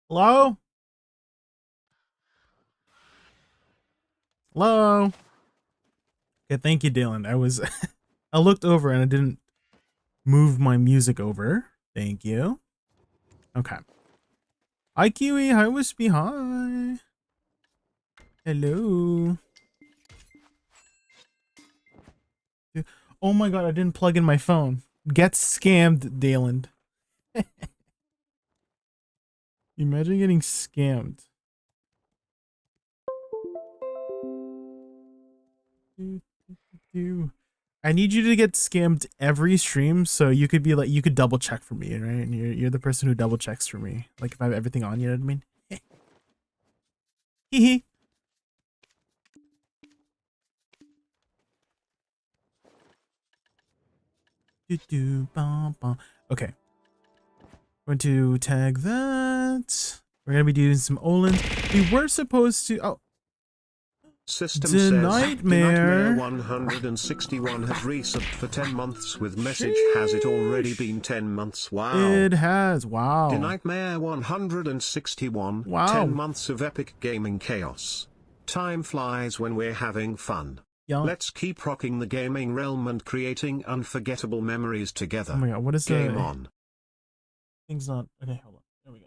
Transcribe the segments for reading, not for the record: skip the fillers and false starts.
Hello? Hello? Okay, thank you, Dylan. I looked over and I didn't move my music over. Thank you. Okay. Hi, Kiwi. Hi, Wispy. Hi. Hello. Oh my god, I didn't plug in my phone. Get scammed, Dylan. Imagine getting scammed. I need you to get scammed every stream so you could be like, you could double check for me, right? And you're the person who double checks for me. Like if I have everything on, you know what I mean? Hee Okay. Going to tag that. We're gonna be doing some Olin. We were supposed to. Oh, System the says, nightmare. 161 has resubbed for 10 months with message. Sheesh. Has it already been 10 months? Wow. It has. Wow. Nightmare 161. Wow. 10 months of epic gaming chaos. Time flies when we're having fun. Yeah. Let's keep rocking the gaming realm and creating unforgettable memories together. Oh my god, what is Game the on. thing's not okay, hold on. There we go.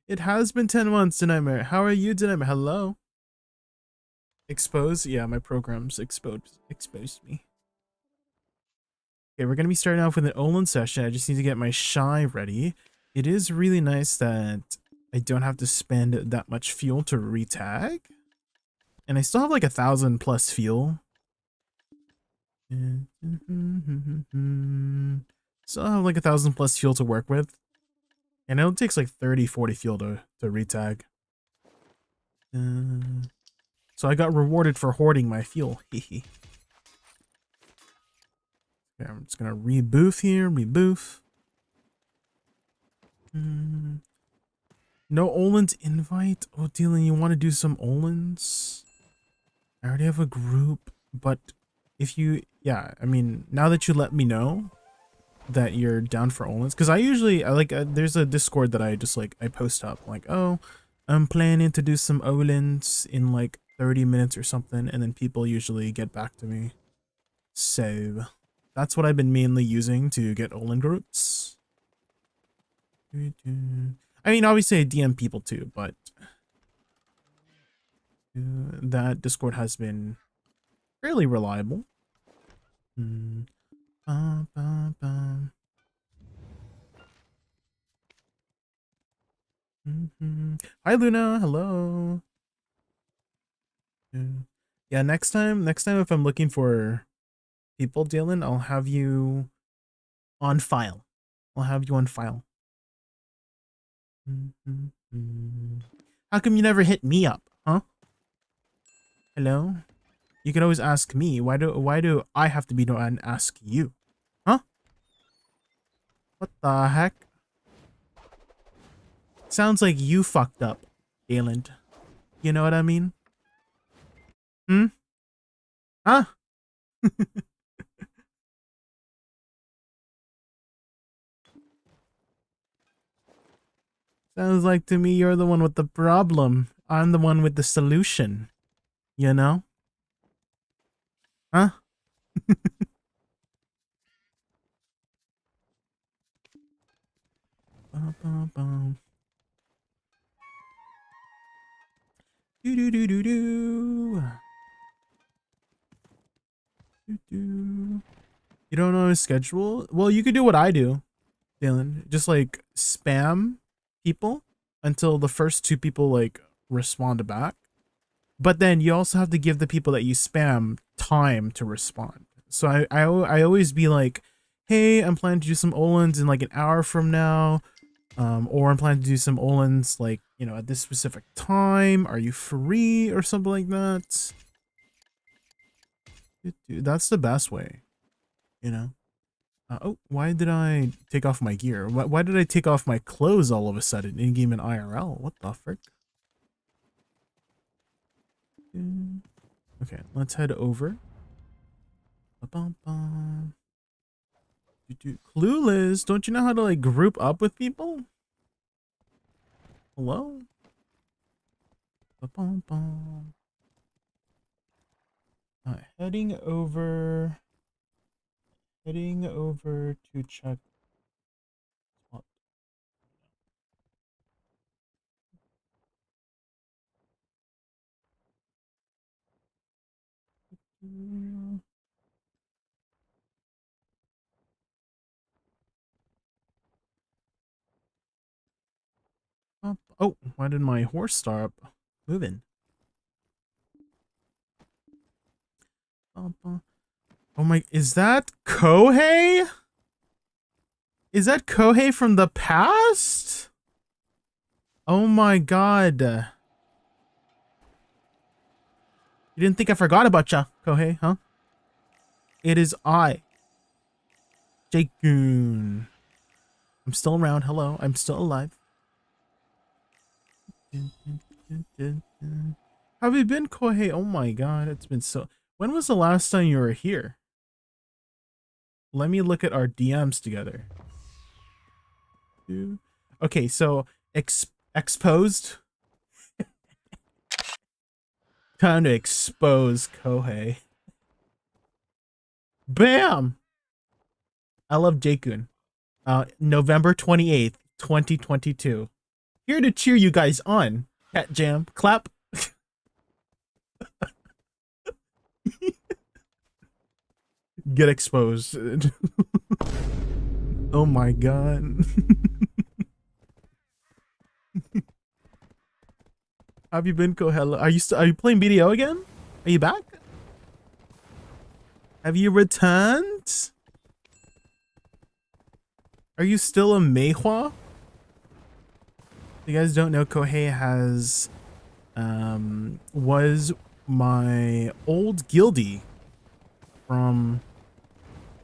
It has been 10 months, Nightmare. How are you, Nightmare? Hello. Expose? Yeah, my programs exposed me. Okay, we're gonna be starting off with an Olin session. I just need to get my shy ready. It is really nice that I don't have to spend that much fuel to retag. And I still have like 1,000 plus fuel. Still have like 1,000 plus fuel to work with. And it takes like 30-40 fuel to retag. So I got rewarded for hoarding my fuel. Okay, I'm just gonna reboof here, reboof. No Olin's invite? Oh, Dylan, you want to do some Olins? I already have a group, but if you, yeah, I mean, now that you let me know that you're down for Olins, because I usually, there's a Discord that I just like, I post up like, oh, I'm planning to do some Olins in like 30 minutes or something, and then people usually get back to me. So that's what I've been mainly using to get Olin groups. I mean, obviously I DM people too, but that Discord has been fairly reliable. Hi Luna, hello. Yeah, next time if I'm looking for people, Dylan, I'll have you on file. I'll have you on file. How come you never hit me up, huh? Hello? You can always ask me. Why do I have to be the one and ask you? Huh? What the heck? Sounds like you fucked up, Dylan. You know what I mean? Hmm? Huh? Sounds like to me you're the one with the problem. I'm the one with the solution. You know? Huh? Do do do do do. You don't know his schedule? Well, you could do what I do, Dylan. Just like spam people until the first two people like respond back. But then you also have to give the people that you spam time to respond. So I always be like, hey, I'm planning to do some Olins in like an hour from now. Or I'm planning to do some Olins like, you know, at this specific time. Are you free or something like that? Dude, that's the best way, you know? Oh, why did I take off my gear? Why did I take off my clothes all of a sudden in game and IRL? What the frick? Okay, let's head over. Clueless. Don't you know how to like group up with people? Hello? Ba-bum-bum. Heading over to check. Oh, why did my horse start moving? Oh my, is that Kohei? Is that Kohei from the past? Oh my god. You didn't think I forgot about ya, Kohei, huh? It is I, Jaykun. I'm still around. Hello, I'm still alive. How have you been, Kohei? Oh my god, it's been so... When was the last time you were here? Let me look at our DMs together. Okay, so exposed. Time to expose Kohei. Bam! I love Jaykun. November 28th, 2022. Here to cheer you guys on. Cat jam. Clap. Get exposed. Oh my god. Have you been, Kohela? Are you playing BDO again? Are you back? Have you returned? Are you still a Meihua? If you guys don't know, Kohei has was my old guildie from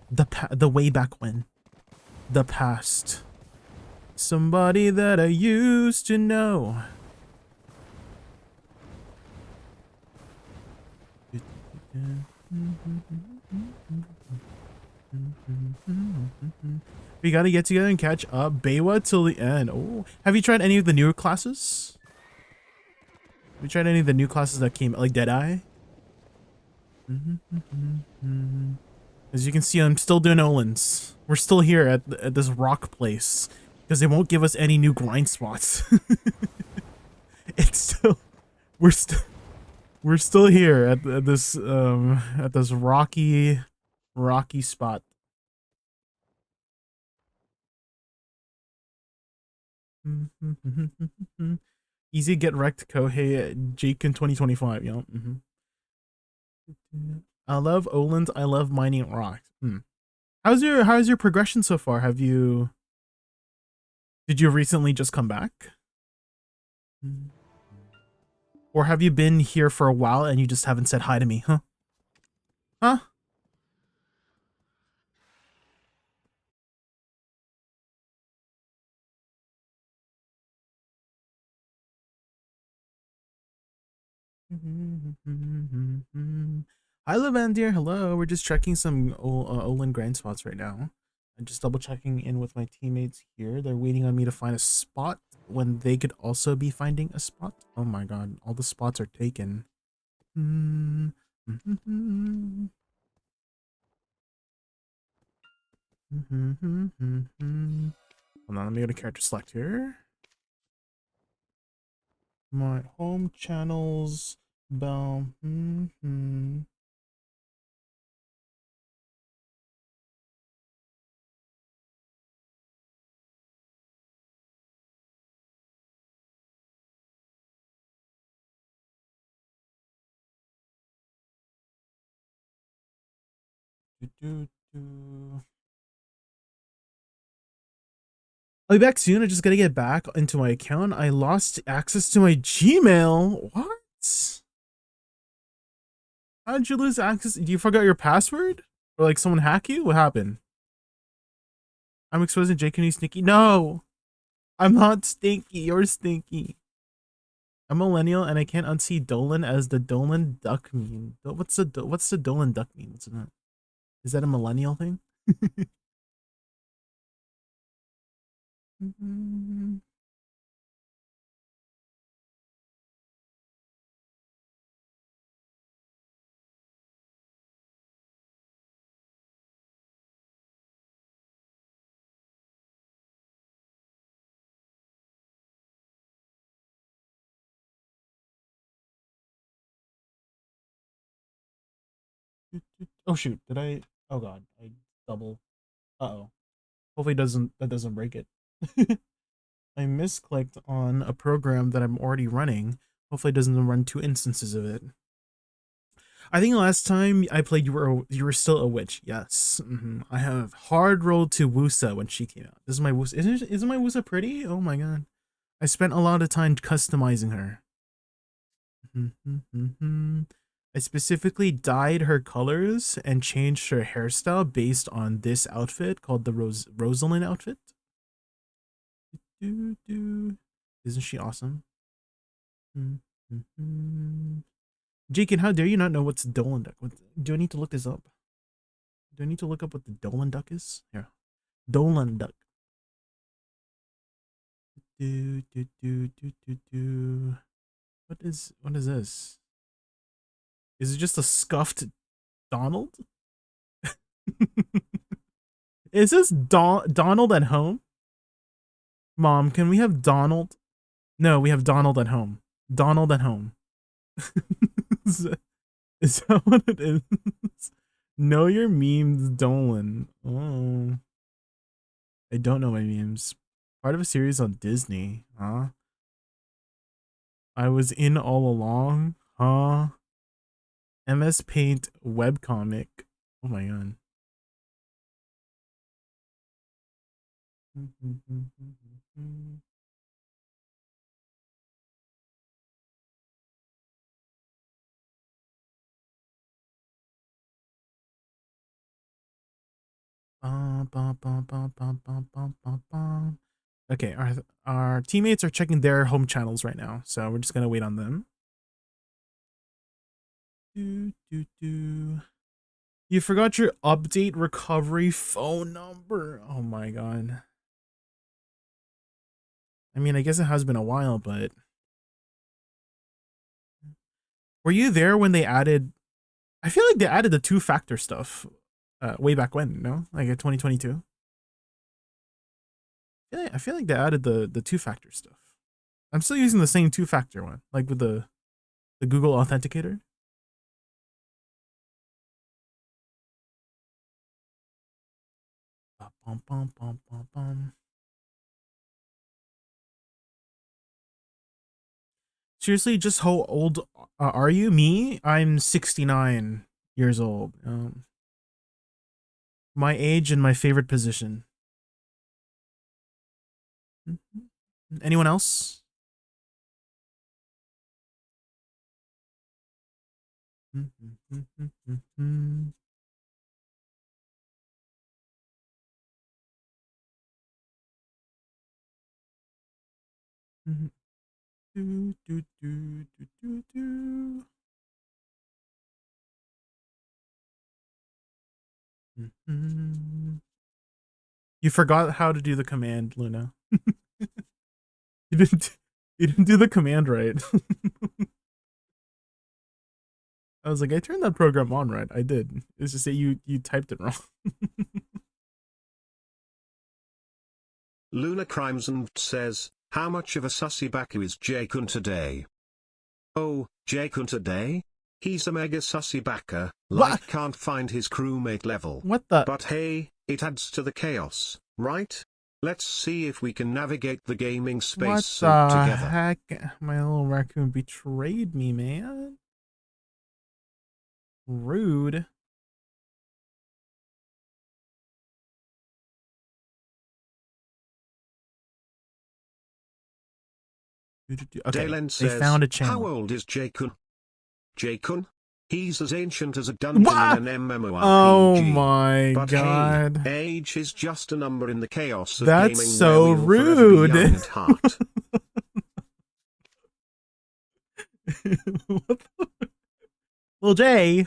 the way back when. The past. Somebody that I used to know. We gotta get together and catch up. Beiwa till the end. Oh, have you tried any of the newer classes? Have you tried any of the new classes that came, like Deadeye? As you can see, I'm still doing Olins. We're still here at this rock place because they won't give us any new grind spots. It's still, we're still here at this rocky spot. Easy get wrecked, Kohei. Jake in 2025. Yeah. I love Olins. I love mining rocks. How's your progression so far? Did you recently just come back? Or have you been here for a while and you just haven't said hi to me, huh? Huh? Hi, Levandier. Hello. We're just checking some Olin grind spots right now. I'm just double checking in with my teammates here. They're waiting on me to find a spot when they could also be finding a spot. Oh my god, all the spots are taken. Hold on, let me go to character select here. My home channels bell. I'll be back soon. I just gotta get back into my account. I lost access to my Gmail. What? How did you lose access? You forgot your password? Or like someone hack you? What happened? I'm exposing Jake and he's sneaky. No! I'm not stinky. You're stinky. I'm a millennial and I can't unsee Dolan as the Dolan duck meme. What's the Dolan duck meme? What's that? Is that a millennial thing? Oh shoot, did I? Oh god, I double. Uh-oh. Hopefully that doesn't break it. I misclicked on a program that I'm already running. Hopefully it doesn't run two instances of it. I think last time I played you were still a witch. Yes. I have hard rolled to Woosa when she came out. This is my Woosa. Isn't my Woosa pretty? Oh my god. I spent a lot of time customizing her. I specifically dyed her colors and changed her hairstyle based on this outfit called the Rosalind outfit. Isn't she awesome? Jaykin, how dare you not know what's Dolan Duck? Do I need to look this up? Do I need to look up what the Dolan Duck is? Here. Dolan Duck. What is this? Is it just a scuffed Donald? Is this Donald at home? Mom, can we have Donald? No, we have Donald at home. Donald at home. Is that what it is? Know your memes, Dolan. Oh. I don't know my memes. Part of a series on Disney, huh? I was in all along, huh? MS Paint webcomic. Oh my god. Okay, our teammates are checking their home channels right now, so we're just gonna wait on them. You forgot your update recovery phone number. Oh my god. I mean, I guess it has been a while, but were you there when they added? I feel like they added the two-factor stuff way back when, no? Like in 2022. Yeah, I feel like they added the two-factor stuff. I'm still using the same two-factor one, like with the Google Authenticator. Seriously, just how old are you? Me? I'm 69 years old. My age and my favorite position. Anyone else? You forgot how to do the command, Luna. You didn't do the command right. I was like, I turned that program on right. I did. It's just that you typed it wrong. Luna Crimson says, how much of a sussy backer is Jaykun today? Oh, Jaykun today? He's a mega sussy backer, like can't find his crewmate level. What the? But hey, it adds to the chaos, right? Let's see if we can navigate the gaming space together. What the heck? My little raccoon betrayed me, man. Rude. Okay, they found a channel. How old is Jaykun? Jaykun? He's as ancient as a dungeon in an MMORPG. Oh my god. Hey, age is just a number in the chaos of That's gaming. so rude. Be young at heart. What the? Well, Jay.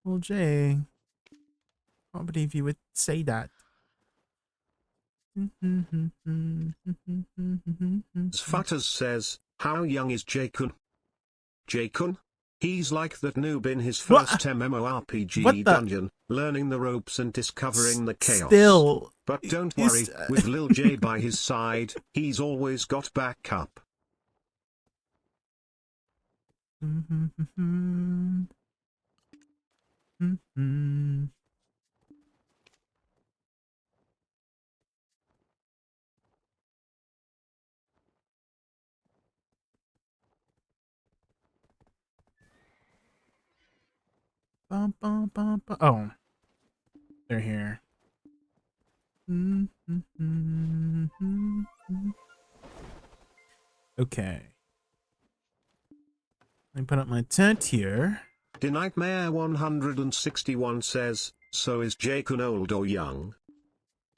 Well, Jay, I can't believe you would say that. Sfutters says, how young is Jaykun? Jaykun? He's like that noob in his What? first MMORPG What the- dungeon, learning the ropes and discovering the chaos. Still, But don't worry, with Lil J by his side, he's always got backup. Oh, they're here. Okay. Let me put up my tent here. Nightmare 161 says, so is Jaykun old or young?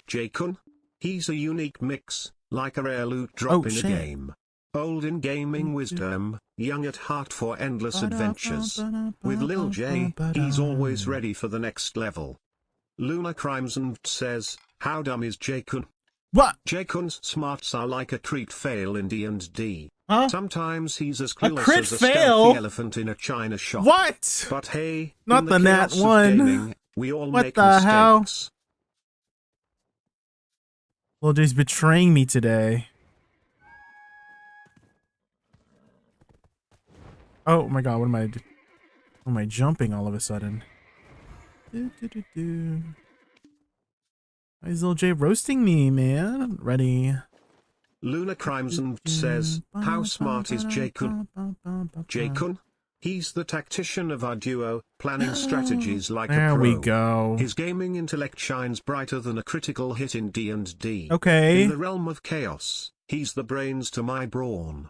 Jaykun? He's a unique mix, like a rare loot drop in a game. Old in gaming wisdom, young at heart for endless adventures. With Lil J, he's always ready for the next level. Luna Crimson says, how dumb is Jaykun? What? Jaykun's smarts are like a crit fail in D&D. Huh? Sometimes he's as A clueless crit as a fail? stealthy elephant in a china shop. What? But hey, Not in the nat chaos of one. gaming, we all What make the hell? mistakes. Lil J's betraying me today. Oh my god, what am I jumping all of a sudden? Why is Lil J roasting me, man? Ready. Luna Crimson says, how smart is Jaykun? Jaykun? He's the tactician of our duo, planning strategies like a pro. There we go. His gaming intellect shines brighter than a critical hit in D&D. Okay. In the realm of chaos, he's the brains to my brawn.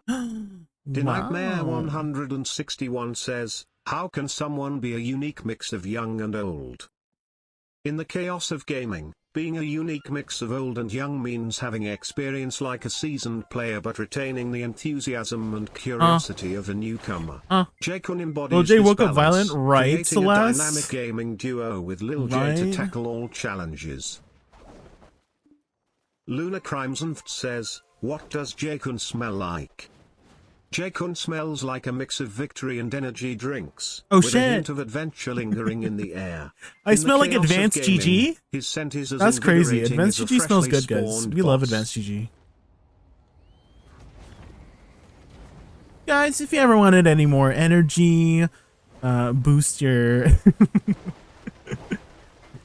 Nightmare 161 says, how can someone be a unique mix of young and old? In the chaos of gaming, being a unique mix of old and young means having experience like a seasoned player but retaining the enthusiasm and curiosity of a newcomer. Jaykun embodies Lil J this woke up balance, violent, right, creating Celeste? a dynamic gaming duo with Lil J Right. to tackle all challenges. Luna Crimson says, what does Jaykun smell like? Jaykun smells like a mix of victory and energy drinks, Oh, with shit. a hint of adventure lingering in the air. I In the smell like chaos of advanced gaming, GG? His scent is as That's crazy. invigorating Advanced as a GG smells freshly good, guys. spawned We love boss. Advanced GG. Guys, if you ever wanted any more energy, boost your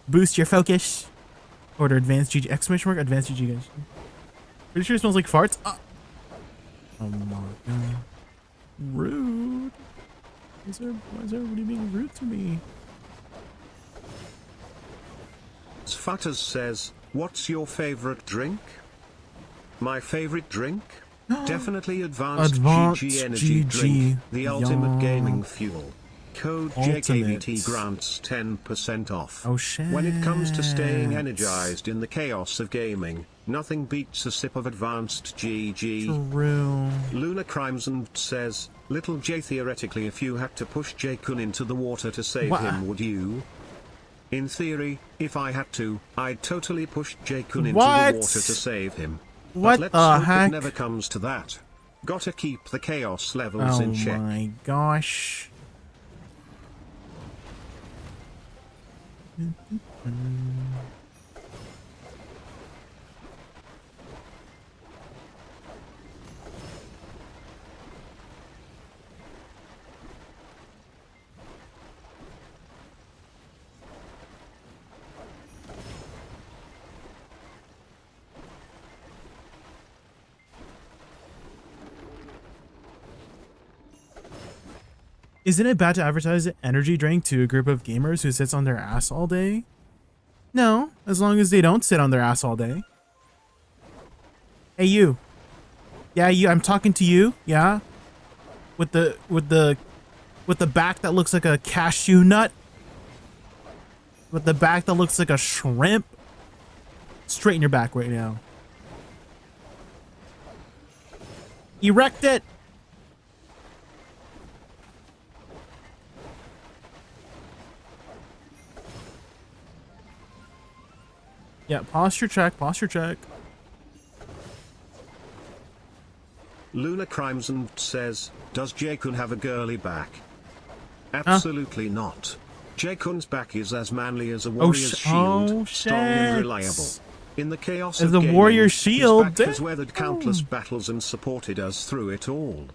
boost your focus, order Advanced GG. Exclamation mark Advanced GG, guys. Pretty sure it smells like farts. Oh my god. Rude. Why is everybody being rude to me? Sfutters says, what's your favorite drink? My favorite drink? Definitely Advanced GG Energy Drink, the ultimate gaming fuel. Code JaykunVT grants 10% off. Oh shit. When it comes to staying energized in the chaos of gaming, nothing beats a sip of Advanced GG. True. Luna Crimson says, Little J, theoretically if you had to push Jaykun into the water to save him, would you? In theory, if I had to, I'd totally push Jaykun into the water to save him. What But let's the hope heck? it never comes to that. Gotta keep the chaos levels in check. Oh my gosh. Isn't it bad to advertise an energy drink to a group of gamers who sits on their ass all day? No, as long as they don't sit on their ass all day. Hey you. Yeah, you, I'm talking to you. Yeah. With the back that looks like a cashew nut. With the back that looks like a shrimp. Straighten your back right now. Erect it. Yeah, posture check, posture check. Luna Crimson says, does Jaykun have a girly back? Huh? Absolutely not. Jaykun's back is as manly as a warrior's shield, strong and reliable. In the chaos As of the gaming, warrior shield, his back has weathered countless battles and supported us through it all.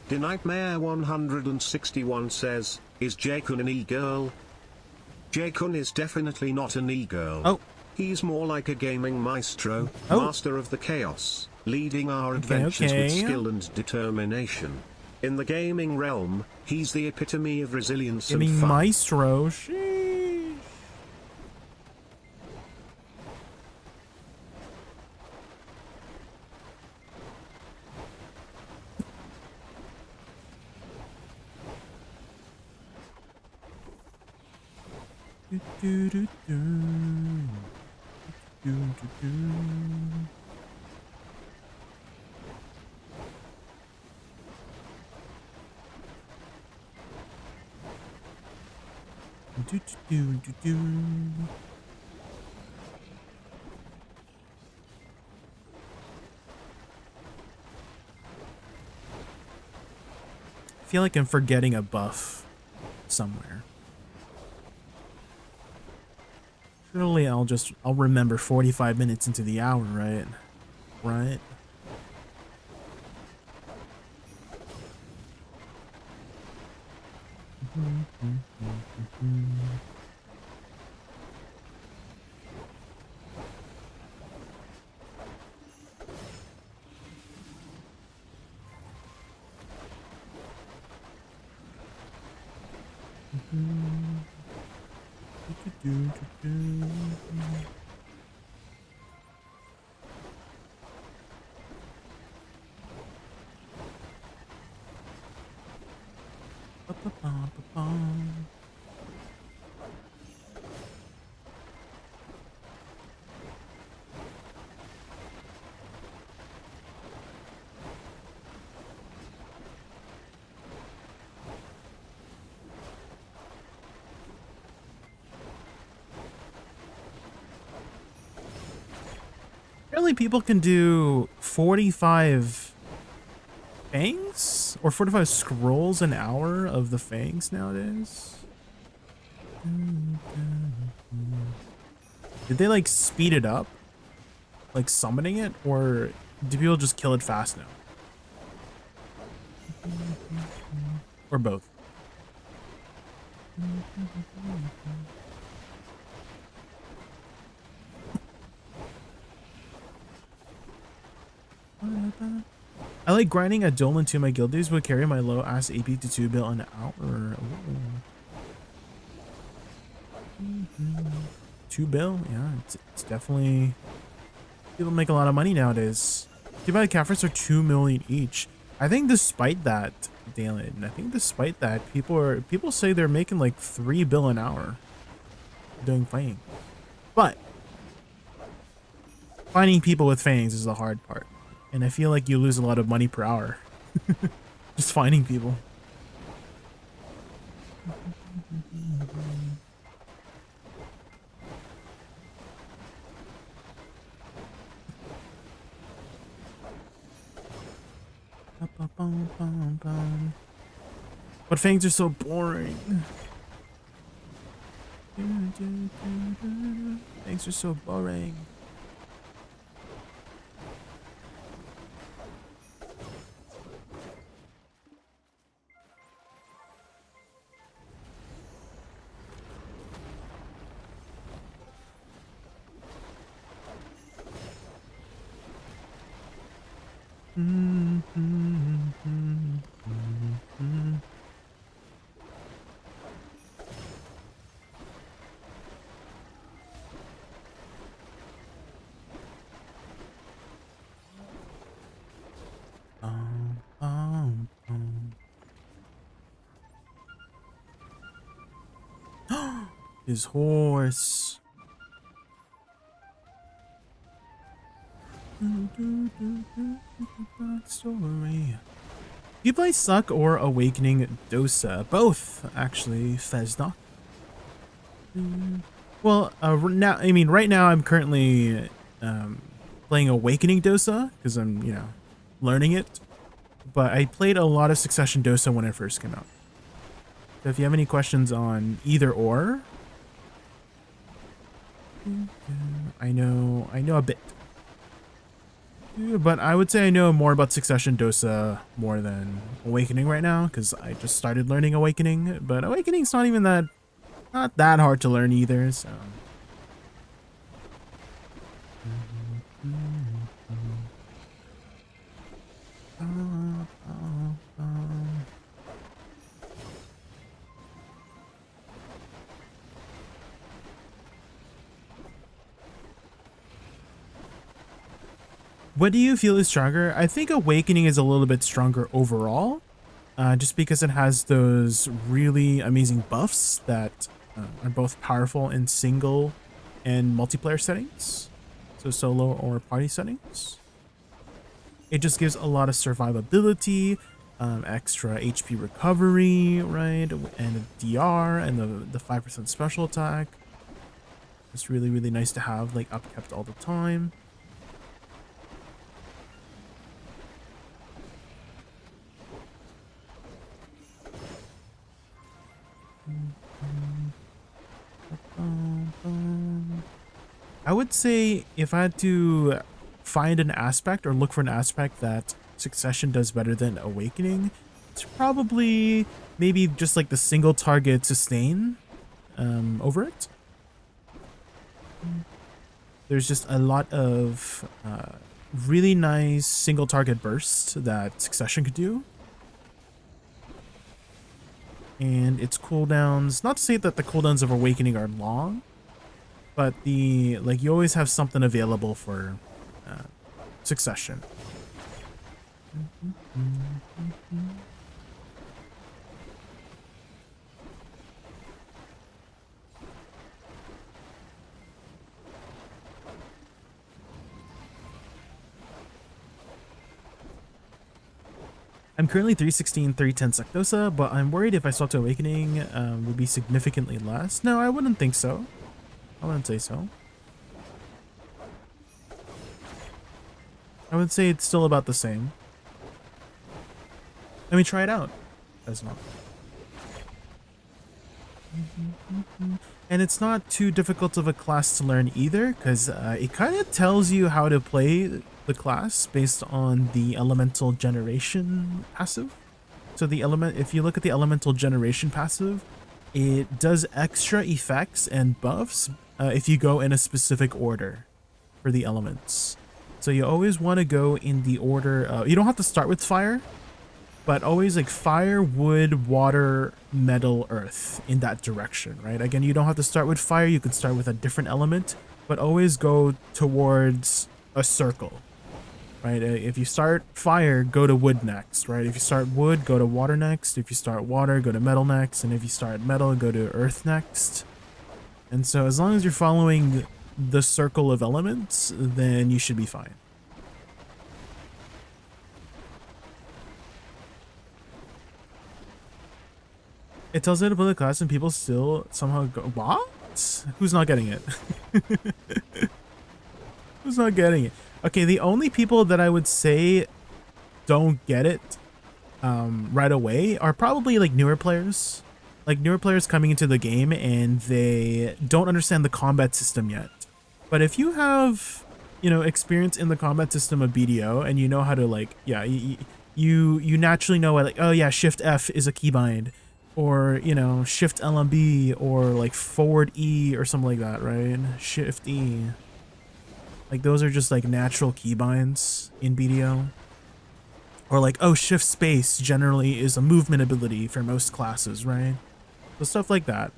The Nightmare 161 says, is Jaykun an e-girl? Jaykun is definitely not an e-girl. Oh. He's more like a gaming maestro, Oh. master of the chaos, leading our adventures with skill and determination. In the gaming realm, he's the epitome of resilience and fun. Maestro, sheesh. I feel like I'm forgetting a buff somewhere. Surely I'll remember 45 minutes into the hour, right? Right? Apparently people can do 45 fangs? Or 45 scrolls an hour of the fangs nowadays? Did they like speed it up? Like summoning it? Or do people just kill it fast now? Or both? I like grinding a Dolan to my guild dues would carry my low ass AP to 2 bill an hour. Ooh. 2 bill? Yeah, it's definitely... People make a lot of money nowadays. Too bad Caffers are 2 million each. I think despite that, Dalen, I think despite that, people say they're making like 3 bill an hour doing fangs. But finding people with fangs is the hard part. And I feel like you lose a lot of money per hour. Just finding people. But fangs are so boring. Fangs are so boring. His horse. Story. Do you play Suck or Awakening Dosa? Both, actually, Fezda. Well, now, I mean, right now I'm currently playing Awakening Dosa because I'm, you know, learning it. But I played a lot of Succession Dosa when it first came out. So if you have any questions on either or, I know a bit. But I would say I know more about Succession Dosa more than Awakening right now because I just started learning Awakening. But Awakening's not even that, not that hard to learn either, so. What do you feel is stronger? I think Awakening is a little bit stronger overall, just because it has those really amazing buffs that are both powerful in single and multiplayer settings, so solo or party settings. It just gives a lot of survivability, extra HP recovery, right, and a DR and the 5% special attack. It's really, really nice to have, like, upkept all the time. I would say if I had to find an aspect or look for an aspect that Succession does better than Awakening, it's probably maybe just like the single target sustain over it. There's just a lot of really nice single target bursts that Succession could do. And its cooldowns, not to say that the cooldowns of Awakening are long, but the, like, you always have something available for Succession. I'm currently 316, 310 Sectosa, but I'm worried if I swap to Awakening, would be significantly less. No, I wouldn't think so. I wouldn't say so. I would say it's still about the same. Let me try it out. As well. And it's not too difficult of a class to learn either, because it kind of tells you how to play the class based on the elemental generation passive. So the element, if you look at the elemental generation passive, it does extra effects and buffs if you go in a specific order for the elements. So you always want to go in the order, you don't have to start with fire, but always like fire, wood, water, metal, earth in that direction, right? Again, you don't have to start with fire, you could start with a different element, but always go towards a circle, right? If you start fire, go to wood next, right? If you start wood, go to water next. If you start water, go to metal next. And if you start metal, go to earth next. And so as long as you're following the circle of elements, then you should be fine. It tells you to play the class and people still somehow go, what? Who's not getting it? Who's not getting it? Okay, the only people that I would say don't get it right away are probably like newer players. Like newer players coming into the game and they don't understand the combat system yet. But if you have, you know, experience in the combat system of BDO and you know how to, like, yeah, you naturally know, like, oh yeah, Shift F is a keybind, or, you know, Shift LMB, or like forward E or something like that, right? Shift E. Like those are just like natural keybinds in BDO. Or like, oh, Shift Space generally is a movement ability for most classes, right? So stuff like that.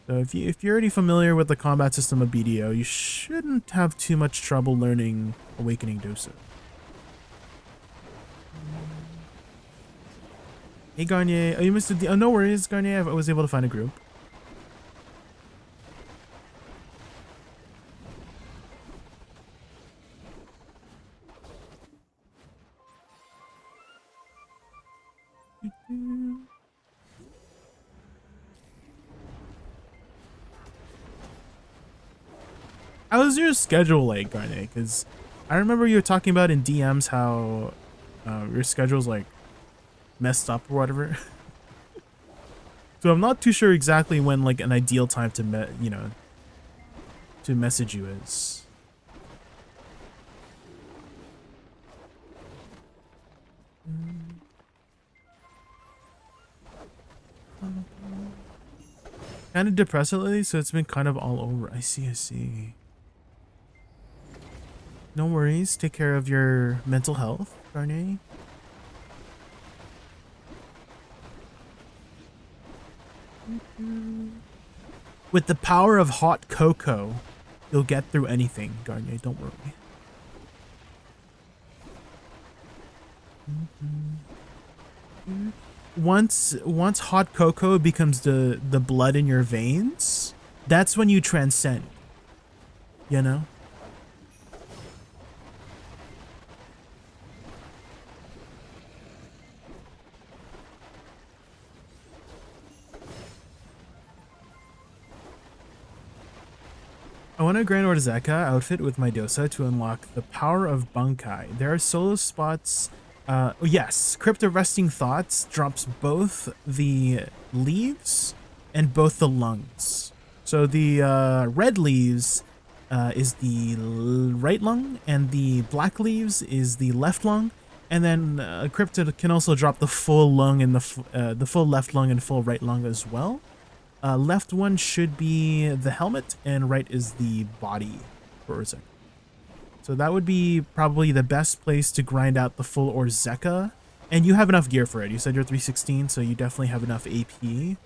So if you're already familiar with the combat system of BDO, you shouldn't have too much trouble learning Awakening Dosa. Hey Garnier, oh, you missed it. Oh, no worries, Garnier. I was able to find a group. How's your schedule like, Garnet? Because I remember you were talking about in DMs how your schedule's like messed up or whatever. So I'm not too sure exactly when like an ideal time to to message you is. Kind of depressed lately, so it's been kind of all over. I see, I see. No worries. Take care of your mental health, Garnet. With the power of hot cocoa, you'll get through anything, Garnet. Don't worry. Once hot cocoa becomes the blood in your veins, that's when you transcend. You know? I want a Grand Orzeka outfit with my Dosa to unlock the power of Bunkai. There are solo spots. Yes, Crypt of Resting Thoughts drops both the leaves and both the lungs. So the red leaves is the right lung, and the black leaves is the left lung. And then Crypt can also drop the full lung and the full left lung and full right lung as well. Left one should be the helmet, and right is the body for Orzeka. So that would be probably the best place to grind out the full Orzeka. And you have enough gear for it. You said you're 316, so you definitely have enough AP.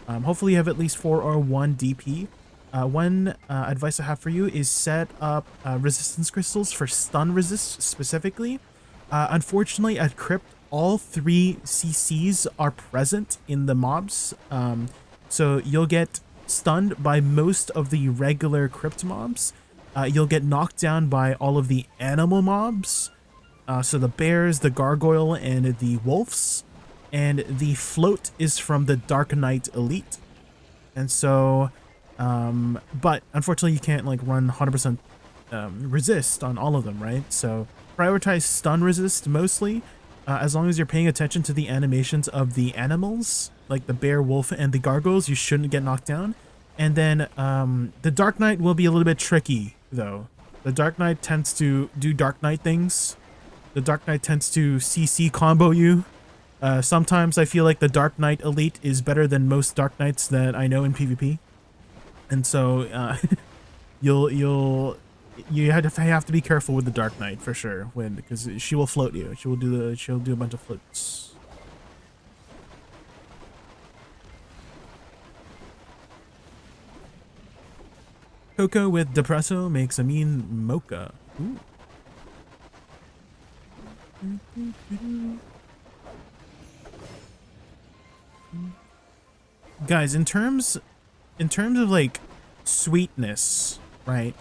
Hopefully you have at least 4 or 1 DP. One advice I have for you is set up resistance crystals for stun resist specifically. Unfortunately, at Crypt, all 3 CCs are present in the mobs. So you'll get stunned by most of the regular Crypt mobs. You'll get knocked down by all of the animal mobs. So the bears, the gargoyle, and the wolves. And the float is from the Dark Knight Elite. And so, but unfortunately you can't like run 100% resist on all of them, right? So prioritize stun resist mostly. As long as you're paying attention to the animations of the animals, like the bear, wolf, and the gargoyles, you shouldn't get knocked down. And then the Dark Knight will be a little bit tricky, though. The Dark Knight tends to do Dark Knight things. The Dark Knight tends to CC combo you. Sometimes I feel like the Dark Knight Elite is better than most Dark Knights that I know in PvP. And so you have to be careful with the Dark Knight for sure, because she will float you. She'll do a bunch of floats. Cocoa with depresso makes a mean mocha. Ooh. Guys, in terms of like sweetness, right?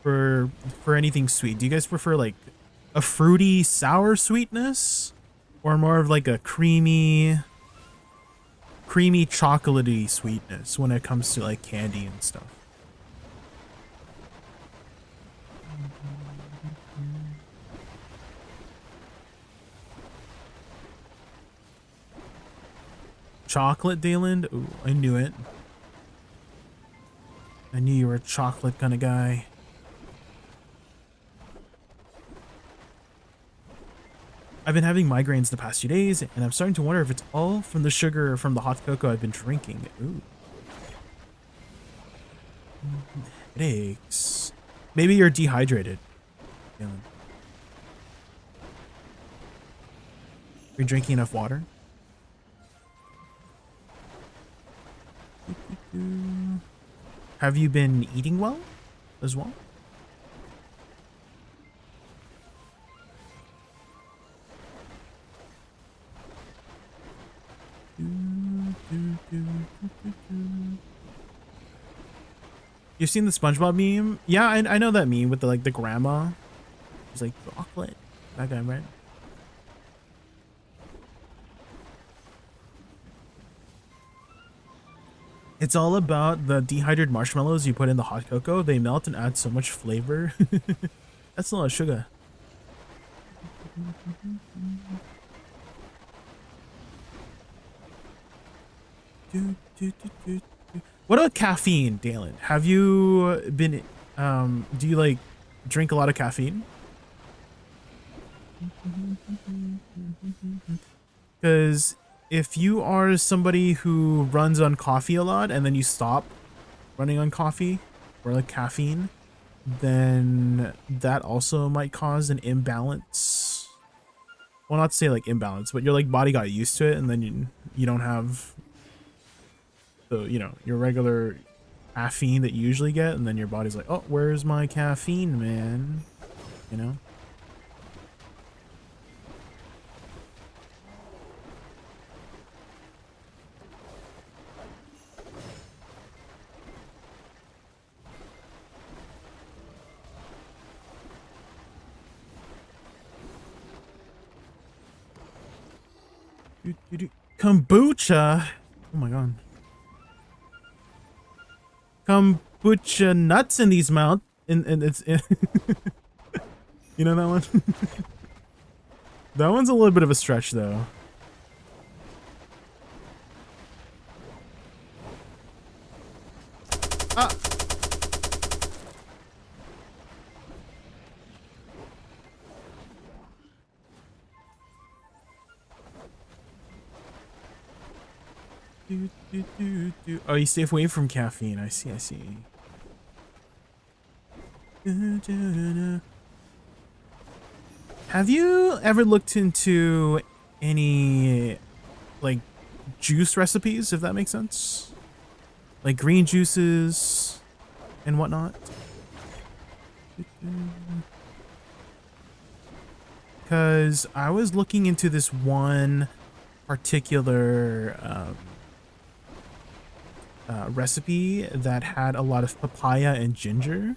For anything sweet, do you guys prefer like a fruity sour sweetness, or more of like a creamy chocolatey sweetness when it comes to like candy and stuff? Chocolate, Dayland? Ooh, I knew it. I knew you were a chocolate kind of guy. I've been having migraines the past few days, and I'm starting to wonder if it's all from the sugar from the hot cocoa I've been drinking. Ooh. Headaches. Maybe you're dehydrated. Are you drinking enough water? Have you been eating well as well? You've seen the SpongeBob meme? Yeah, I know that meme with the like the grandma. It's like chocolate. That guy, right? It's all about the dehydrated marshmallows you put in the hot cocoa. They melt and add so much flavor. That's a lot of sugar. What about caffeine, Dalen? Have you been, do you like drink a lot of caffeine? Because if you are somebody who runs on coffee a lot and then you stop running on coffee or like caffeine, then that also might cause an imbalance. Well, not to say like imbalance, but your like body got used to it and then you don't have the, you know, your regular caffeine that you usually get, and then your body's like, oh, where's my caffeine, man? You know? Kombucha? Oh my god. Kombucha nuts in these mouth, and it's you know that one? That one's a little bit of a stretch though. Ah. Oh, you stay away from caffeine. I see, I see. Have you ever looked into any, like, juice recipes, if that makes sense? Like green juices and whatnot? Because I was looking into this one particular recipe that had a lot of papaya and ginger.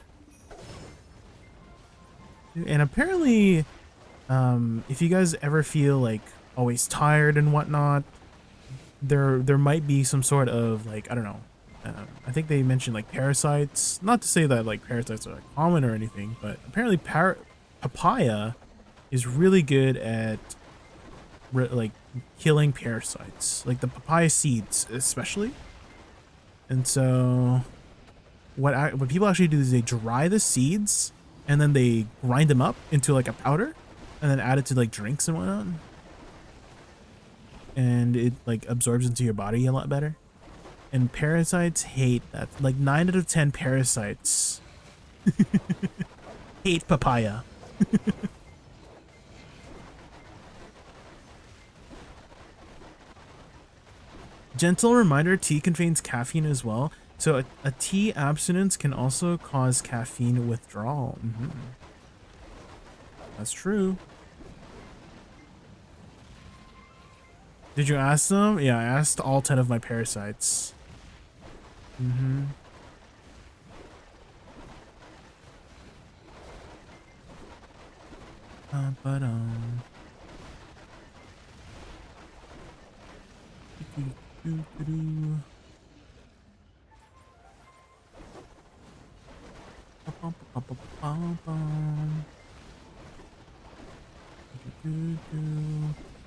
And apparently, if you guys ever feel like always tired and whatnot, there might be some sort of like, I don't know. I think they mentioned like parasites. Not to say that like parasites are like common or anything, but apparently papaya is really good at like killing parasites, like the papaya seeds especially. And so what people actually do is they dry the seeds and then they grind them up into like a powder and then add it to like drinks and whatnot. And it like absorbs into your body a lot better. And parasites hate that. Like 9 out of 10 parasites hate papaya. Gentle reminder, tea contains caffeine as well. So a tea abstinence can also cause caffeine withdrawal. That's true. Did you ask them? Yeah, I asked all 10 of my parasites.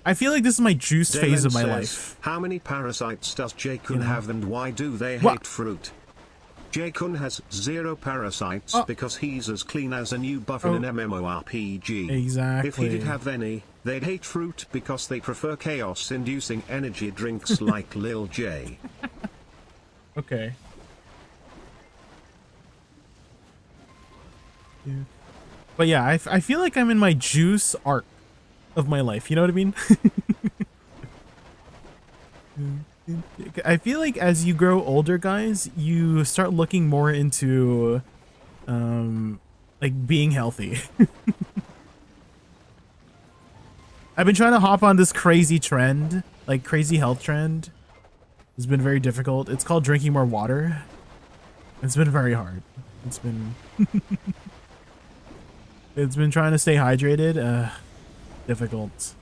I feel like this is my juice phase of my life. How many parasites does Jaykun have and why do they hate fruit? Jaykun has 0 parasites because he's as clean as a new buff in an MMORPG. Exactly. If he did have any, they'd hate fruit because they prefer chaos-inducing energy drinks like Lil J. Okay. But yeah, I feel like I'm in my juice arc of my life. You know what I mean? I feel like as you grow older, guys, you start looking more into, like being healthy. I've been trying to hop on this crazy trend, like crazy health trend. It's been very difficult. It's called drinking more water. It's been very hard. It's been, it's been trying to stay hydrated. Difficult.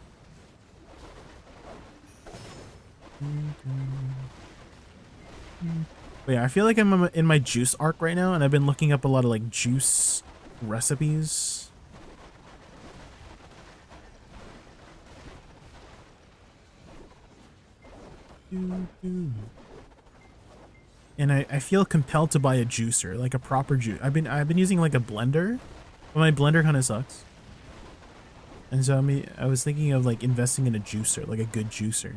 But yeah, I feel like I'm in my juice arc right now, and I've been looking up a lot of like juice recipes. And I feel compelled to buy a juicer, like a proper juice. I've been using like a blender, but my blender kind of sucks. And so I was thinking of like investing in a juicer, like a good juicer.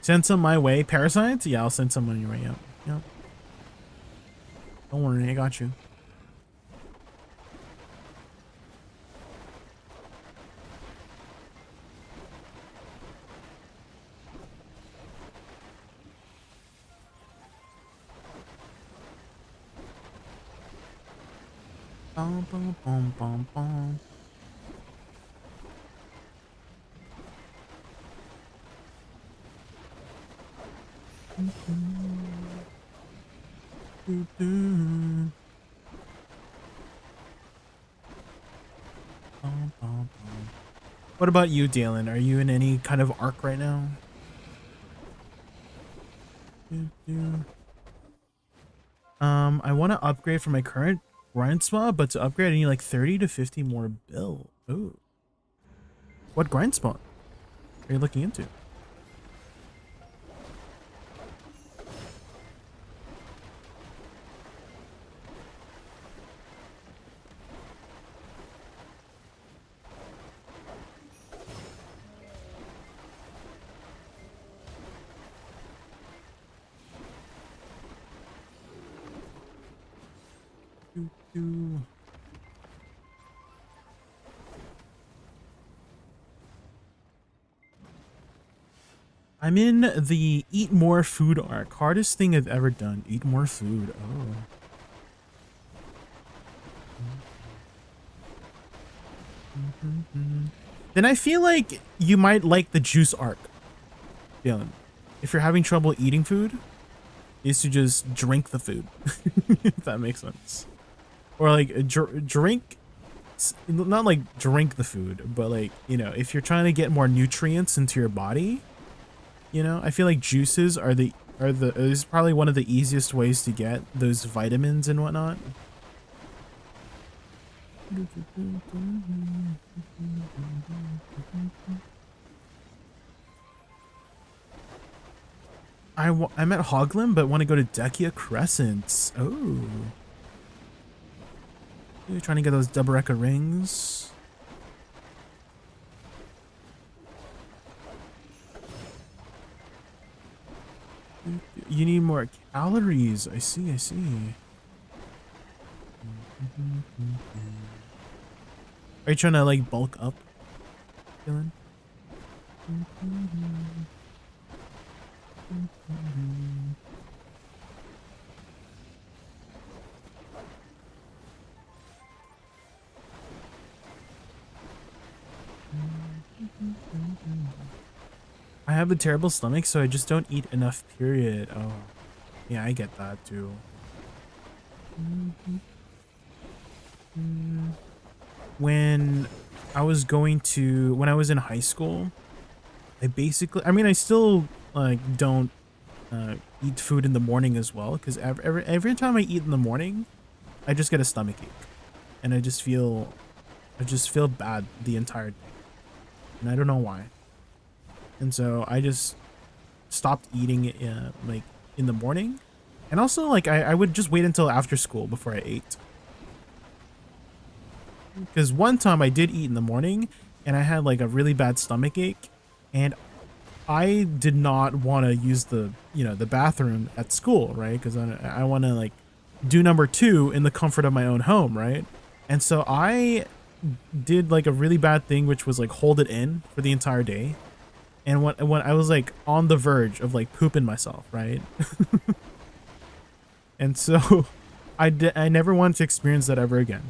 Send some my way. Parasites? Yeah, I'll send some on your way. Yep. Yep. Don't worry, I got you. Bum, bum, bum, bum, bum. What about you, Dalen? Are you in any kind of arc right now? I want to upgrade from my current grind spot, but to upgrade I need like 30 to 50 more bill. Ooh. What grind spot are you looking into? I'm in the eat more food arc. Hardest thing I've ever done. Eat more food. Oh. Then I feel like you might like the juice arc, Dylan. If you're having trouble eating food, is to just drink the food. If that makes sense. Or like drink, not like drink the food, but like, you know, if you're trying to get more nutrients into your body, you know, I feel like juices is probably one of the easiest ways to get those vitamins and whatnot. I'm at Hoglin, but want to go to Dekia Crescents. Oh. You're trying to get those double Rekka rings. You need more calories. I see, I see. Are you trying to like bulk up, Dylan? I have a terrible stomach, so I just don't eat enough, period. Oh, yeah, I get that too. When I was in high school, I still like don't eat food in the morning as well, because every time I eat in the morning, I just get a stomach ache, and I just feel bad the entire day, and I don't know why. And so I just stopped eating like in the morning, and also like I would just wait until after school before I ate. Because one time I did eat in the morning, and I had like a really bad stomach ache, and I did not want to use the bathroom at school, right? Because I want to like do number 2 in the comfort of my own home, right? And so I did like a really bad thing, which was like hold it in for the entire day. And when I was like on the verge of like pooping myself, right? And so I never wanted to experience that ever again.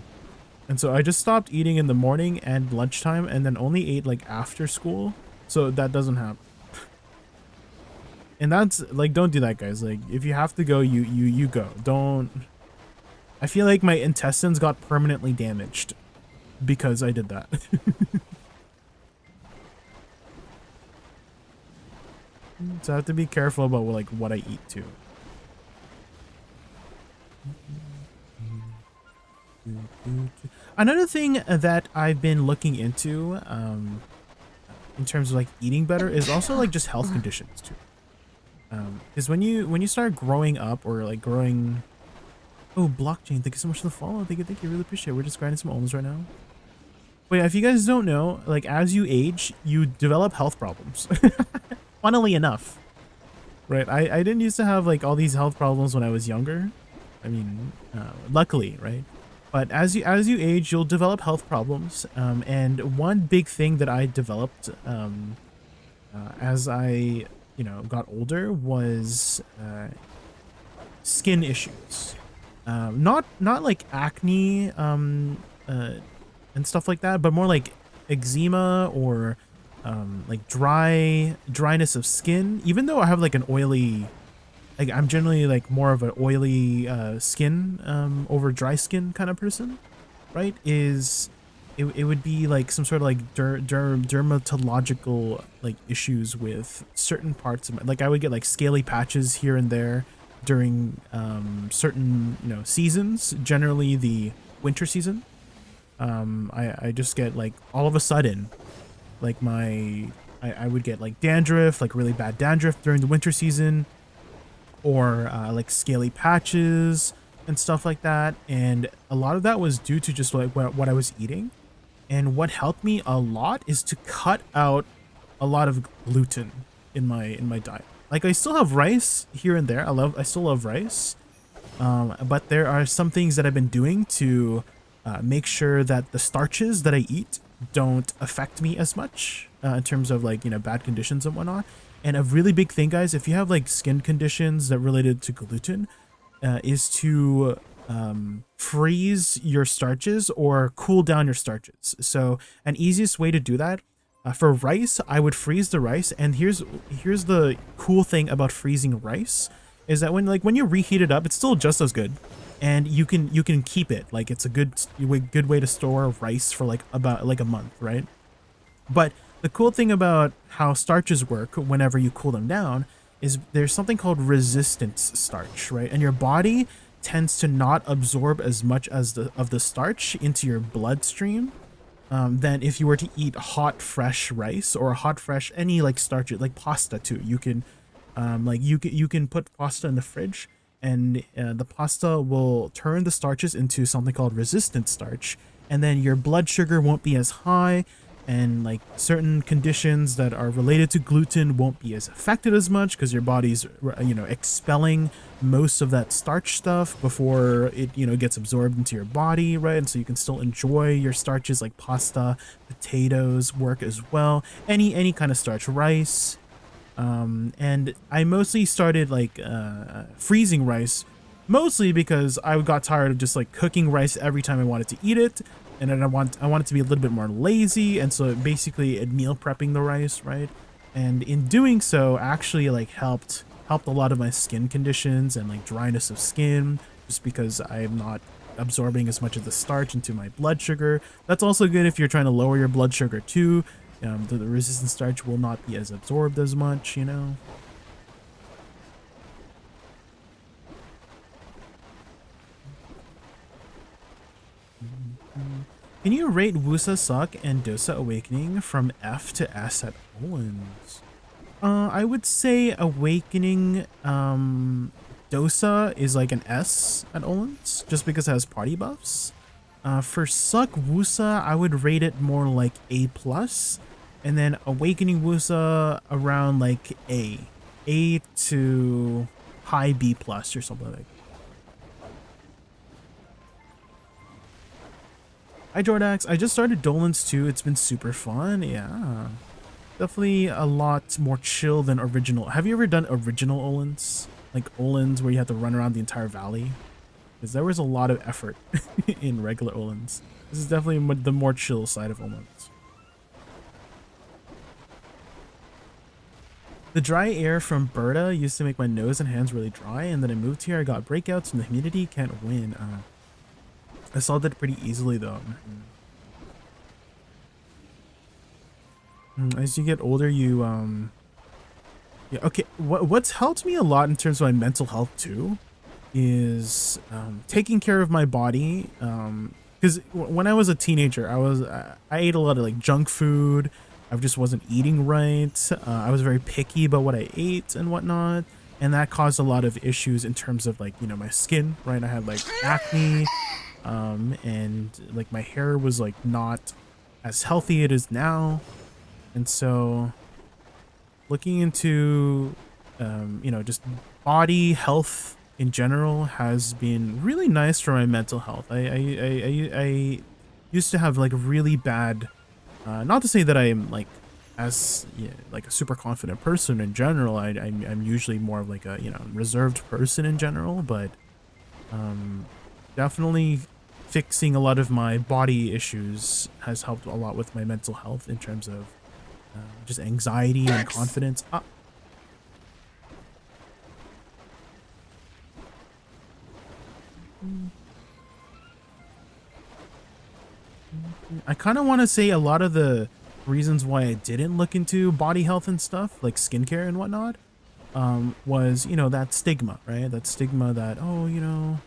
And so I just stopped eating in the morning and lunchtime, and then only ate like after school, so that doesn't happen. And that's like, don't do that, guys. Like, if you have to go, you go. Don't. I feel like my intestines got permanently damaged because I did that. So I have to be careful about like what I eat too. Another thing that I've been looking into in terms of like eating better is also like just health conditions too. Because when you start growing up or like growing, oh, blockchain, thank you so much for the follow. Thank you, really appreciate it. We're just grinding some almonds right now. But yeah, if you guys don't know, like as you age, you develop health problems. Funnily enough, right? I didn't used to have like all these health problems when I was younger. I mean, luckily, right? But as you age, you'll develop health problems. And one big thing that I developed as I got older was skin issues. Not like acne and stuff like that, but more like eczema or like dryness of skin. Even though I have like an oily, like I'm generally like more of an oily skin over dry skin kind of person, right? It would be like some sort of like dermatological like issues with certain parts of my, like I would get like scaly patches here and there during certain seasons, generally the winter season. I just get like all of a sudden like I would get like dandruff, like really bad dandruff during the winter season, or like scaly patches and stuff like that. And a lot of that was due to just like what I was eating. And what helped me a lot is to cut out a lot of gluten in my diet. Like I still have rice here and there. I still love rice. But there are some things that I've been doing to make sure that the starches that I eat don't affect me as much in terms of like, bad conditions and whatnot. And a really big thing, guys, if you have like skin conditions that related to gluten, is to freeze your starches or cool down your starches. So an easiest way to do that, for rice, I would freeze the rice. And here's the cool thing about freezing rice is that when you reheat it up, it's still just as good. And you can keep it. Like it's a good way to store rice for like about like a month, right? But the cool thing about how starches work whenever you cool them down is there's something called resistance starch, right? And your body tends to not absorb as much as of the starch into your bloodstream than if you were to eat hot fresh rice or hot fresh any like starch, like pasta too. You can you can put pasta in the fridge, and the pasta will turn the starches into something called resistant starch, and then your blood sugar won't be as high, and like certain conditions that are related to gluten won't be as affected as much because your body's expelling most of that starch stuff before it gets absorbed into your body, right? And so you can still enjoy your starches like pasta, potatoes work as well, any kind of starch, rice. And I mostly started like freezing rice, mostly because I got tired of just like cooking rice every time I wanted to eat it. And then I wanted to be a little bit more lazy, and so basically meal prepping the rice, right? And in doing so, actually like helped a lot of my skin conditions and like dryness of skin, just because I am not absorbing as much of the starch into my blood sugar. That's also good if you're trying to lower your blood sugar too. The resistant starch will not be as absorbed as much, Can you rate Woosa Suck and Dosa Awakening from F to S at Owens? I would say Awakening, Dosa is like an S at Owens, just because it has party buffs. For Suck Woosa, I would rate it more like A+, and then Awakening Woosa around like A to high B+ or something like that. Hi Jordax, I just started Dolan's too. It's been super fun. Yeah, definitely a lot more chill than original. Have you ever done original Olins? Like Olins where you have to run around the entire valley? Because there was a lot of effort in regular Olins. This is definitely the more chill side of Olins. The dry air from Berta used to make my nose and hands really dry, and then I moved here, I got breakouts, and the humidity can't win. I solved it pretty easily though. As you get older, you yeah, okay. What's helped me a lot in terms of my mental health too is taking care of my body. Because when I was a teenager, I ate a lot of like junk food. I just wasn't eating right. I was very picky about what I ate and whatnot, and that caused a lot of issues in terms of like, you know, my skin. Right, I had like acne, and like my hair was like not as healthy it is now, and so looking into you know, just body health in general has been really nice for my mental health. I used to have like really bad, not to say that I am like as, yeah, like a super confident person in general. I'm usually more of like a, you know, reserved person in general, but definitely fixing a lot of my body issues has helped a lot with my mental health in terms of just anxiety and confidence. I kind of want to say a lot of the reasons why I didn't look into body health and stuff, like skincare and whatnot, was, you know, that stigma, right? That stigma that, oh, you know,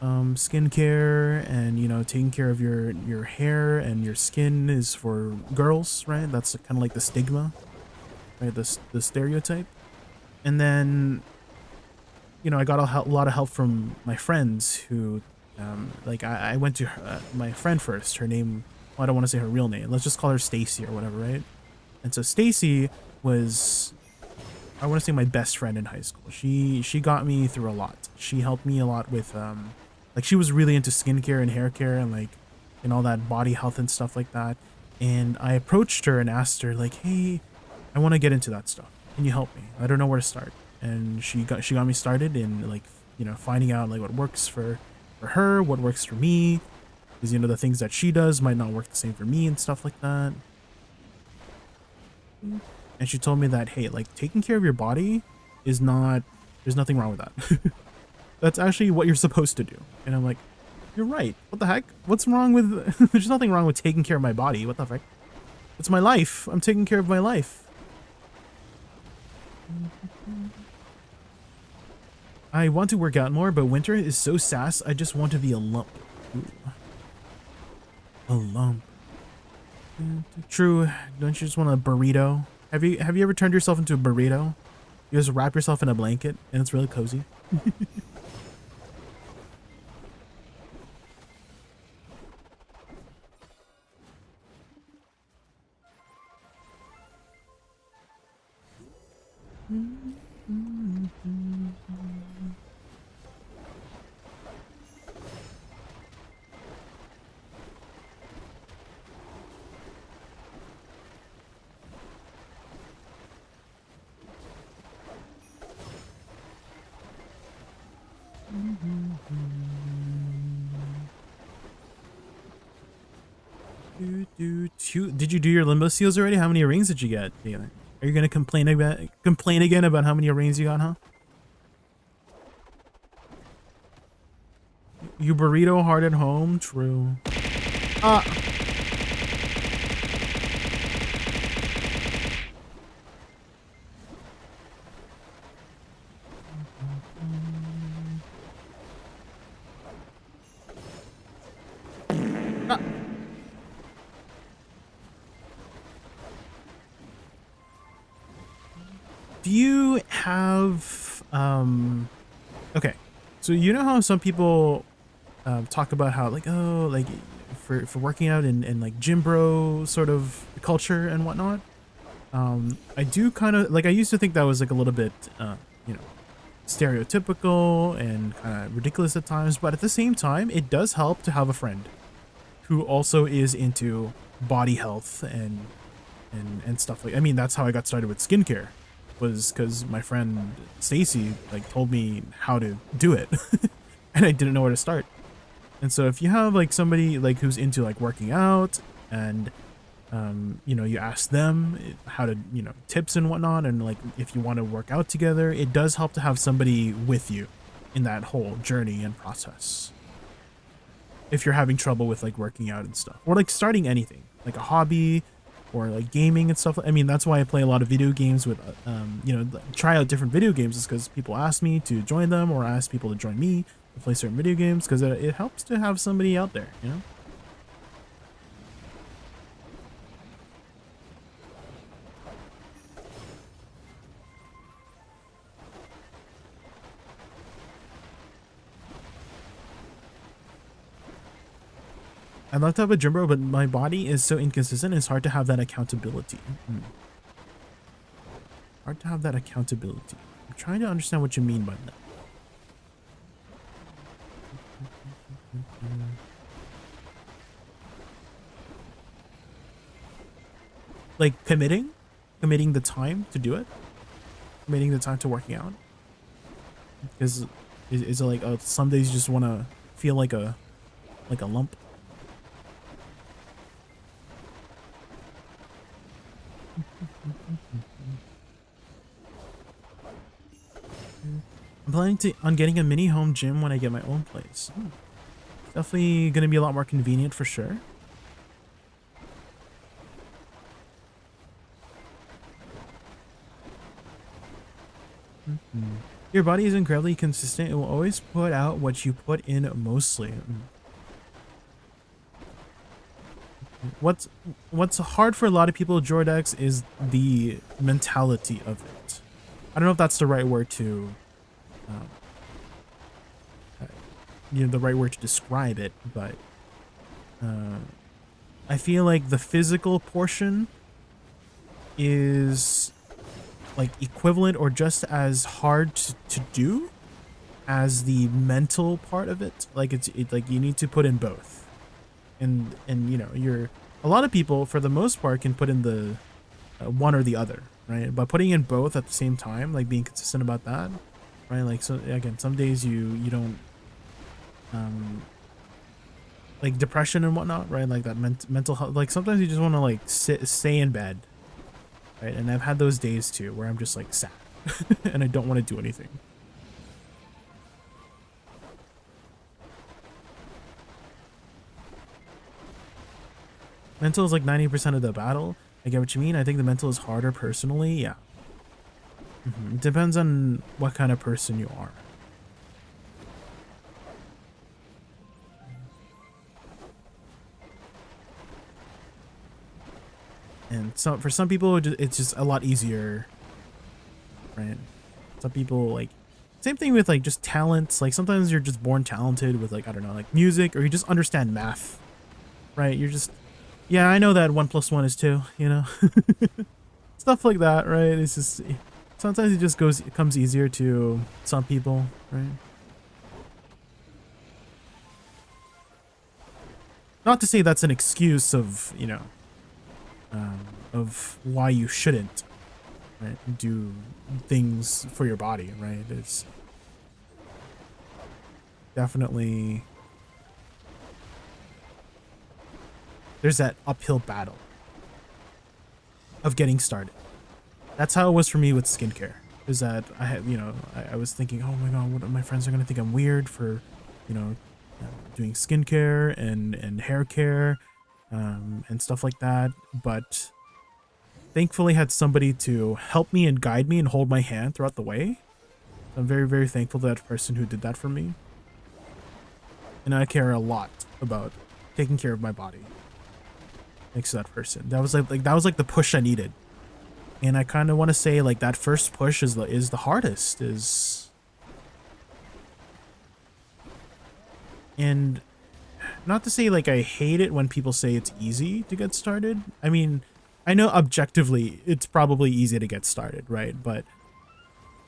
skincare and, you know, taking care of your hair and your skin is for girls, right? That's kind of like the stigma, right? The stereotype. And then, you know, I got a lot of help from my friends who, like I went to my friend first. Her name, well, I don't want to say her real name. Let's just call her Stacy or whatever, right? And so Stacy was, I want to say, my best friend in high school. She got me through a lot. She helped me a lot with like she was really into skincare and hair care and like and all that body health and stuff like that. And I approached her and asked her like, "Hey, I want to get into that stuff. Can you help me? I don't know where to start." And she got me started in like, you know, finding out like what works for her, what works for me, because, you know, the things that she does might not work the same for me and stuff like that. And she told me that, hey, like taking care of your body is not, there's nothing wrong with that. That's actually what you're supposed to do. And I'm like, you're right. What the heck? What's wrong with, there's nothing wrong with taking care of my body. What the heck? It's my life. I'm taking care of my life. I want to work out more, but winter is so sass. I just want to be a lump. Ooh. A lump. True. Don't you just want a burrito? Have you ever turned yourself into a burrito? You just wrap yourself in a blanket and it's really cozy. Did you do your limbo seals already? How many rings did you get, Taylor? Are you gonna complain again about how many rings you got, huh? You burrito hard at home? True. Do you have okay, so you know how some people talk about how like, oh, like for working out and like gym bro sort of culture and whatnot? I do kind of like, I used to think that was like a little bit you know, stereotypical and kind of ridiculous at times, but at the same time it does help to have a friend who also is into body health and stuff. Like, I mean, that's how I got started with skincare, was because my friend Stacy like told me how to do it and I didn't know where to start. And so if you have like somebody like who's into like working out and you know, you ask them how to, you know, tips and whatnot, and like if you want to work out together, it does help to have somebody with you in that whole journey and process. If you're having trouble with like working out and stuff, or like starting anything like a hobby, or like gaming and stuff. I mean, that's why I play a lot of video games with, you know, try out different video games, is because people ask me to join them, or ask people to join me to play certain video games, because it helps to have somebody out there, you know? I'd love to have a gym bro, but my body is so inconsistent, it's hard to have that accountability. Hard to have that accountability. I'm trying to understand what you mean by that. Like committing the time to do it, committing the time to working out. Is it like some days you just want to feel like a lump? I'm planning on getting a mini home gym when I get my own place. Definitely gonna be a lot more convenient for sure. Your body is incredibly consistent. It will always put out what you put in mostly. What's hard for a lot of people, Jordex, is the mentality of it. I don't know if that's the right word to, you know, the right word to describe it, but I feel like the physical portion is like equivalent or just as hard to do as the mental part of it. Like it's like you need to put in both, and you know, a lot of people for the most part can put in the one or the other, right? But putting in both at the same time, like being consistent about that, right? Like, so again, some days you don't like depression and whatnot, right? Like that mental health, like sometimes you just want to like stay in bed, right? And I've had those days too where I'm just like sad and I don't want to do anything. Mental is like 90% of the battle. I get what you mean. I think the mental is harder personally. Yeah. It depends on what kind of person you are. And so for some people, it's just a lot easier, right? Some people, like, same thing with like just talents. Like sometimes you're just born talented with, like, I don't know, like music, or you just understand math, right? You're just, yeah, I know that 1 + 1 is 2, you know, stuff like that, right? It's just, sometimes it comes easier to some people, right? Not to say that's an excuse of, you know, of why you shouldn't, right, do things for your body, right? It's definitely, there's that uphill battle of getting started. That's how it was for me with skincare. Is that I had, you know, I was thinking, oh my god, what my friends are gonna think I'm weird for, you know, doing skincare and hair care, and stuff like that. But thankfully had somebody to help me and guide me and hold my hand throughout the way. I'm very, very thankful to that person who did that for me. And I care a lot about taking care of my body. Thanks to that person. That was like the push I needed. And I kind of want to say, like, that first push is the hardest. And not to say like I hate it when people say it's easy to get started. I mean, I know objectively it's probably easy to get started, right? But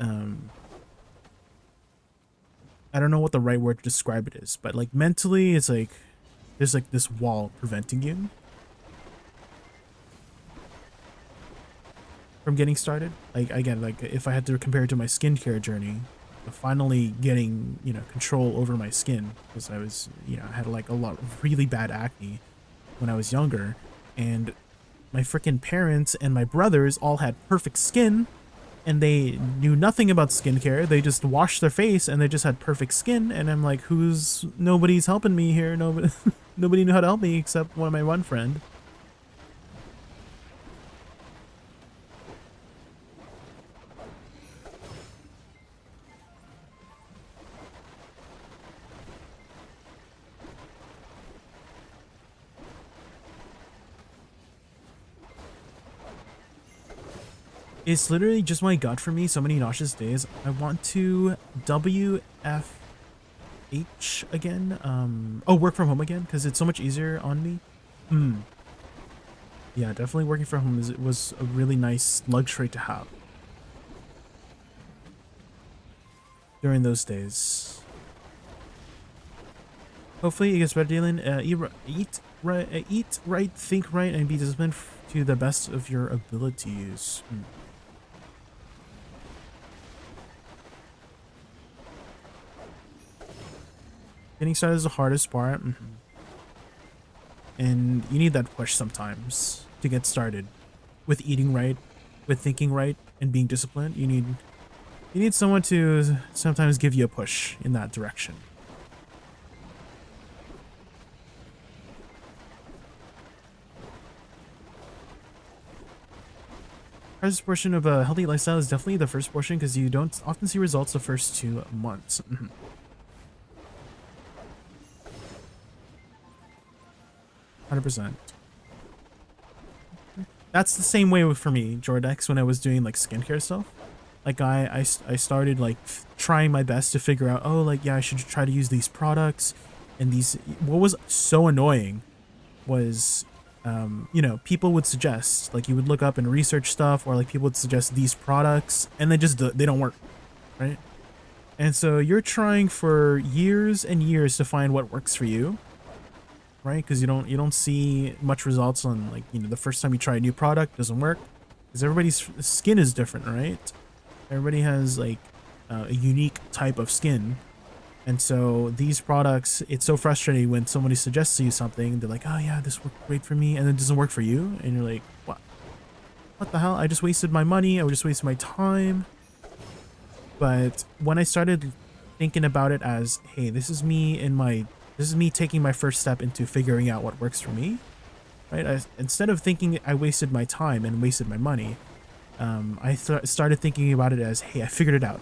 I don't know what the right word to describe it is, but like mentally it's like there's like this wall preventing you from getting started. Like, again, like if I had to compare it to my skincare journey, finally getting, you know, control over my skin, because I was, you know, I had like a lot of really bad acne when I was younger, and my freaking parents and my brothers all had perfect skin, and they knew nothing about skincare. They just washed their face and they just had perfect skin. And I'm like, nobody's helping me here. Nobody knew how to help me except one friend. It's literally just my gut for me. So many nauseous days. I want to WFH again. Oh, work from home again because it's so much easier on me. Yeah, definitely working from home was a really nice luxury to have during those days. Hopefully it gets better, Dylan. Eat right, think right, and be disciplined to the best of your abilities. Getting started is the hardest part. And you need that push sometimes to get started with eating right, with thinking right, and being disciplined. You need someone to sometimes give you a push in that direction. Hardest portion of a healthy lifestyle is definitely the first portion because you don't often see results the first 2 months. 100%. That's the same way for me, Jordex, when I was doing like skincare stuff. Like I started like trying my best to figure out, oh, like, yeah, I should try to use these products and these. What was so annoying was, you know, people would suggest, like, you would look up and research stuff, or like people would suggest these products and they don't work, right? And so you're trying for years and years to find what works for you, right? Because you don't see much results on, like, you know, the first time you try a new product doesn't work because everybody's skin is different, right? Everybody has like a unique type of skin, and so these products, it's so frustrating when somebody suggests to you something. They're like, oh yeah, this worked great for me, and it doesn't work for you, and you're like, what the hell? I just wasted my money, I just wasted my time. But when I started thinking about it as, hey, this is me taking my first step into figuring out what works for me, right? Instead of thinking I wasted my time and wasted my money, I started thinking about it as, hey, I figured it out.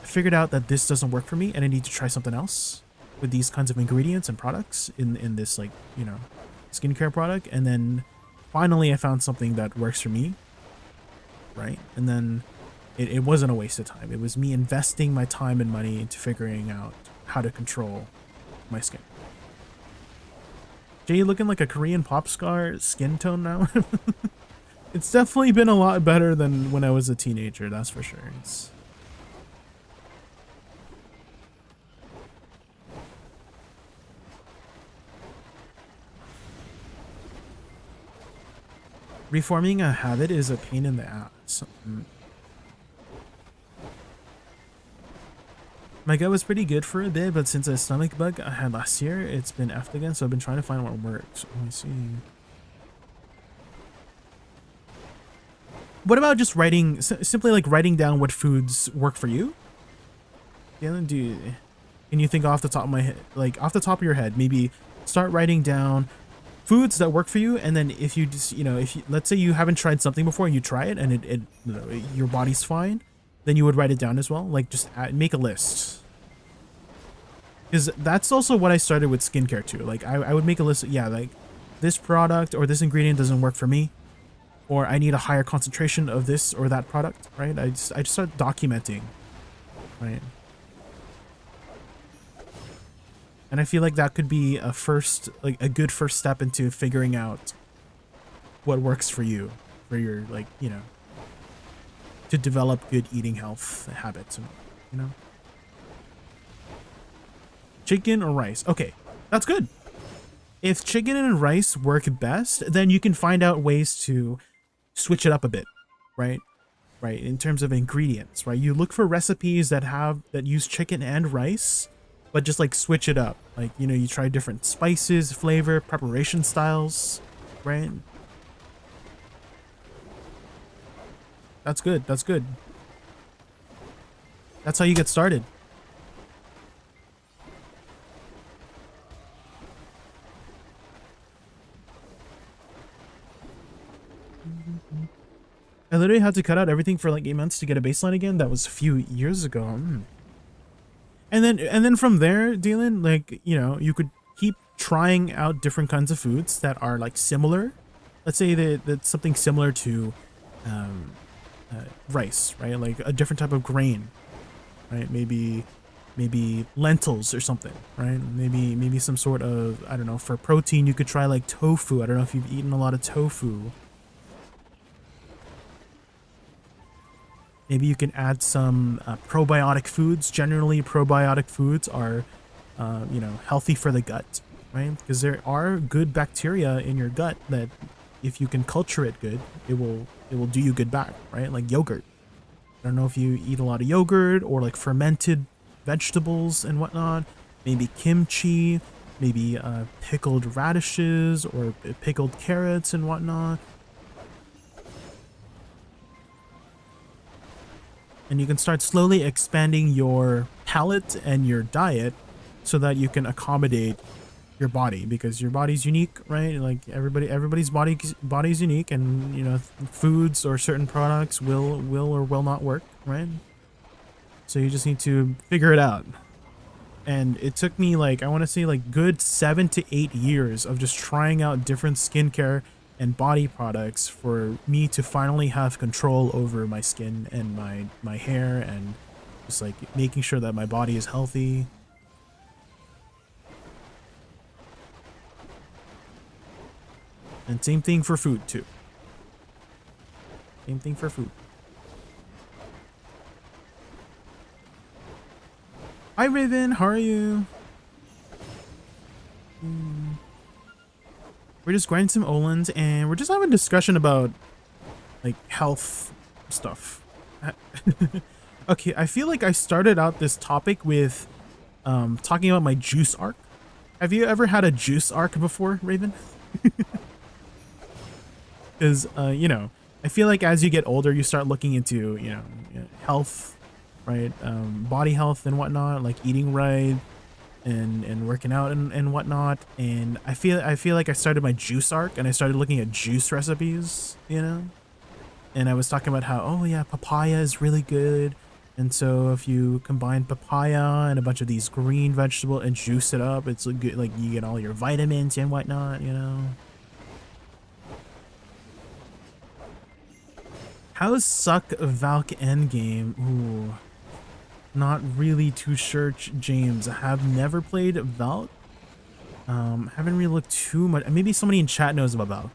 I figured out that this doesn't work for me and I need to try something else with these kinds of ingredients and products in this, like, you know, skincare product. And then finally I found something that works for me, right? And then it wasn't a waste of time. It was me investing my time and money into figuring out how to control my skin. Jay, you looking like a Korean pop star skin tone now? It's definitely been a lot better than when I was a teenager, that's for sure. Reforming a habit is a pain in the ass. My gut was pretty good for a bit, but since a stomach bug I had last year, it's been effed again, so I've been trying to find what works. Let me see. What about just writing, simply like writing down what foods work for you? Yeah, can you think off the top of my head, like off the top of your head, maybe start writing down foods that work for you, and then if you just, you know, if you, let's say you haven't tried something before and you try it and it you know, your body's fine, then you would write it down as well. Like, just make a list. Because that's also what I started with skincare too. Like I would make a list. Yeah, like this product or this ingredient doesn't work for me, or I need a higher concentration of this or that product, right? I just start documenting, right? And I feel like that could be a good first step into figuring out what works for you, for your, like, you know, to develop good eating health habits, you know? Chicken or rice? Okay, that's good. If chicken and rice work best, then you can find out ways to switch it up a bit, right? Right, in terms of ingredients, right? You look for recipes that use chicken and rice, but just like switch it up. Like, you know, you try different spices, flavor, preparation styles, right? That's good. That's good. That's how you get started. I literally had to cut out everything for like 8 months to get a baseline again. That was a few years ago. And then from there, Dylan, like, you know, you could keep trying out different kinds of foods that are like similar. Let's say that something similar to rice, right? Like a different type of grain, right? Maybe lentils or something, right? Maybe some sort of, I don't know, for protein you could try like tofu. I don't know if you've eaten a lot of tofu. Maybe you can add some probiotic foods. Generally, probiotic foods are, you know, healthy for the gut, right? Because there are good bacteria in your gut that, if you can culture it good, it will do you good back, right? Like yogurt. I don't know if you eat a lot of yogurt or like fermented vegetables and whatnot. Maybe kimchi, maybe pickled radishes or pickled carrots and whatnot. And you can start slowly expanding your palate and your diet so that you can accommodate your body, because your body's unique, right? Like everybody's body's unique, and you know, foods or certain products will or will not work, right? So you just need to figure it out. And it took me, like, I want to say like good 7 to 8 years of just trying out different skincare and body products for me to finally have control over my skin and my hair, and just like making sure that my body is healthy. And same thing for food too. Same thing for food. Hi Raven, how are you? We're just grinding some Olins and we're just having a discussion about like health stuff. Okay, I feel like I started out this topic with talking about my juice arc. Have you ever had a juice arc before, Raven? Because you know, I feel like as you get older, you start looking into, you know, health, right? Body health and whatnot, like eating right and working out and whatnot. And I feel like I started my juice arc and I started looking at juice recipes, you know. And I was talking about how, oh yeah, papaya is really good. And so if you combine papaya and a bunch of these green vegetable and juice it up, it's good, like you get all your vitamins and whatnot, you know. How's suck Valk endgame? Ooh, not really too sure, James. I have never played Valk. Haven't really looked too much. Maybe somebody in chat knows about Valk.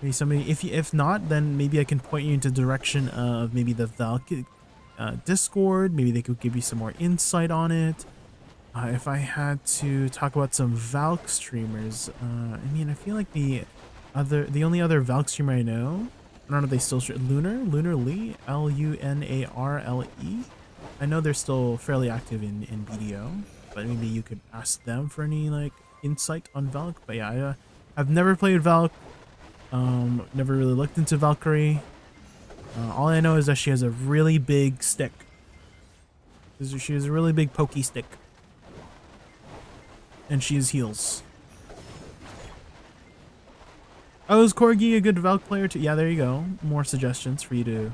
Maybe somebody. If not, then maybe I can point you into the direction of maybe the Valk Discord. Maybe they could give you some more insight on it. If I had to talk about some Valk streamers, I mean, I feel like the only other Valk streamer I know. I don't know if they still Lunar Lee, Lunarle. I know they're still fairly active in BDO, but maybe you could ask them for any like insight on Valk. But yeah, I've never played Valk. Never really looked into Valkyrie. All I know is that she has a really big stick. She has a really big pokey stick, and she has heals. Oh, is Corgi a good Valk player too? Yeah, there you go. More suggestions for you to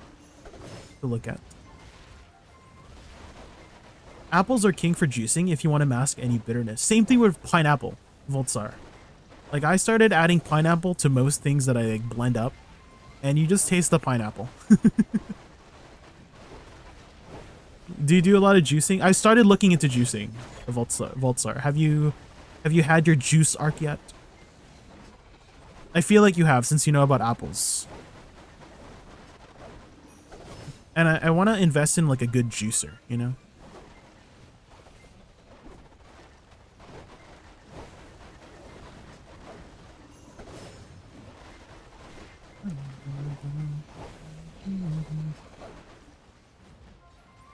look at. Apples are king for juicing if you want to mask any bitterness. Same thing with pineapple, Voltsar. Like, I started adding pineapple to most things that I like blend up, and you just taste the pineapple. Do you do a lot of juicing? I started looking into juicing, Voltsar. Have you had your juice arc yet? I feel like you have, since you know about apples. And I want to invest in like a good juicer, you know?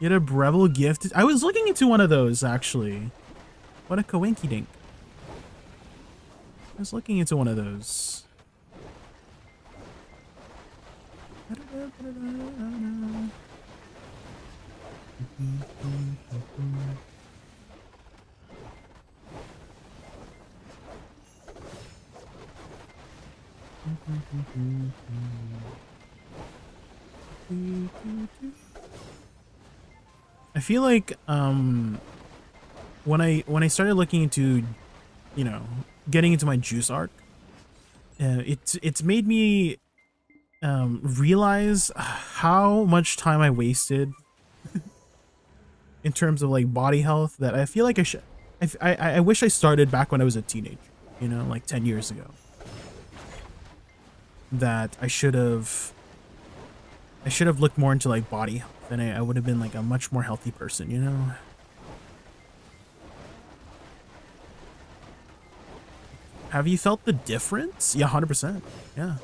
You had a Breville gift? I was looking into one of those, actually. What a coinky dink. I was looking into one of those. I feel like when I started looking into, you know, getting into my juice arc, it's made me realize how much time I wasted in terms of like body health that I feel like I should. I wish I started back when I was a teenager, you know, like 10 years ago. That I should have looked more into like body health, and I would have been like a much more healthy person, you know. Have you felt the difference? Yeah, 100%. Yeah.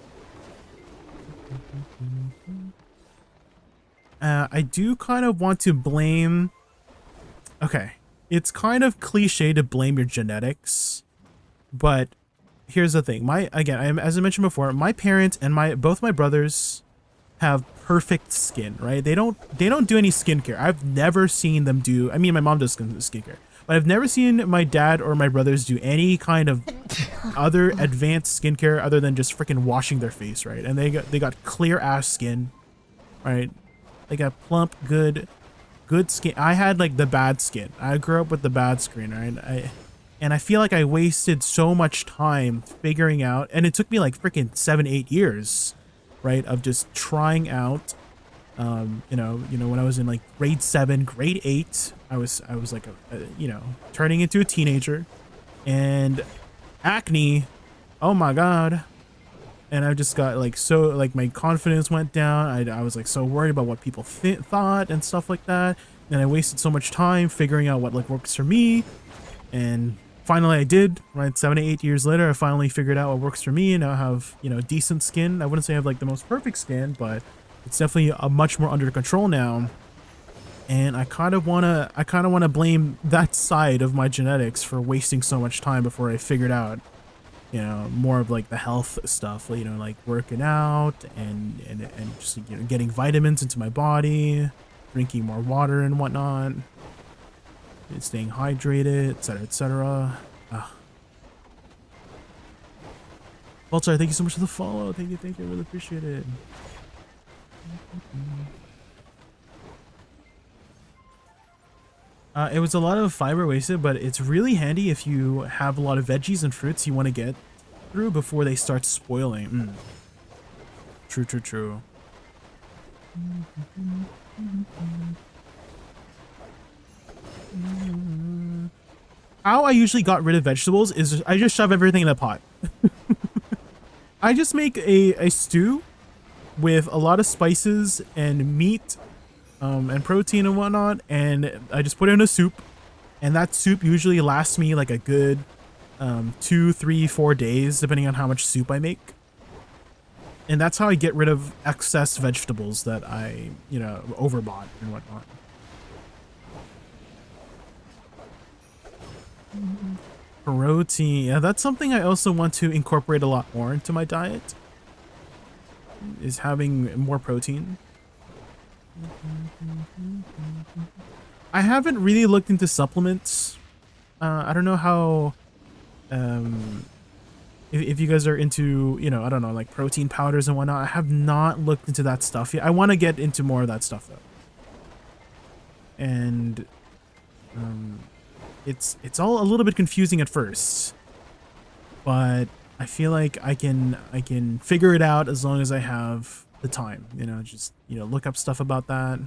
I do kind of want to blame. Okay, it's kind of cliche to blame your genetics, but here's the thing. As I mentioned before, my parents and both my brothers have perfect skin, right? They don't do any skincare. I've never seen them do. I mean, my mom does skincare, but I've never seen my dad or my brothers do any kind of other advanced skincare other than just freaking washing their face, right? And they got clear ass skin, right? They got plump, good skin. I had like the bad skin. I grew up with the bad skin, right? And I feel like I wasted so much time figuring out, and it took me like freaking 7-8 years, right, of just trying out. You know, when I was in like grade 7, grade 8, I was like turning into a teenager, and acne, oh my god. And I just got like my confidence went down. I was like so worried about what people thought and stuff like that. And I wasted so much time figuring out what like works for me. And finally I did, right? 7 to 8 years later, I finally figured out what works for me, and now I have, you know, decent skin. I wouldn't say I have like the most perfect skin, but it's definitely a much more under control now. And I kind of want to blame that side of my genetics for wasting so much time before I figured out, you know, more of like the health stuff, you know, like working out and just, you know, getting vitamins into my body, drinking more water and whatnot, and staying hydrated, etc., etc. Walter, thank you so much for the follow. Thank you, I really appreciate it. It was a lot of fiber wasted, but it's really handy if you have a lot of veggies and fruits you want to get through before they start spoiling. True. How I usually got rid of vegetables is I just shove everything in a pot. I just make a stew with a lot of spices and meat, and protein and whatnot, and I just put it in a soup, and that soup usually lasts me like a good 2, 3, 4 days, depending on how much soup I make. And that's how I get rid of excess vegetables that I, you know, overbought and whatnot. Protein, yeah, that's something I also want to incorporate a lot more into my diet, is having more protein. I haven't really looked into supplements. I don't know how, if you guys are into, you know, I don't know, like protein powders and whatnot. I have not looked into that stuff yet. I want to get into more of that stuff though. And it's all a little bit confusing at first, but I feel like I can figure it out as long as I have the time, you know, just, you know, look up stuff about that.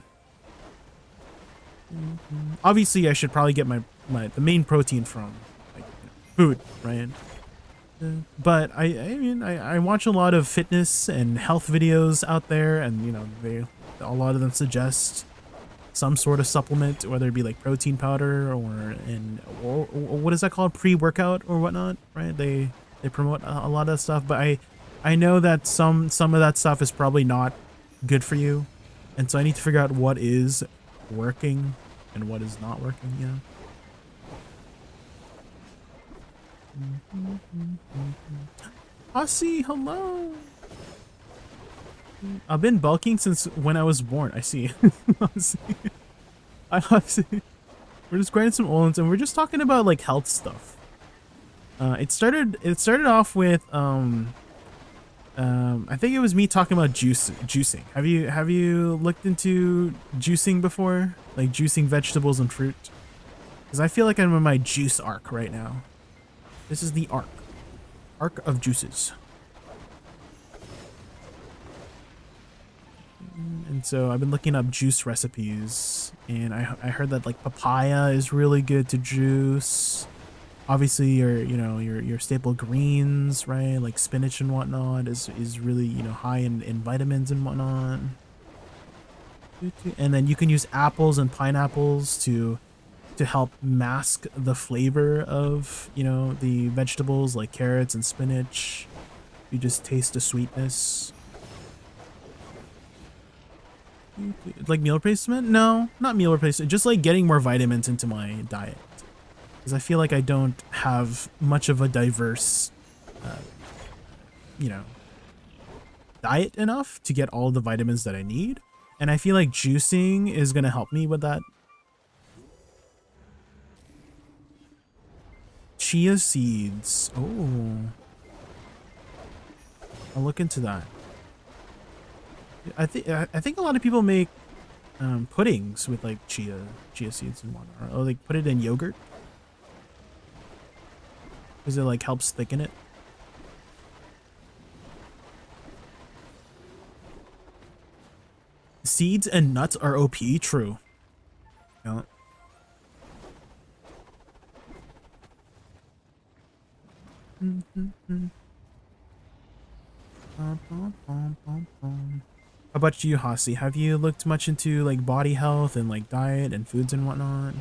Obviously I should probably get the main protein from like, you know, food, right? But I mean I watch a lot of fitness and health videos out there, and you know, a lot of them suggest some sort of supplement, whether it be like protein powder or what is that called, pre-workout or whatnot, right? They promote a lot of stuff, but I know that some of that stuff is probably not good for you, and so I need to figure out what is working and what is not working, you know. Aussie, hello. I've been bulking since when I was born. I see. I see. We're just grinding some olens, and we're just talking about like health stuff. It started off with I think it was me talking about juicing. Have you looked into juicing before? Like juicing vegetables and fruit? Because I feel like I'm in my juice arc right now. This is the arc of juices. And so I've been looking up juice recipes, and I heard that like papaya is really good to juice. Obviously, your staple greens, right, like spinach and whatnot, is really high in vitamins and whatnot. And then you can use apples and pineapples to help mask the flavor of the vegetables like carrots and spinach. You just taste the sweetness. Like meal replacement? No, not meal replacement. Just like getting more vitamins into my diet. Because I feel like I don't have much of a diverse, uh, you know, diet enough to get all the vitamins that I need. And I feel like juicing is going to help me with that. Chia seeds. Oh, I'll look into that. I think a lot of people make puddings with like chia seeds and whatnot, or like put it in yogurt because it like helps thicken it. Seeds and nuts are OP. True. Yeah. How about you, Hasi? Have you looked much into like body health and like diet and foods and whatnot?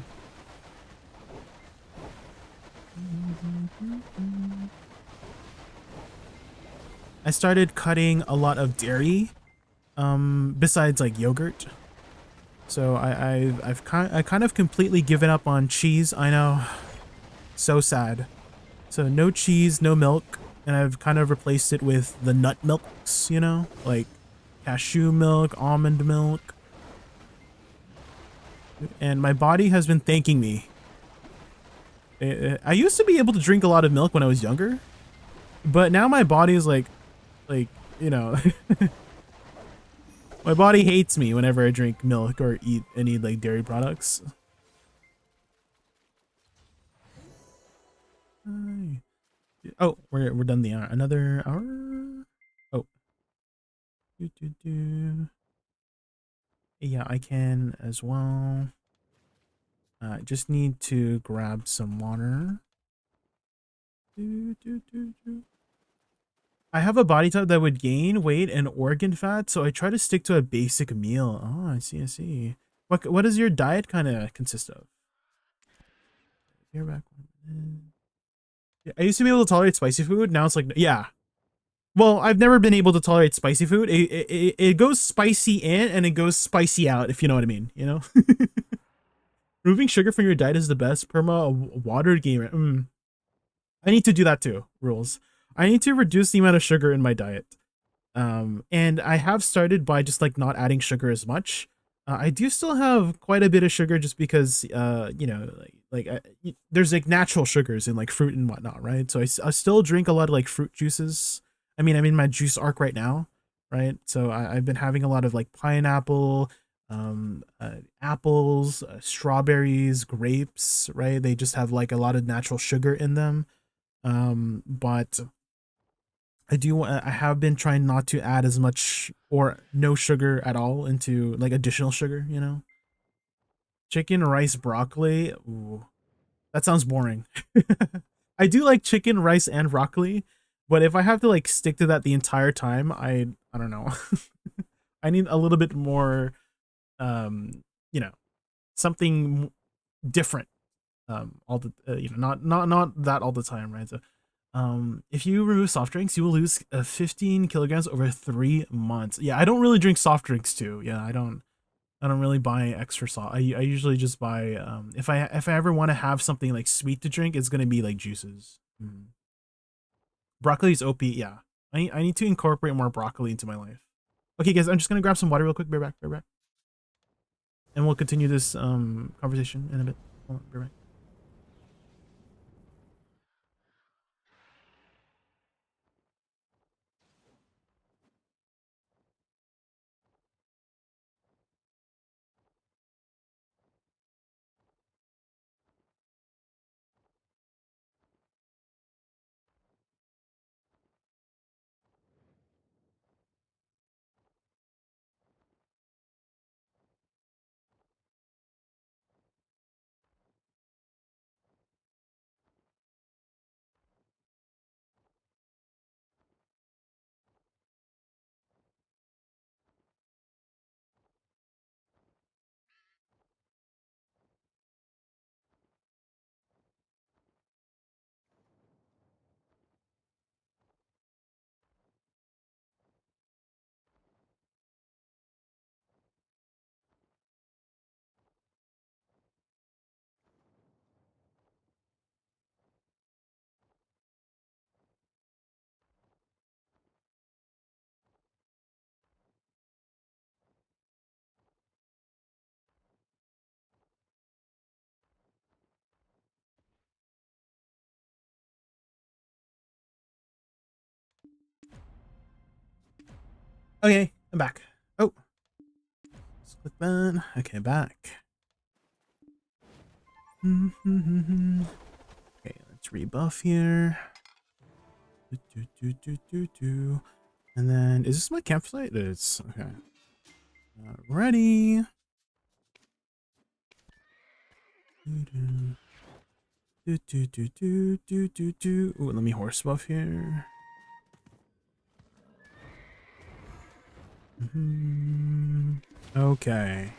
I started cutting a lot of dairy, besides like yogurt. So I've kind of completely given up on cheese. I know, so sad. So no cheese, no milk, and I've kind of replaced it with the nut milks, like cashew milk, almond milk. And my body has been thanking me. I used to be able to drink a lot of milk when I was younger, but now my body is like, you know, my body hates me whenever I drink milk or eat any like dairy products. Oh, we're done the hour. Another hour? Oh. Yeah, I can as well. Just need to grab some water. I have a body type that would gain weight and organ fat, so I try to stick to a basic meal. Oh, I see, I see. What does your diet kind of consist of? You're back. I used to be able to tolerate spicy food. Now it's like, yeah. Well, I've never been able to tolerate spicy food. It goes spicy in and it goes spicy out, if you know what I mean, Removing sugar from your diet is the best. Perma water gamer. I need to do that too. Rules. I need to reduce the amount of sugar in my diet. And I have started by just like not adding sugar as much. I do still have quite a bit of sugar just because, there's like natural sugars in like fruit and whatnot, right? So I still drink a lot of like fruit juices. I mean, I'm in my juice arc right now, right? So I've been having a lot of like pineapple, apples, strawberries, grapes, right? They just have like a lot of natural sugar in them. But I have been trying not to add as much or no sugar at all into like additional sugar. Chicken, rice, broccoli. Ooh, that sounds boring. I do like chicken, rice, and broccoli, but if I have to like stick to that the entire time, I don't know. I need a little bit more, um, you know, something different. All the not that all the time, right? So if you remove soft drinks, you will lose 15 kilograms over 3 months. Yeah, I don't really drink soft drinks too. Yeah, I don't really buy extra salt. I usually just buy if I ever want to have something like sweet to drink, it's gonna be like juices. Broccoli's OP. Yeah, I need to incorporate more broccoli into my life. Okay, guys, I'm just gonna grab some water real quick. Be right back. Be right back. And we'll continue this conversation in a bit. Hold on, be right back. Okay, I'm back. Oh, let's click that. Okay, back. Okay, let's rebuff here. And then, is this my campsite? It is. Okay. Ready. Ooh, let me horse buff here. Okay.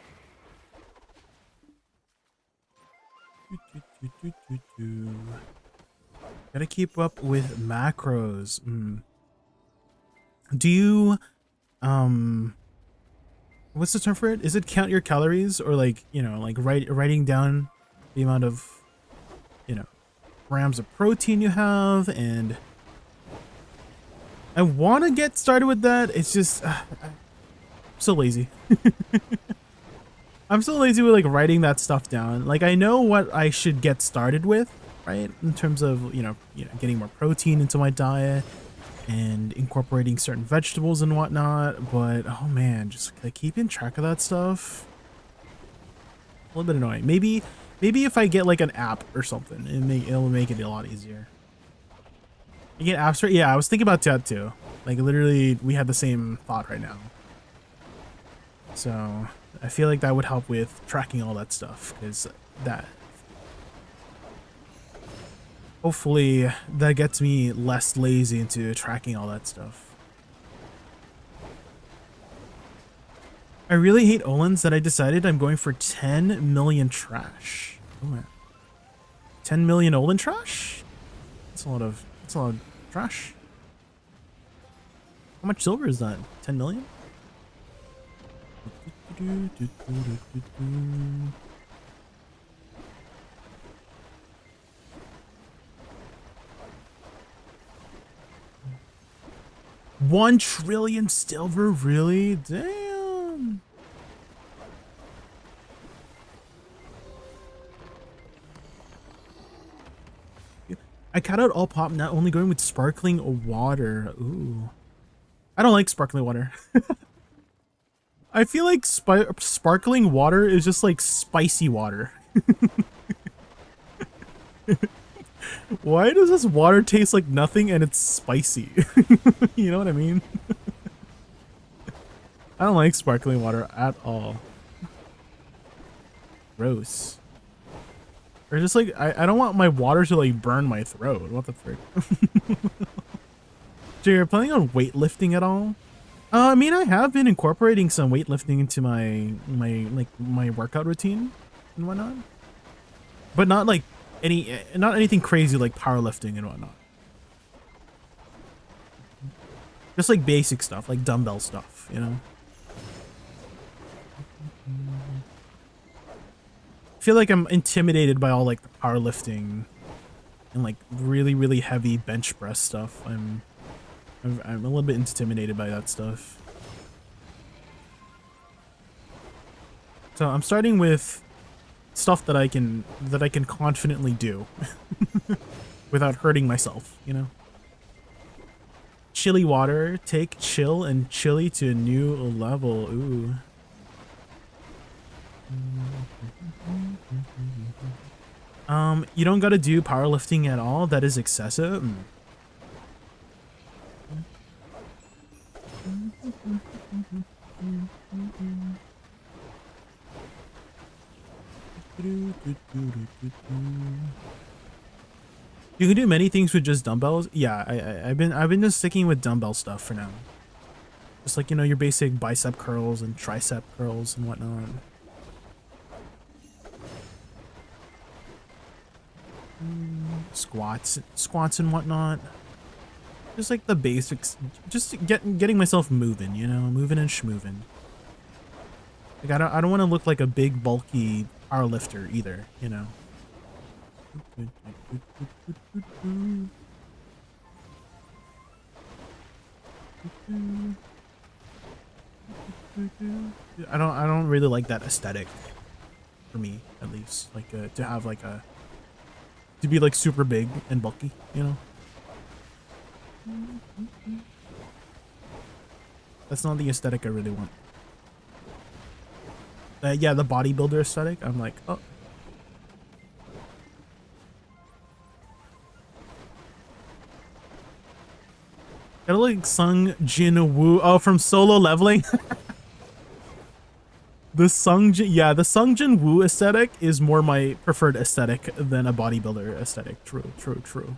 Gotta keep up with macros. Do you, what's the term for it? Is it count your calories, or like, you know, like writing down the amount of, you know, grams of protein you have? And I want to get started with that. It's just, I'm so lazy. I'm so lazy with like writing that stuff down. Like, I know what I should get started with, right? In terms of, you know, getting more protein into my diet and incorporating certain vegetables and whatnot. But oh man, just like keeping track of that stuff, a little bit annoying. Maybe if I get like an app or something, it'll make it a lot easier. You get apps, right? Yeah, I was thinking about that too. Like literally, we had the same thought right now. So I feel like that would help with tracking all that stuff, because that, hopefully that gets me less lazy into tracking all that stuff. I really hate Olins that I decided I'm going for 10 million trash. Oh man. 10 million Olin trash? That's a lot of trash. How much silver is that? 10 million? $1 trillion silver, really? Damn. I cut out all pop, not only going with sparkling water. Ooh. I don't like sparkling water. I feel like sparkling water is just like spicy water. Why does this water taste like nothing and it's spicy? You know what I mean? I don't like sparkling water at all. Gross. Or just like, I don't want my water to like burn my throat. What the frick? So you're planning on weightlifting at all? I mean, I have been incorporating some weightlifting into my workout routine and whatnot, but not like not anything crazy like powerlifting and whatnot. Just like basic stuff, like dumbbell stuff, you know. I feel like I'm intimidated by all like the powerlifting and like really heavy bench press stuff. I'm a little bit intimidated by that stuff. So I'm starting with stuff that I can confidently do without hurting myself, you know. Chili water, take chill and chili to a new level. Ooh. You don't gotta do powerlifting at all. That is excessive. You can do many things with just dumbbells. Yeah, I've been just sticking with dumbbell stuff for now. Just like, you know, your basic bicep curls and tricep curls and whatnot. Squats and whatnot. Just like the basics. Just getting myself moving, you know, moving and schmoving. Like I don't want to look like a big bulky powerlifter either, you know. I don't really like that aesthetic, for me at least. Like to have like to be like super big and bulky, you know. That's not the aesthetic I really want. Yeah, the bodybuilder aesthetic. I'm like, oh. Kinda like Sung Jin Woo. Oh, from Solo Leveling. The Sung Jin Woo aesthetic is more my preferred aesthetic than a bodybuilder aesthetic. True, true, true.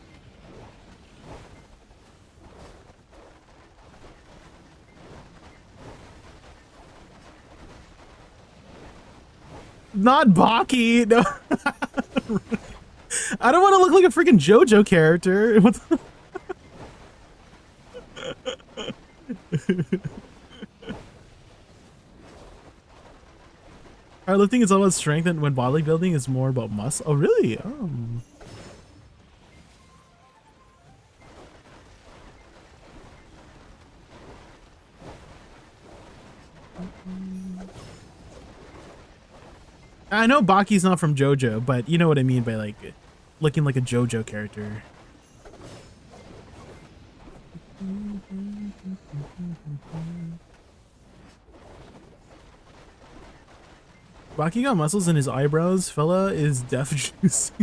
Not Baki. No. I don't want to look like a freaking JoJo character. What the Powerlifting is all about strength, and when bodybuilding is more about muscle. Oh, really? Oh. I know Baki's not from JoJo, but you know what I mean by like looking like a JoJo character. Baki got muscles in his eyebrows. Fella is deaf juicy.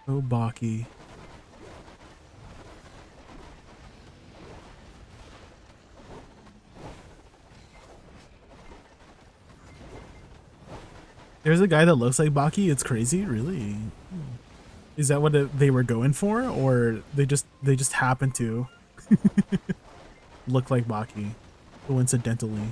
Oh, Baki. There's a guy that looks like Baki. It's crazy, really. Is that what they were going for, or they just happen to look like Baki coincidentally?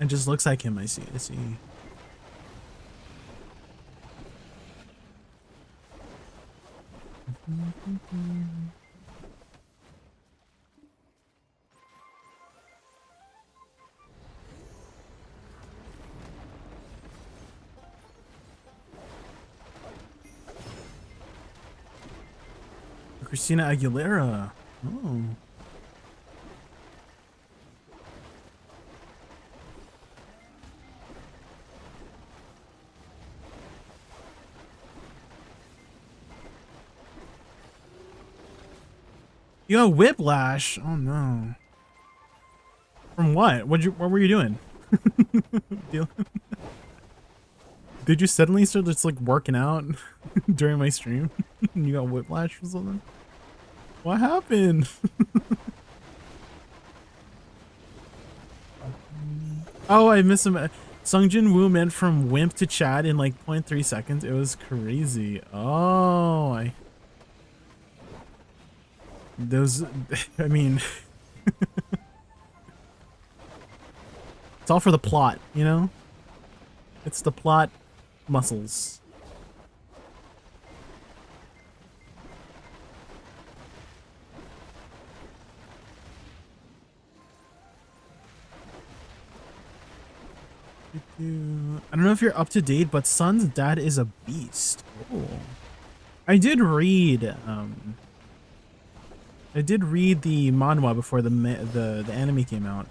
It just looks like him. I see. I see. Christina Aguilera. Oh. You got whiplash. Oh no. From what? What were you doing? Did you suddenly start just like working out during my stream? And you got whiplash or something? What happened? Oh, I missed him. Sungjin Woo meant from wimp to Chad in like 0.3 seconds. It was crazy. Oh, those, I mean, it's all for the plot, you know? It's the plot muscles. I don't know if you're up to date, but Sun's dad is a beast. Oh. I did read the manhwa before the anime came out.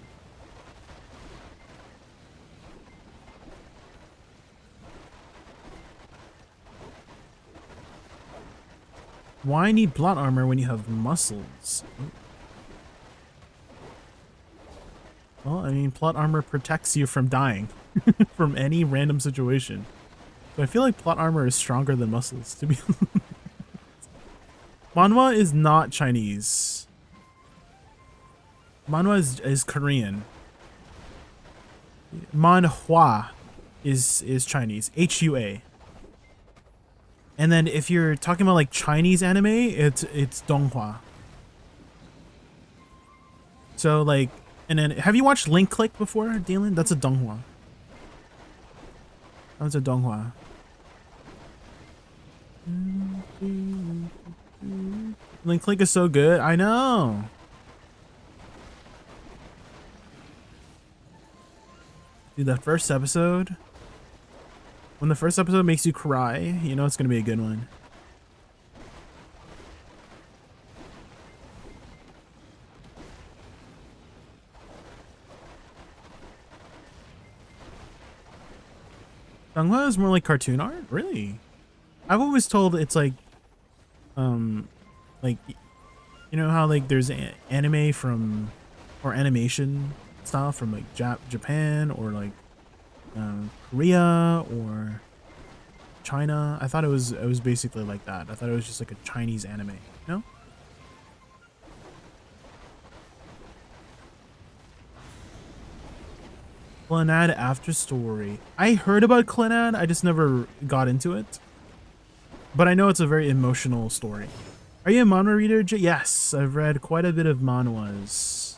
Why need plot armor when you have muscles? Well, I mean, plot armor protects you from dying from any random situation. So I feel like plot armor is stronger than muscles, to be honest. Manhwa is not Chinese. Manhwa is Korean. Manhwa is Chinese. H-U-A. And then if you're talking about like Chinese anime, it's donghua. So like, and then have you watched Link Click before, Dylan? That's a donghua. That's a donghua. Link Click is so good. I know. Dude, that first episode, when the first episode makes you cry, you know it's gonna be a good one. Donghua is more like cartoon art? Really? I've always told it's like, like, you know how like there's anime from, or animation style from like Japan or like Korea or China. I thought it was basically like that. I thought it was just like a Chinese anime, you know? Clannad After Story. I heard about Clannad, I just never got into it. But I know it's a very emotional story. Are you a manhwa reader? Yes, I've read quite a bit of manhwas.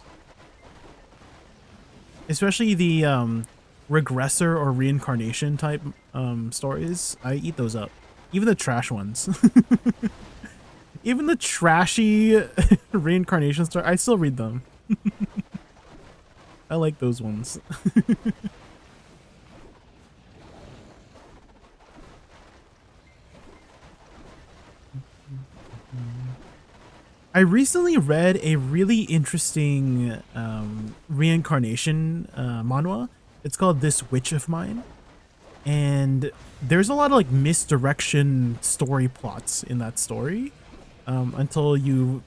Especially the regressor or reincarnation type stories. I eat those up. Even the trash ones. Even the trashy reincarnation story, I still read them. I like those ones. I recently read a really interesting reincarnation manhwa. It's called This Witch of Mine. And there's a lot of like misdirection story plots in that story until you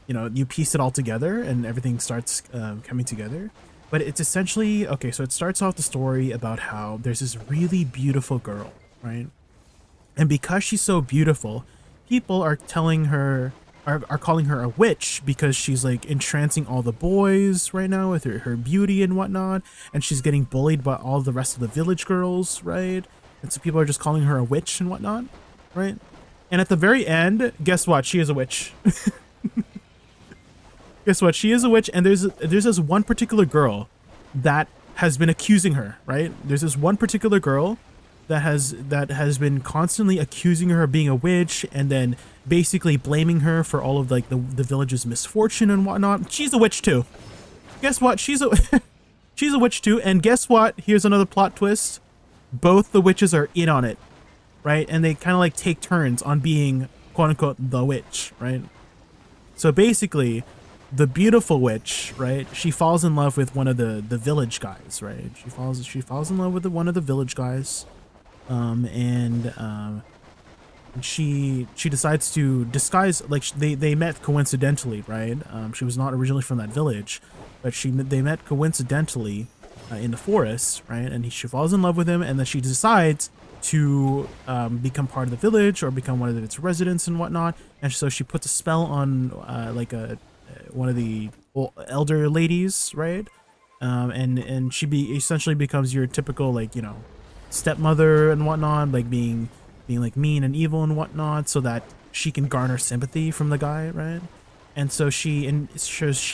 piece it all together and everything starts coming together. But it's essentially, okay, so it starts off the story about how there's this really beautiful girl, right? And because she's so beautiful, people are telling her, are calling her a witch because she's like entrancing all the boys right now with her beauty and whatnot. And she's getting bullied by all the rest of the village girls, right? And so people are just calling her a witch and whatnot, right? And at the very end, guess what? She is a witch. Guess what? She is a witch, and there's this one particular girl that has been accusing her, right? There's this one particular girl that has been constantly accusing her of being a witch, and then basically blaming her for all of like the village's misfortune and whatnot. She's a witch too. Guess what? She's a she's a witch too. And guess what? Here's another plot twist. Both the witches are in on it, right? And they kind of like take turns on being quote unquote the witch, right? So basically, the beautiful witch, right? She falls in love with one of the village guys, right? She falls in love with one of the village guys, and she decides to disguise, like they met coincidentally, right? She was not originally from that village, but they met coincidentally in the forest, right? And she falls in love with him, and then she decides to become part of the village or become one of its residents and whatnot. And so she puts a spell on like one of the elder ladies, right? And she essentially becomes your typical, like, you know, stepmother and whatnot, like being like mean and evil and whatnot, so that she can garner sympathy from the guy, right? And so she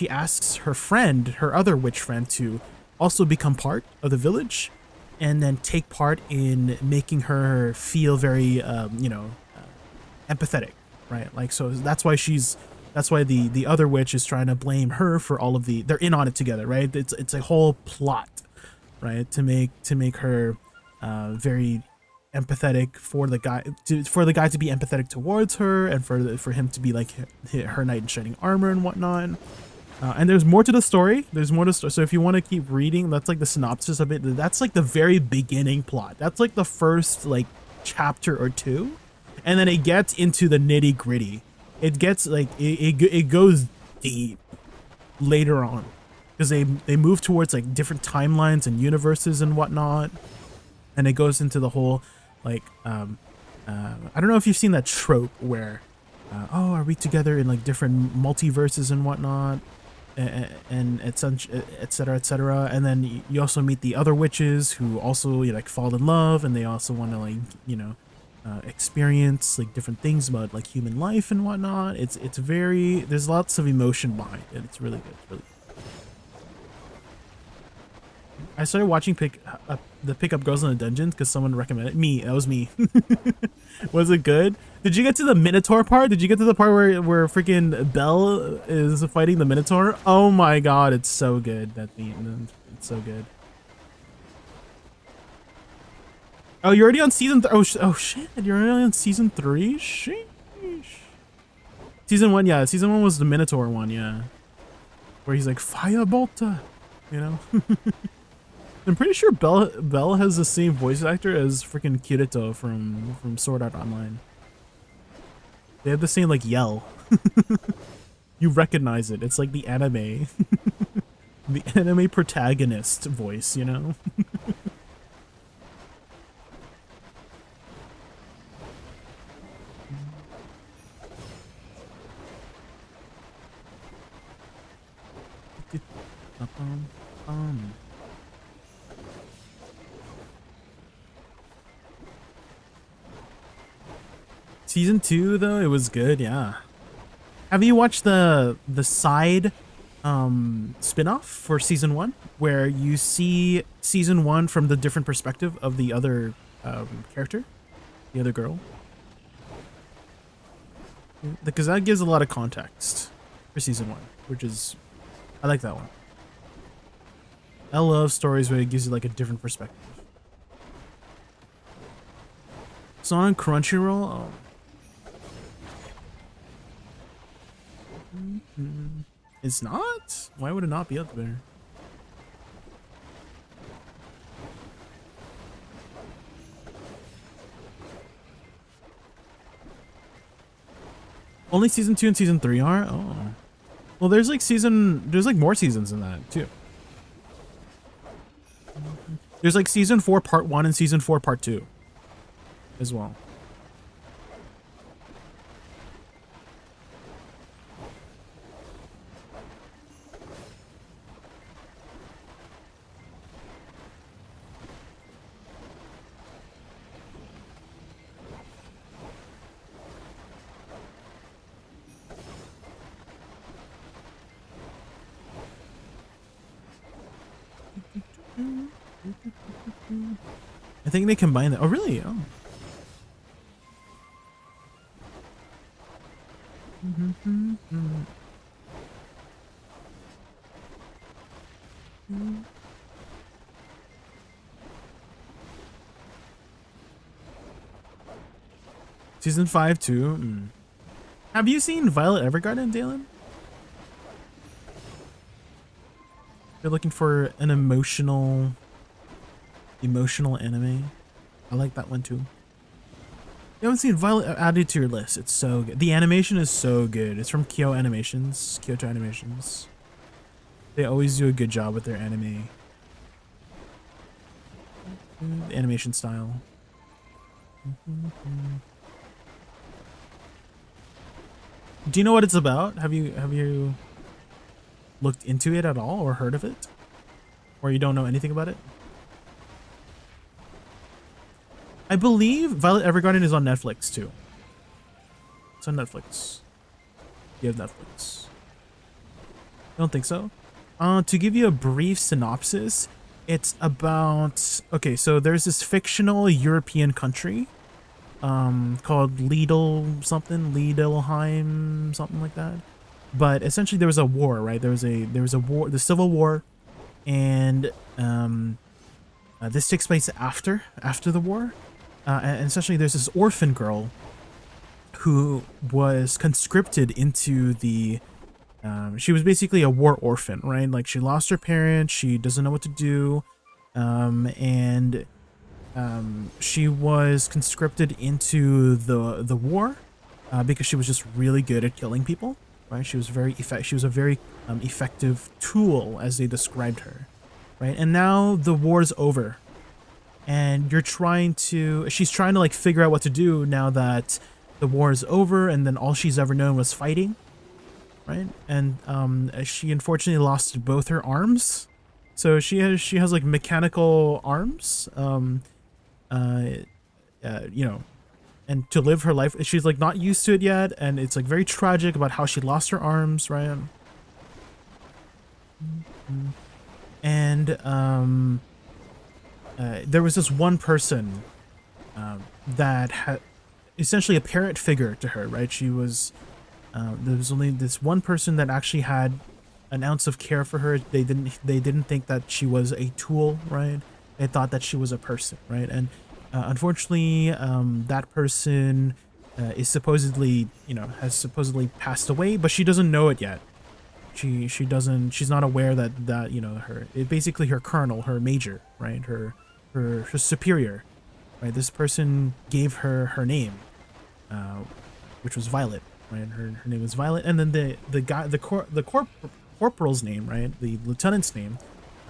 asks her friend, her other witch friend, to also become part of the village, and then take part in making her feel very, empathetic, right? Like, so that's why the other witch is trying to blame her for all of they're in on it together, right? It's a whole plot, right? To make her very empathetic for the guy, to be empathetic towards her, and for him to be like her knight in shining armor and whatnot. And there's more to the story. So if you want to keep reading, that's like the synopsis of it. That's like the very beginning plot. That's like the first like chapter or two, and then it gets into the nitty gritty. It gets like it goes deep later on, because they move towards like different timelines and universes and whatnot, and it goes into the whole like I don't know if you've seen that trope where oh, are we together in like different multiverses and whatnot, and et cetera, et cetera. And then you also meet the other witches who also, you know, like fall in love, and they also want to, like, you know, experience like different things about like human life and whatnot. It's very, there's lots of emotion behind it. It's really good. It's really good. I started watching the Pickup Girls in the Dungeons because someone recommended it. That was me. Was it good? Did you get to the Minotaur part? Did you get to the part where freaking Belle is fighting the Minotaur? Oh my god, it's so good. It's so good. Oh, you're already on season. Oh, oh shit! You're already on season 3. Sheesh. Season 1, yeah. Season 1 was the Minotaur one, yeah, where he's like Firebolt, you know. I'm pretty sure Bell has the same voice actor as freaking Kirito from Sword Art Online. They have the same like yell. You recognize it. It's like the anime, the anime protagonist voice, you know. Season 2 though, it was good, yeah. Have you watched the side spin-off for season 1 where you see season 1 from the different perspective of the other character, the other girl? Because that gives a lot of context for season 1, which is, I like that one. I love stories where it gives you like a different perspective. So on Crunchyroll, oh. It's not? Why would it not be up there? Only season 2 and season 3 are? Oh. Well, there's like more seasons than that too. There's like season 4 part 1 and season 4 part 2 as well. I think they combine that. Oh, really? Oh. Season 5 too. Have you seen Violet Evergarden, Dalen? You're looking for an emotional anime. I like that one too. You haven't seen Violet? Add it to your list. It's so good. The animation is so good. It's from Kyoto Animations. They always do a good job with their anime. The animation style. Do you know what it's about? Have you looked into it at all or heard of it? Or you don't know anything about it? I believe Violet Evergarden is on Netflix too. It's on Netflix. You have Netflix. Don't think so? To give you a brief synopsis, it's about, okay, so there's this fictional European country called Lidlheim, something like that. But essentially there was a war, right? There was a war, the Civil War, and this takes place after the war. And essentially there's this orphan girl who was conscripted into the she was basically a war orphan, right? Like she lost her parents, she doesn't know what to do, and she was conscripted into the war because she was just really good at killing people, right? She was a very effective tool, as they described her, right? And now the war's over, and she's trying to like figure out what to do now that the war is over, and then all she's ever known was fighting, right? And she unfortunately lost both her arms, so she has like mechanical arms, you know, and to live her life, she's like not used to it yet, and it's like very tragic about how she lost her arms, right? And there was this one person that had essentially a parent figure to her, right? She was there was only this one person that actually had an ounce of care for her. They didn't think that she was a tool, right? They thought that she was a person, right? And Unfortunately, that person is supposedly, has supposedly passed away, but she doesn't know it yet. She doesn't. She's not aware that basically her colonel, her major, right, her superior, right. This person gave her name, which was Violet, right. Her name was Violet, and then the guy, corporal's name, right, the lieutenant's name,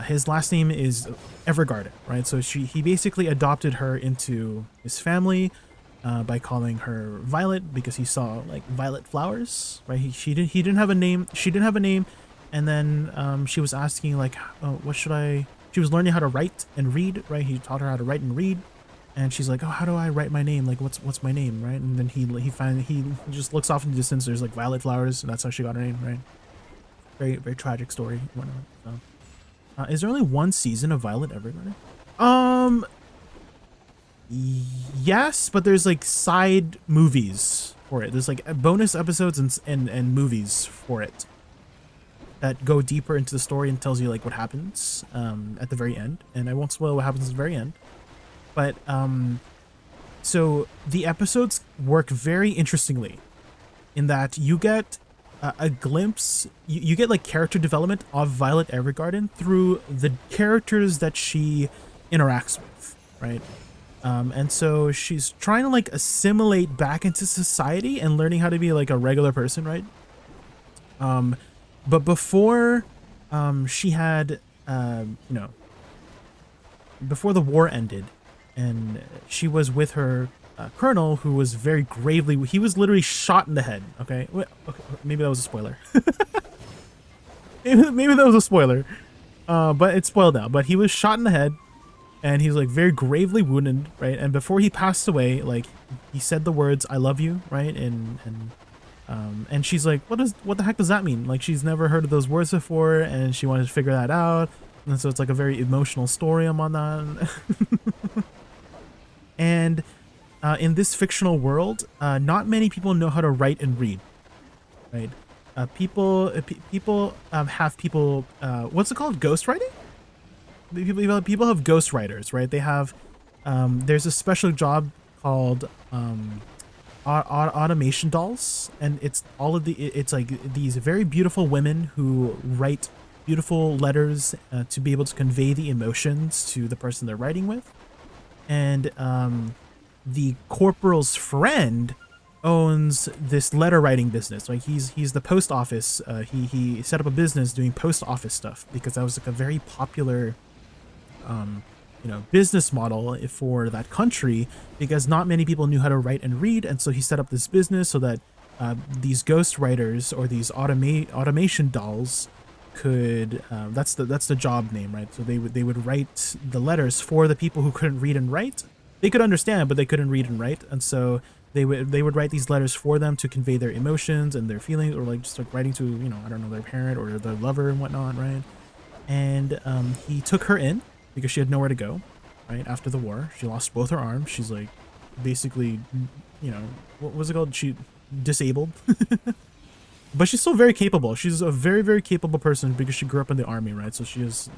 his last name is Evergarden, right. So he basically adopted her into his family by calling her Violet because he saw like violet flowers, right. He didn't have a name. She didn't have a name, and then she was asking like, oh, what should I? She was learning how to write and read, right. He taught her how to write and read. And she's like, oh, how do I write my name? Like, what's my name, right? And then he just looks off in the distance. There's like violet flowers, and that's how she got her name, right? Very, very tragic story and whatnot. So, is there only one season of Violet Evergarden? Yes, but there's like side movies for it. There's like bonus episodes and movies for it that go deeper into the story and tells you like what happens at the very end. And I won't spoil what happens at the very end. But so the episodes work very interestingly in that you get a glimpse, you get like character development of Violet Evergarden through the characters that she interacts with, right? And so she's trying to like assimilate back into society and learning how to be like a regular person, right? But before she had, before the war ended, and she was with her colonel, who was very gravely, he was literally shot in the head. Okay, maybe that was a spoiler. maybe that was a spoiler, but it's spoiled now. But he was shot in the head, and he's like very gravely wounded, right? And before he passed away, like he said the words "I love you," right? And she's like, what the heck does that mean? Like she's never heard of those words before, and she wanted to figure that out. And so it's like a very emotional story. I'm on that. And in this fictional world, not many people know how to write and read, right? People have people, what's it called? Ghostwriting? People have ghostwriters, right? They have, there's a special job called automation dolls, and it's it's like these very beautiful women who write beautiful letters to be able to convey the emotions to the person they're writing with. And the corporal's friend owns this letter writing business. Like he's the post office. He set up a business doing post office stuff because that was like a very popular business model for that country, because not many people knew how to write and read. And so he set up this business so that these ghost writers or these automation dolls could that's the job name, right? So they would write the letters for the people who couldn't read and write. They could understand, but they couldn't read and write, and so they would write these letters for them to convey their emotions and their feelings, or like just like writing to I don't know, their parent or their lover and whatnot, right? And he took her in because she had nowhere to go, right? After the war, she lost both her arms. She's like basically, what was it called? She disabled. But she's still very capable. She's a very, very capable person because she grew up in the army, right? So she is,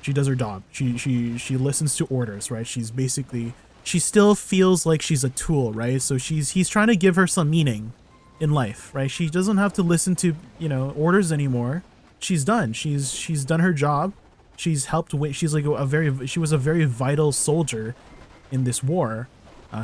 she does her job. She listens to orders, right? She still feels like she's a tool, right? So he's trying to give her some meaning in life, right? She doesn't have to listen to, orders anymore. She's done. She's done her job. She's helped win. She was a very vital soldier in this war.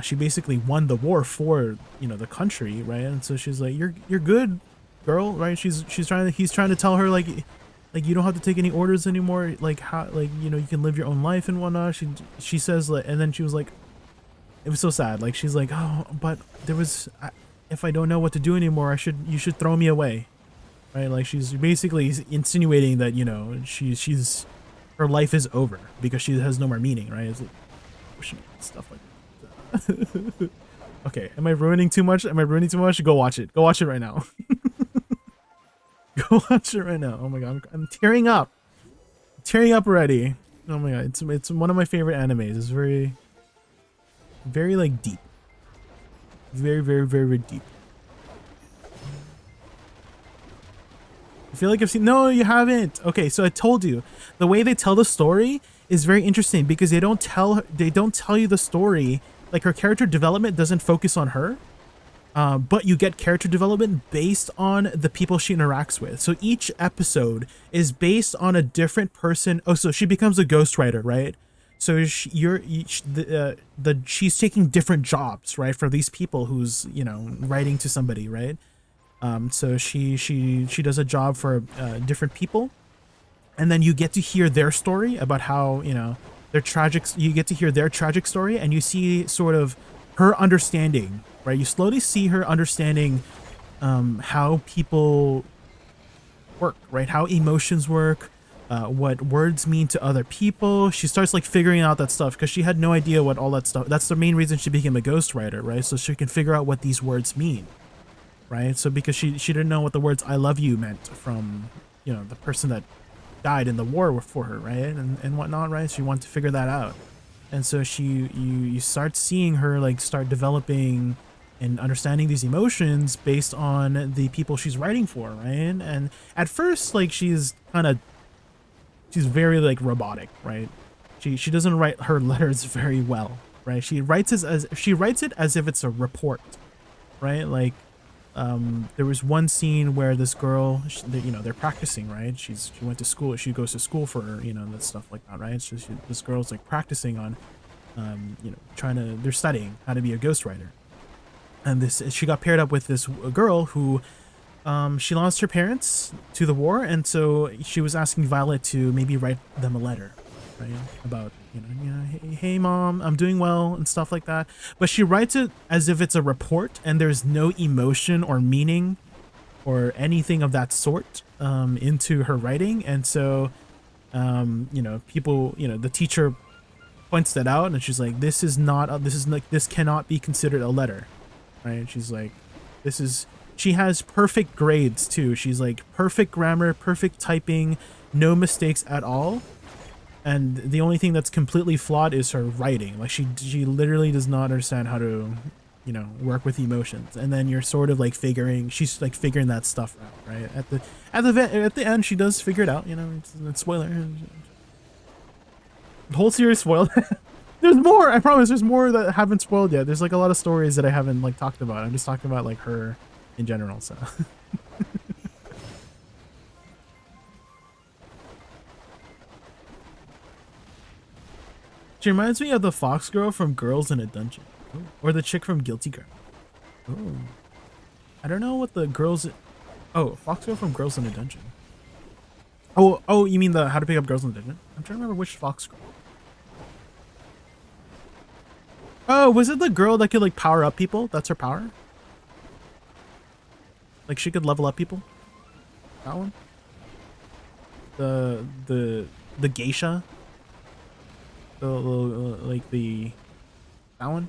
She basically won the war for, the country, right? And so she's like, you're good, girl, right? He's trying to tell her like you don't have to take any orders anymore, like how, like, you can live your own life and whatnot. She says, like, and then she was like, it was so sad. Like she's like, oh, but if I don't know what to do anymore, you should throw me away, right? Like she's basically insinuating that she's her life is over because she has no more meaning, right? It's like, stuff like that. Okay, am I ruining too much? Go watch it. Go watch it right now. Go watch it right now. Oh my god, I'm tearing up. Tearing up already. Oh my god, it's one of my favorite animes. It's very, very like deep. Very, very, very, very deep. I feel like I've seen. No, you haven't. Okay, so I told you, the way they tell the story is very interesting because they don't tell you the story. Like her character development doesn't focus on her, but you get character development based on the people she interacts with. So each episode is based on a different person. Oh, so she becomes a ghostwriter, right? So she's taking different jobs, right, for these people who's, you know, writing to somebody, right? So she does a job for different people, and then you get to hear their story about how, you know, their tragic. You get to hear their tragic story, and you see sort of her understanding, right? You slowly see her understanding how people work, right? How emotions work, what words mean to other people. She starts like figuring out that stuff because she had no idea what all that stuff. That's the main reason she became a ghostwriter, right? So she can figure out what these words mean, right? So because she didn't know what the words "I love you" meant from, you know, the person that died in the war for her, right? And whatnot, right? She wanted to figure that out. And so you start seeing her like start developing and understanding these emotions based on the people she's writing for, right? And at first, like she's very like robotic, right? She doesn't write her letters very well, right? She writes it as if it's a report, right? Like there was one scene where this girl, you know, they're practicing, right? She went to school. She goes to school for, you know, that stuff like that, right? So this girl's like practicing on, you know, they're studying how to be a ghostwriter. And she got paired up with this girl who, she lost her parents to the war, and so she was asking Violet to maybe write them a letter, right? About, you know, hey mom, I'm doing well and stuff like that. But she writes it as if it's a report, and there's no emotion or meaning or anything of that sort into her writing. And so, you know, people, you know, the teacher points that out, and she's like, this cannot be considered a letter, right? She's like, she has perfect grades too. She's like perfect grammar, perfect typing, no mistakes at all. And the only thing that's completely flawed is her writing. Like she literally does not understand how to, you know, work with emotions. And then you're sort of like she's like figuring that stuff out, right? At the end, she does figure it out. You know, it's spoiler. The whole series spoiled. There's more. I promise. There's more that haven't spoiled yet. There's like a lot of stories that I haven't like talked about. I'm just talking about like her in general. So. She reminds me of the fox girl from Girls in a Dungeon. Ooh. Or the chick from Guilty Girl. Oh, I don't know what the girls. Oh, fox girl from Girls in a Dungeon. Oh, you mean the How to Pick Up Girls in a Dungeon? I'm trying to remember which fox girl. Oh, was it the girl that could like power up people? That's her power? Like she could level up people? That one? The geisha? Like that one?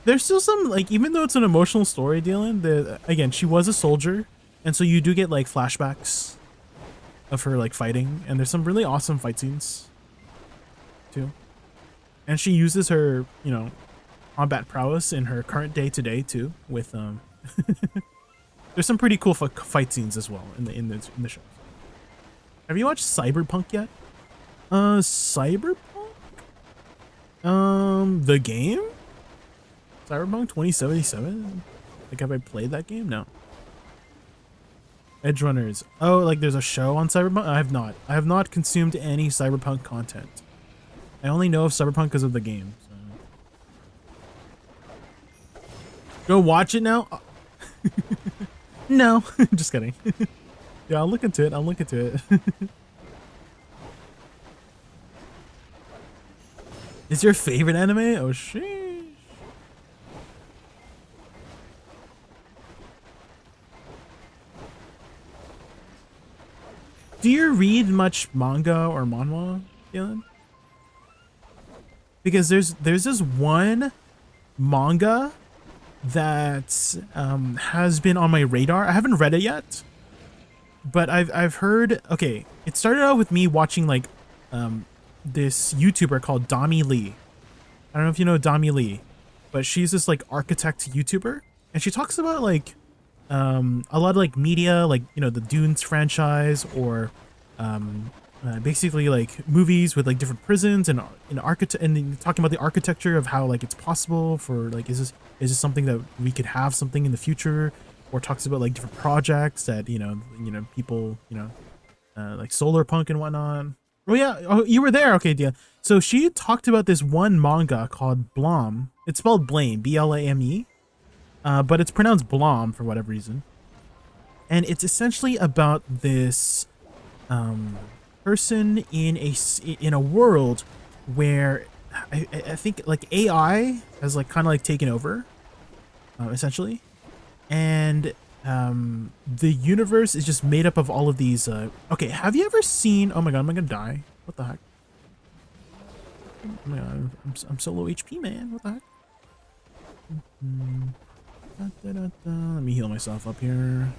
There's still some, like, even though it's an emotional story, Dylan, again, she was a soldier, and so you do get like flashbacks of her like fighting, and there's some really awesome fight scenes too. And she uses her, you know, combat prowess in her current day-to-day too. With there's some pretty cool fight scenes as well in the show. Have you watched Cyberpunk yet? Cyberpunk? The game? Cyberpunk 2077? Like, have I played that game? No. Edge Runners. Oh, like there's a show on Cyberpunk? I have not. I have not consumed any Cyberpunk content. I only know of Cyberpunk because of the game. So. Go watch it now? No. Just kidding. Yeah, I'll look into it. I'll look into it. Is your favorite anime? Oh, sheesh. Do you read much manga or manhwa, Dylan? Because there's this one manga that has been on my radar. I haven't read it yet, but I've heard, okay, it started out with me watching like this YouTuber called Dami Lee. I don't know if you know Dami Lee, but she's this like architect YouTuber, and she talks about like a lot of like media, like, you know, the Dunes franchise, or basically like movies with like different prisons and and talking about the architecture of how like it's possible for like, is this something that we could have something in the future, or talks about like different projects that, you know, people, you know, like solar punk and whatnot. Oh yeah, oh, you were there. Okay, yeah. So she talked about this one manga called Blom. It's spelled Blame, Blame, but it's pronounced Blom for whatever reason. And it's essentially about this person in a world where I think like AI has like kind of like taken over, essentially, and the universe is just made up of all of these. Okay, have you ever seen? Oh my god, am I gonna die? What the heck? Oh my god, I'm so low HP, man. What the heck? Let me heal myself up here.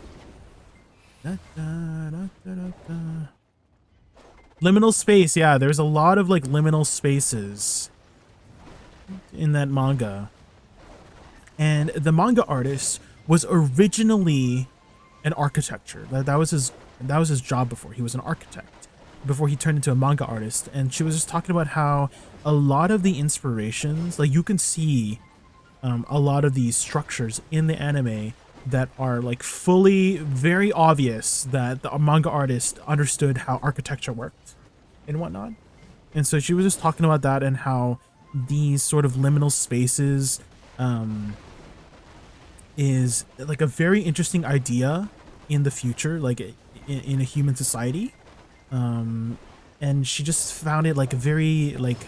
Liminal space, yeah, there's a lot of like liminal spaces in that manga. And the manga artist was originally an architecture. That was his job before. He was an architect before he turned into a manga artist. And she was just talking about how a lot of the inspirations, like you can see a lot of these structures in the anime that are like fully very obvious that the manga artist understood how architecture worked and whatnot. And so she was just talking about that, and how these sort of liminal spaces is like a very interesting idea in the future, like in a human society. And she just found it like a very like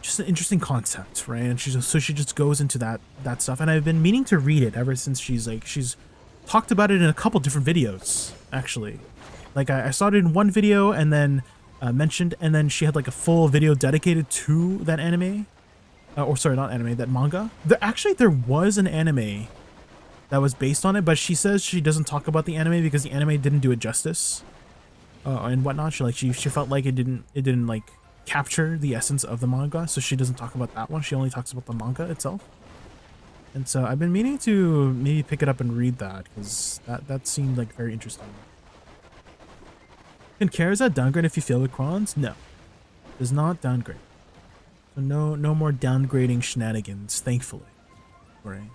just an interesting concept, right? And she just goes into that stuff, and I've been meaning to read it ever since she's talked about it in a couple different videos, actually. Like I saw it in one video and then mentioned, and then she had like a full video dedicated to that anime, or sorry, not anime, that manga. There was an anime that was based on it, but she says she doesn't talk about the anime because the anime didn't do it justice, and whatnot. She felt like it didn't like capture the essence of the manga, so she doesn't talk about that one. She only talks about the manga itself. And so I've been meaning to maybe pick it up and read that, because that seemed like very interesting. Can Charizard downgrade if you fail with crons? No, does not downgrade. So no more downgrading shenanigans, thankfully. Right.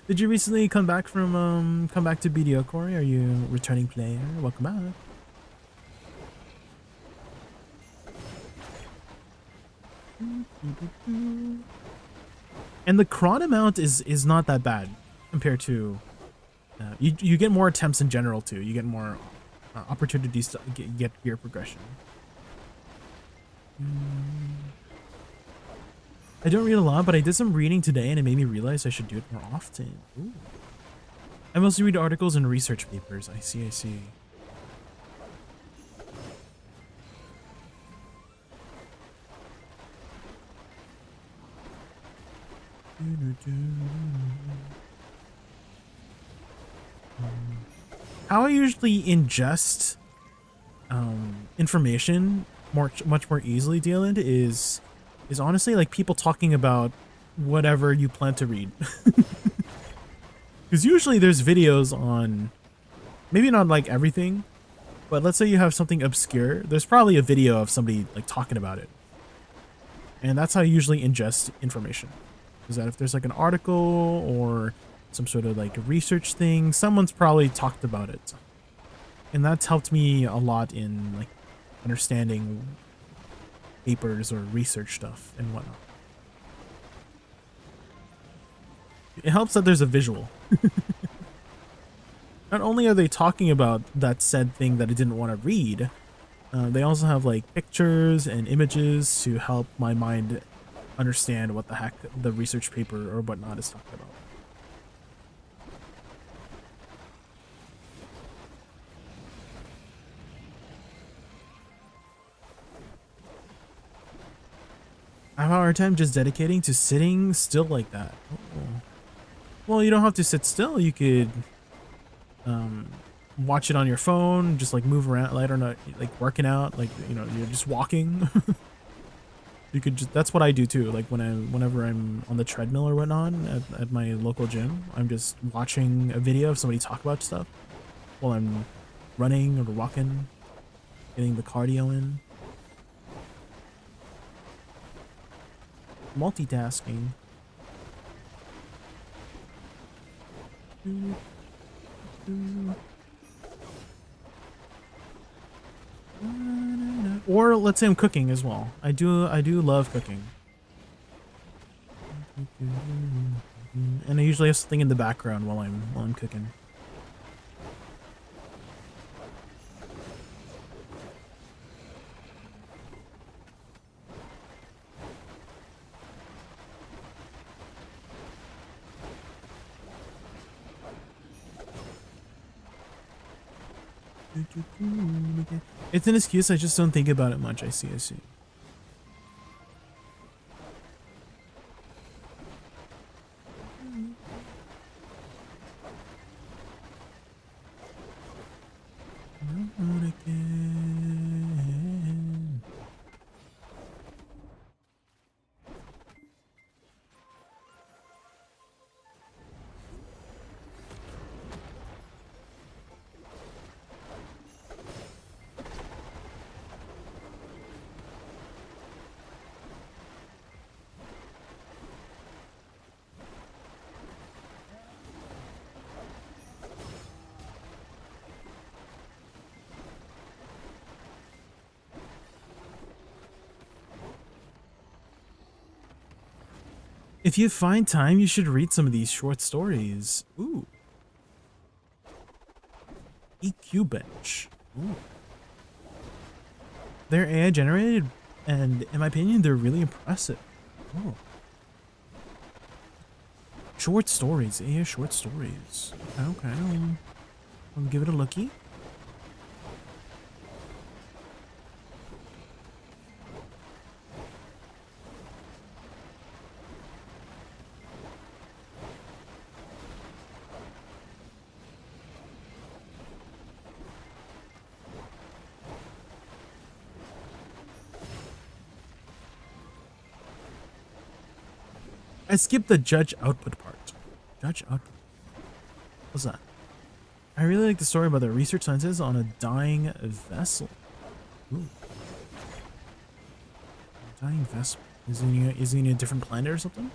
Did you recently come back to BDO, Corey? Are you a returning player? Welcome back. And the cron amount is not that bad compared to you get more attempts in general too. You get more opportunities to get gear progression. I don't read a lot, but I did some reading today and it made me realize I should do it more often. Ooh. I mostly read articles and research papers. I see. How I usually ingest information much more easily, Dylan, is honestly like people talking about whatever you plan to read. Because usually there's videos on, maybe not like everything, but let's say you have something obscure, there's probably a video of somebody like talking about it. And that's how I usually ingest information. Is that if there's like an article or some sort of like a research thing, someone's probably talked about it. And that's helped me a lot in like understanding papers or research stuff and whatnot. It helps that there's a visual. Not only are they talking about that said thing that I didn't want to read, they also have like pictures and images to help my mind understand what the heck the research paper or whatnot is talking about. I have a hard time just dedicating to sitting still like that. Oh. Well, you don't have to sit still. You could watch it on your phone, just like move around. I don't know, like working out, like, you know, you're just walking. You could just, that's what I do too. Like whenever I'm on the treadmill or whatnot at my local gym, I'm just watching a video of somebody talk about stuff while I'm running or walking, getting the cardio in. Multitasking. Or let's say I'm cooking as well. I do love cooking. And I usually have something in the background while I'm cooking. It's an excuse, I just don't think about it much. I see. Not again. If you find time, you should read some of these short stories. Ooh. EQ bench. Ooh. They're AI generated, and in my opinion, they're really impressive. Oh. Short stories, AI short stories. Okay, I'll give it a lookie. I skipped the judge output part. Judge output. What's that? I really like the story about the research scientists on a dying vessel. Ooh. A dying vessel. Is he in a different planet or something?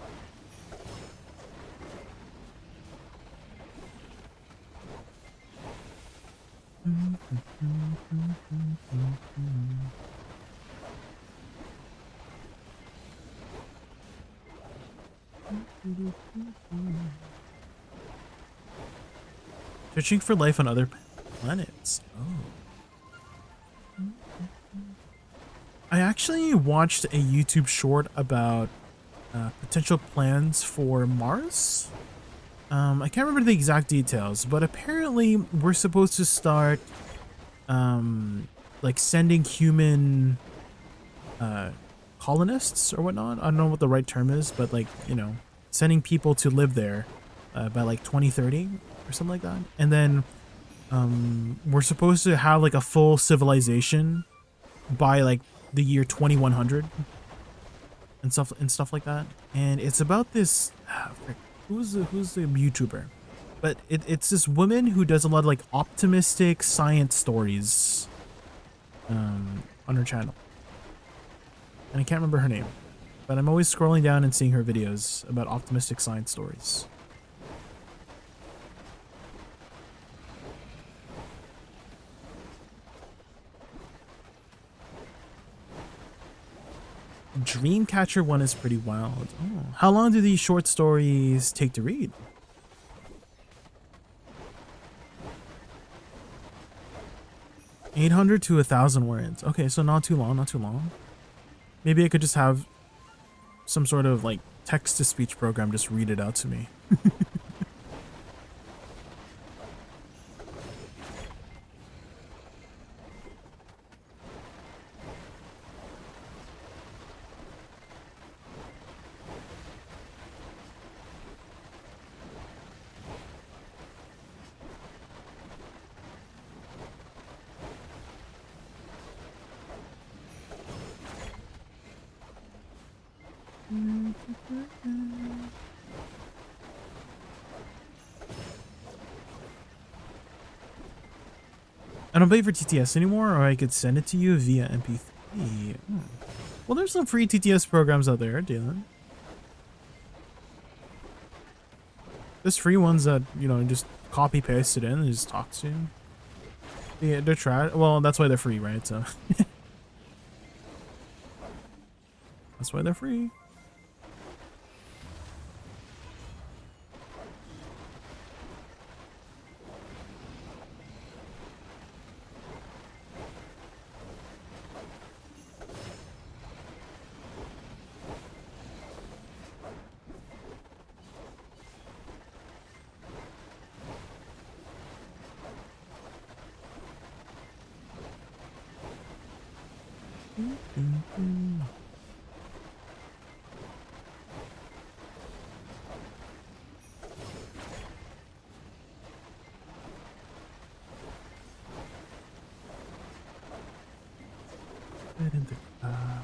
Searching for life on other planets. Oh. I actually watched a YouTube short about potential plans for Mars. I can't remember the exact details, but apparently we're supposed to start like sending human colonists or whatnot. I don't know what the right term is, but like, you know, sending people to live there by like 2030 or something like that. And then we're supposed to have like a full civilization by like the year 2100 and stuff like that. And it's about this who's the YouTuber, but it's this woman who does a lot of like optimistic science stories on her channel, and I can't remember her name, but I'm always scrolling down and seeing her videos about optimistic science stories. Dreamcatcher one is pretty wild. Oh, how long do these short stories take to read? $800 to 1,000 words. Okay, so not too long. Maybe I could just have some sort of like text-to-speech program just read it out to me. I don't pay for TTS anymore, or I could send it to you via MP3. Well, there's some free TTS programs out there, Dylan. There's free ones that, you know, just copy paste it in and just talk to you. Yeah, they're trash. Well, that's why they're free, right? So that's why they're free. In the cloud.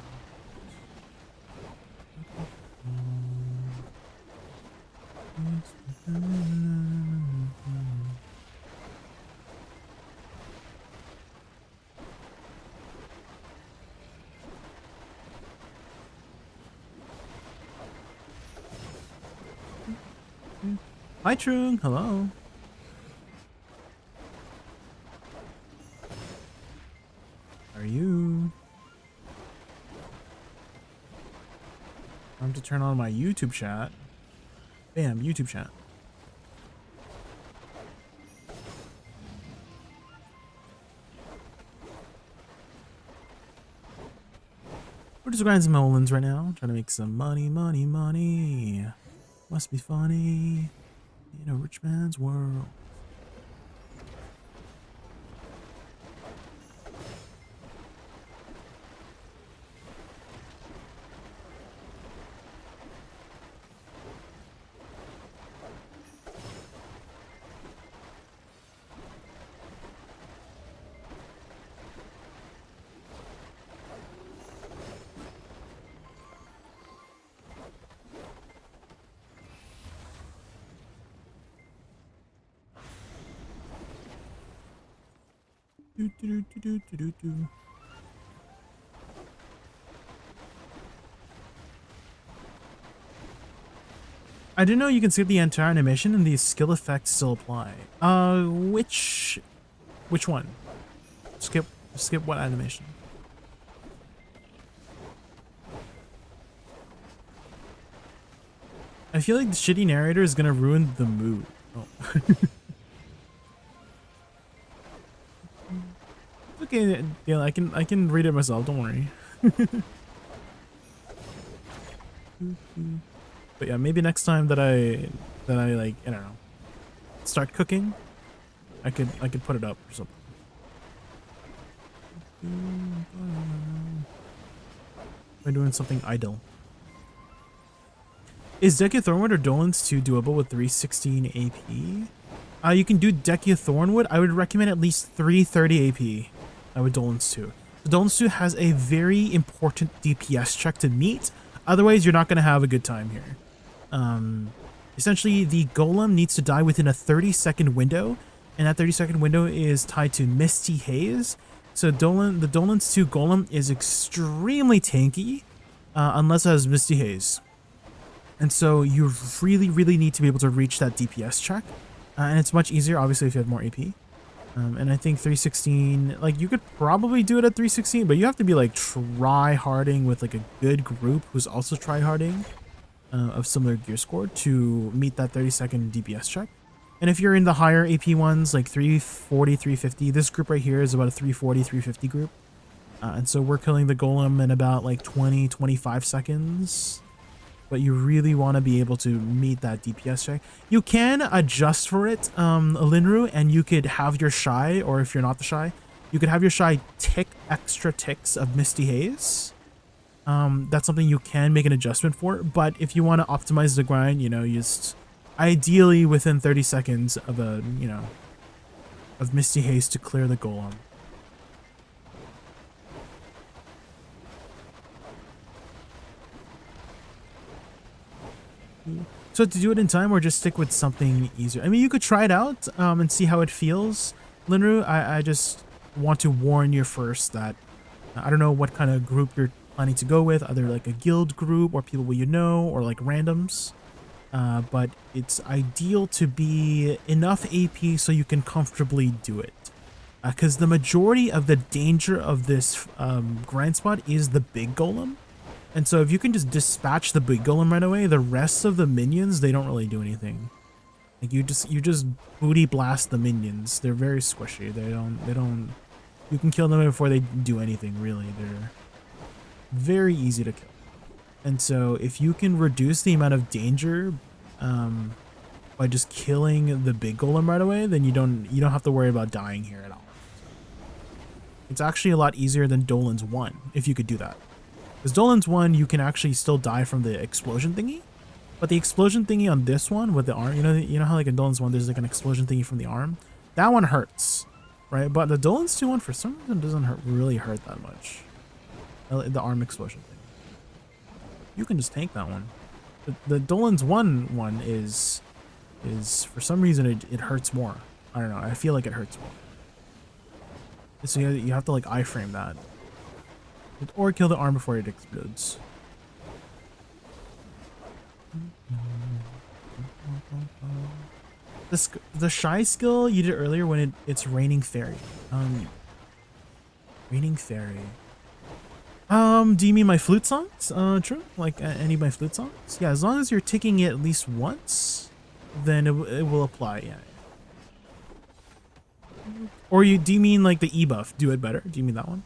Hi, Trung. Hello. How are you? Time to turn on my YouTube chat. Bam, YouTube chat. We're just grinding some Olins right now, trying to make some money, money, money. Must be funny in a rich man's world. Do, do, do, do, do, do, do. I didn't know you can skip the entire animation and these skill effects still apply. Which one? Skip what animation? I feel like the shitty narrator is gonna ruin the mood. Oh. Okay, yeah, I can read it myself. Don't worry. But yeah, maybe next time that I like, I don't know, start cooking, I could put it up or something. Am I doing something idle? Is Dekia Thornwood or Dolan's 2 doable with 316 AP? You can do Dekia Thornwood. I would recommend at least 330 AP. With Dolan's 2. The Dolan's 2 has a very important DPS check to meet. Otherwise, you're not going to have a good time here. Essentially, the golem needs to die within a 30-second window, and that 30-second window is tied to Misty Haze. So the Dolan's 2 golem is extremely tanky, unless it has Misty Haze. And so you really, really need to be able to reach that DPS check. And it's much easier, obviously, if you have more AP. And I think 316, like, you could probably do it at 316, but you have to be, like, try-harding with, like, a good group who's also try-harding of similar gear score to meet that 30-second DPS check. And if you're in the higher AP ones, like 340, 350, this group right here is about a 340, 350 group. And so we're killing the golem in about, like, 20, 25 seconds. But you really want to be able to meet that DPS check. You can adjust for it, Linru, and you could have your Shy, or if you're not the Shy, you could have your Shy tick extra ticks of Misty Haze. That's something you can make an adjustment for, but if you want to optimize the grind, you know, just ideally within 30 seconds of a, you know, of Misty Haze to clear the golem. So to do it in time or just stick with something easier? I mean, you could try it out and see how it feels. Linru, I just want to warn you first that I don't know what kind of group you're planning to go with, either like a guild group or people you know or like randoms. But it's ideal to be enough AP so you can comfortably do it. Because the majority of the danger of this grind spot is the big golem. And so if you can just dispatch the big golem right away, the rest of the minions, they don't really do anything. Like you just booty blast the minions. They're very squishy. They don't you can kill them before they do anything really. They're very easy to kill. And so if you can reduce the amount of danger by just killing the big golem right away, then you don't have to worry about dying here at all. It's actually a lot easier than Dolan's 1 if you could do that. Because Dolan's 1, you can actually still die from the explosion thingy, but the explosion thingy on this one with the arm, you know how like in Dolan's 1 there's like an explosion thingy from the arm? That one hurts, right? But the Dolan's 2 one for some reason doesn't really hurt that much. The arm explosion thing. You can just tank that one. The Dolan's 1 is for some reason it hurts more. I don't know. I feel like it hurts more. So you have to like iframe that. Or kill the arm before it explodes. The shy skill you did earlier when it's raining fairy. Raining fairy. Do you mean my flute songs? True. Like any of my flute songs? Yeah, as long as you're ticking it at least once, then it will apply. Yeah. Or do you mean like the E buff? Do it better? Do you mean that one?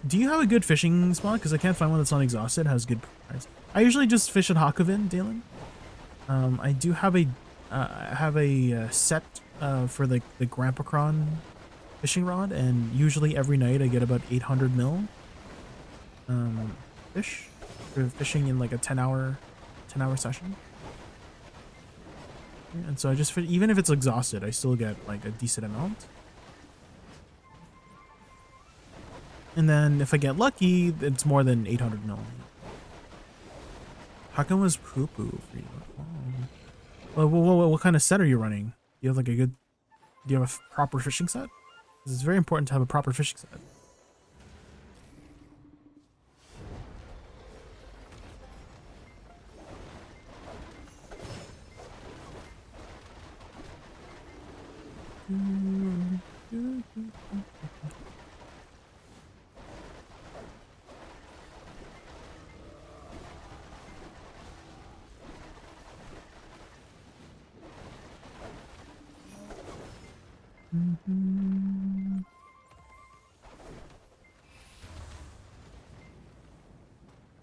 Do you have a good fishing spot? Because I can't find one that's not exhausted. Has good price. I usually just fish at Hakovin, Dalen. I do have a set for the Grampacron fishing rod, and usually every night I get about 800 mil fish for fishing in like a 10-hour session. And so I just fish, even if it's exhausted, I still get like a decent amount. And then if I get lucky, it's more than 800 mil. How come it was poo-poo for you? Oh. What kind of set are you running? Do you have like do you have a proper fishing set? Because it's very important to have a proper fishing set.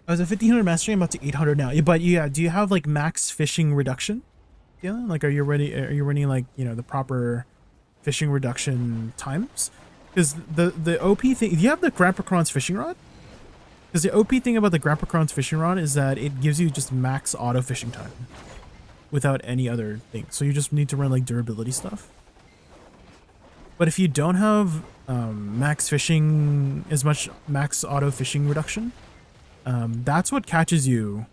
I was at 1500 mastery, I'm up to 800 now. But yeah, do you have like max fishing reduction? Yeah, like are you running like, the proper fishing reduction times? Because the OP thing, do you have the Grampacron's fishing rod? Because the OP thing about the Grampacron's fishing rod is that it gives you just max auto fishing time without any other thing. So you just need to run like durability stuff. But if you don't have max auto fishing reduction, that's what catches you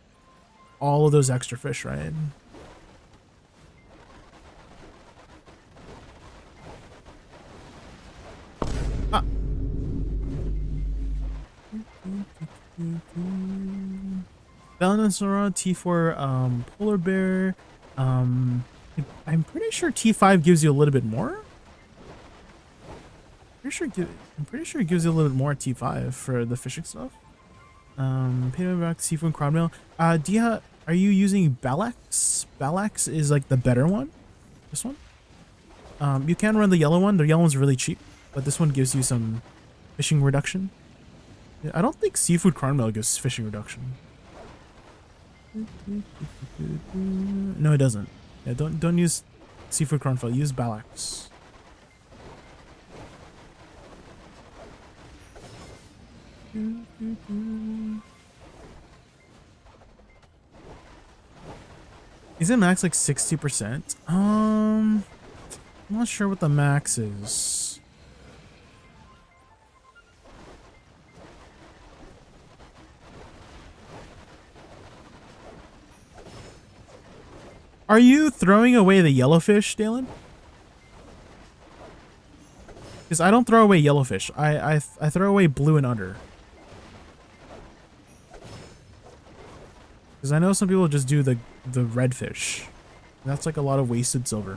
all of those extra fish, right? Ah. Valentinora, T4, Polar Bear. I'm pretty sure T5 gives you a little bit more. I'm pretty sure it gives you a little bit more T5 for the fishing stuff. Payback, Seafood, Crowdmail. Are you using Balax? Balax is like the better one. This one. You can run the yellow one. The yellow one's really cheap, but this one gives you some fishing reduction. Yeah, I don't think Seafood Crowdmail gives fishing reduction. No, it doesn't. Yeah, don't use Seafood Crowdmail. Use Balax. Is it max like 60%? I'm not sure what the max is. Are you throwing away the yellowfish, Dalen? Because I don't throw away yellowfish. I throw away blue and under. Because I know some people just do the redfish. That's like a lot of wasted silver.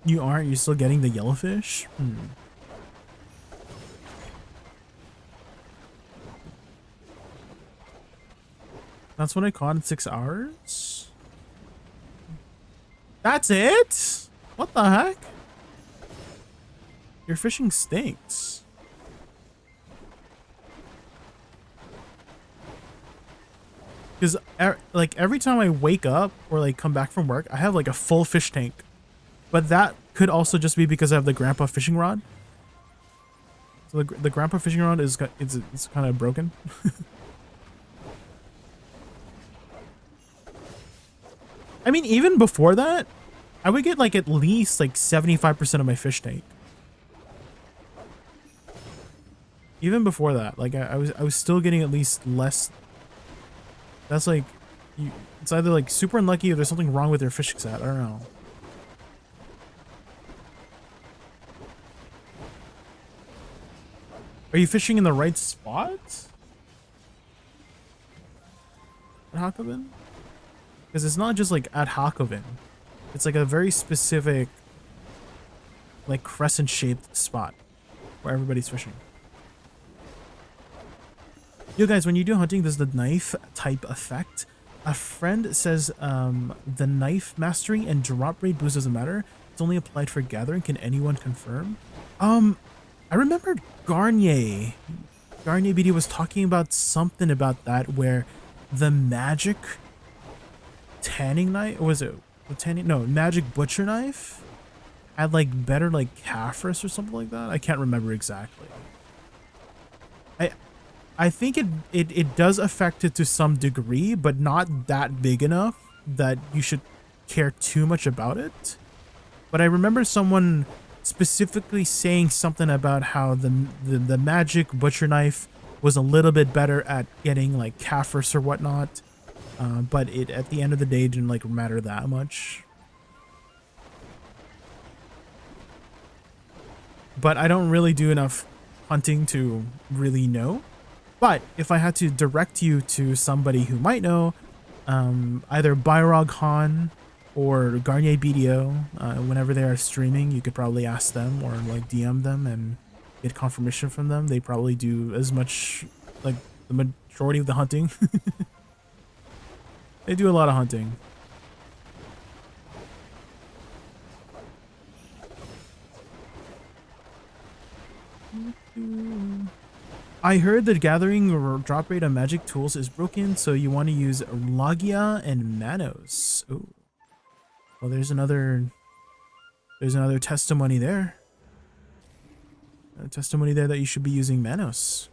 You aren't? You're still getting the yellowfish? That's what I caught in 6 hours? That's it? What the heck? Your fishing stinks. Because like every time I wake up or like come back from work, I have like a full fish tank. But that could also just be because I have the grandpa fishing rod. So the grandpa fishing rod is it's kind of broken. I mean, even before that, I would get like at least like 75% of my fish tank. Even before that, like I was still getting at least less. That's like, it's either like super unlucky or there's something wrong with your fishing set. I don't know. Are you fishing in the right spot? At Hakoven? Because it's not just like at Hakoven. It's like a very specific, like crescent shaped spot where everybody's fishing. Yo guys, when you do hunting, does the knife type affect? A friend says the knife mastery and drop rate boost doesn't matter. It's only applied for gathering. Can anyone confirm? I remember Garnier BD was talking about something about that where the magic tanning knife, was it the tanning? No, magic butcher knife had like better like calf rest or something like that. I can't remember exactly. I think it does affect it to some degree, but not that big enough that you should care too much about it. But I remember someone specifically saying something about how the magic butcher knife was a little bit better at getting like calf rest or whatnot, but it at the end of the day didn't like matter that much. But I don't really do enough hunting to really know. But if I had to direct you to somebody who might know, either Byrog Han or Garnier BDO, whenever they are streaming, you could probably ask them or like DM them and get confirmation from them. They probably do as much, like the majority of the hunting. They do a lot of hunting. I heard the gathering or drop rate on magic tools is broken, so you want to use Logia and Manos. Oh, well, there's another testimony there. A testimony there that you should be using Manos.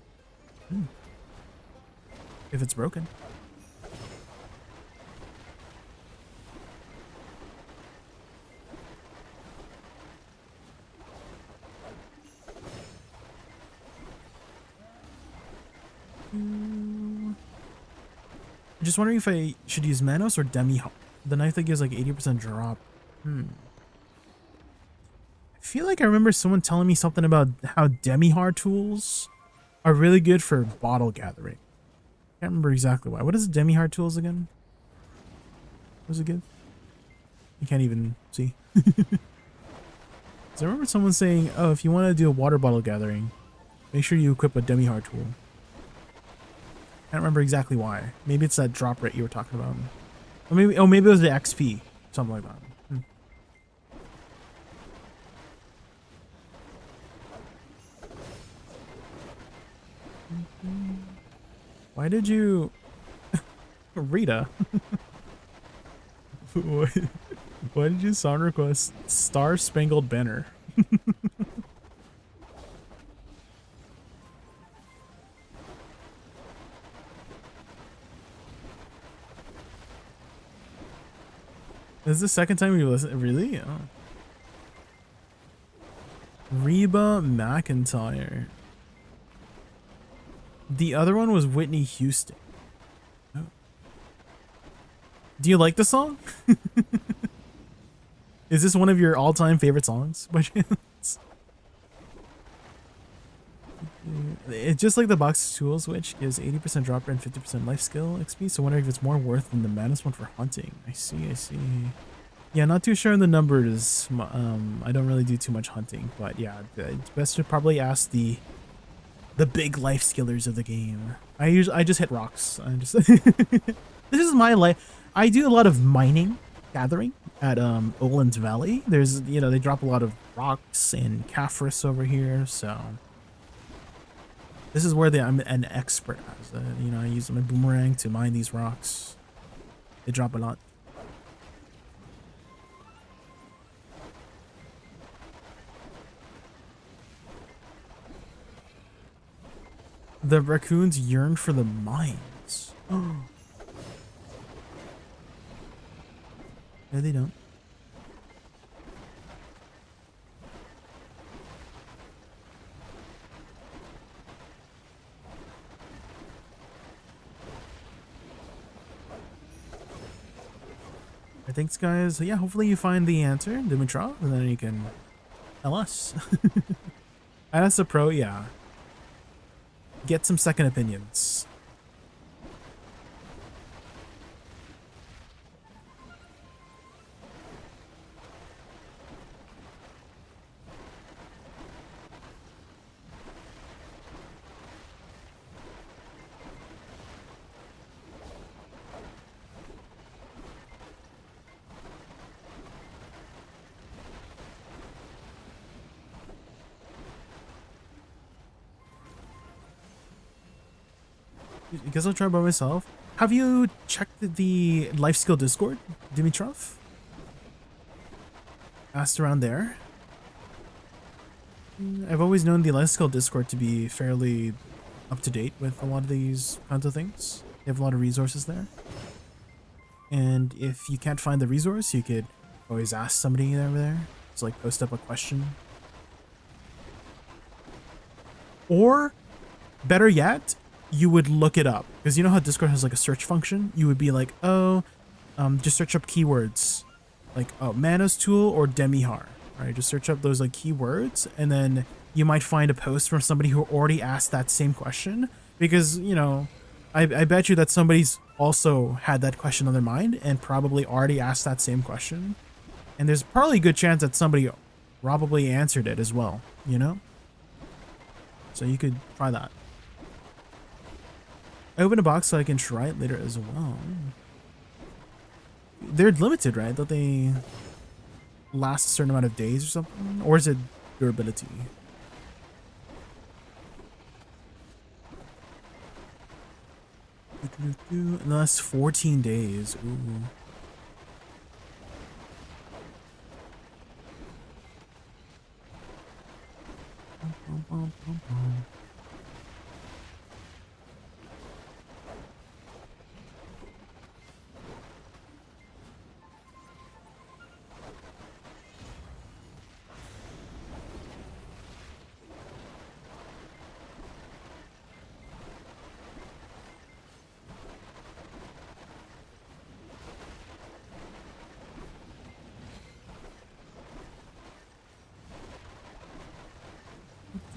If it's broken. I'm just wondering if I should use Manos or Demi, the knife that gives like 80% drop. I feel like I remember someone telling me something about how Demi-Har tools are really good for bottle gathering. Can't remember exactly why. What is Demi-Har tools again? What does it give? You can't even see. So I remember someone saying, oh, if you want to do a water bottle gathering, make sure you equip a Demi-Har tool. I don't remember exactly why. Maybe it's that drop rate you were talking about. Or maybe, oh, maybe it was the XP. Something like that. Why did you... Rita. Why did you sound request Star Spangled Banner? This is the second time you listen. Really? Oh. Reba McIntyre. The other one was Whitney Houston. Do you like the song? Is this one of your all-time favorite songs by chance? It's just like the box tools, which gives 80% drop rate and 50% life skill XP. So wondering if it's more worth than the madness one for hunting. I see, I see. Yeah, not too sure on the numbers. I don't really do too much hunting, but yeah, it's best to probably ask the big life skillers of the game. I just hit rocks. I just this is my life. I do a lot of mining, gathering at Olin's Valley. There's they drop a lot of rocks and Caphras over here, so this is where I'm an expert at. I use my boomerang to mine these rocks. They drop a lot. The raccoons yearn for the mines. Oh. No, they don't. Thanks, guys. Yeah, hopefully you find the answer, Dimitrov, and then you can tell us. As a pro, yeah. Get some second opinions. I guess I'll try by myself. Have you checked the life skill Discord, Dimitrov? Asked around there. I've always known the life skill Discord to be fairly up to date with a lot of these kinds of things. They have a lot of resources there. And if you can't find the resource, you could always ask somebody over there. Just like post up a question. Or, better yet, you would look it up, because you know how Discord has like a search function. You would be like, oh, just search up keywords like Mano's tool or Demihar, right? Just search up those like keywords, and then you might find a post from somebody who already asked that same question, because I bet you that somebody's also had that question on their mind and probably already asked that same question, and there's probably a good chance that somebody probably answered it as well, so you could try that. I opened a box so I can try it later as well. They're limited, right? Don't they last a certain amount of days or something? Or is it durability? And it lasts 14 days. Ooh.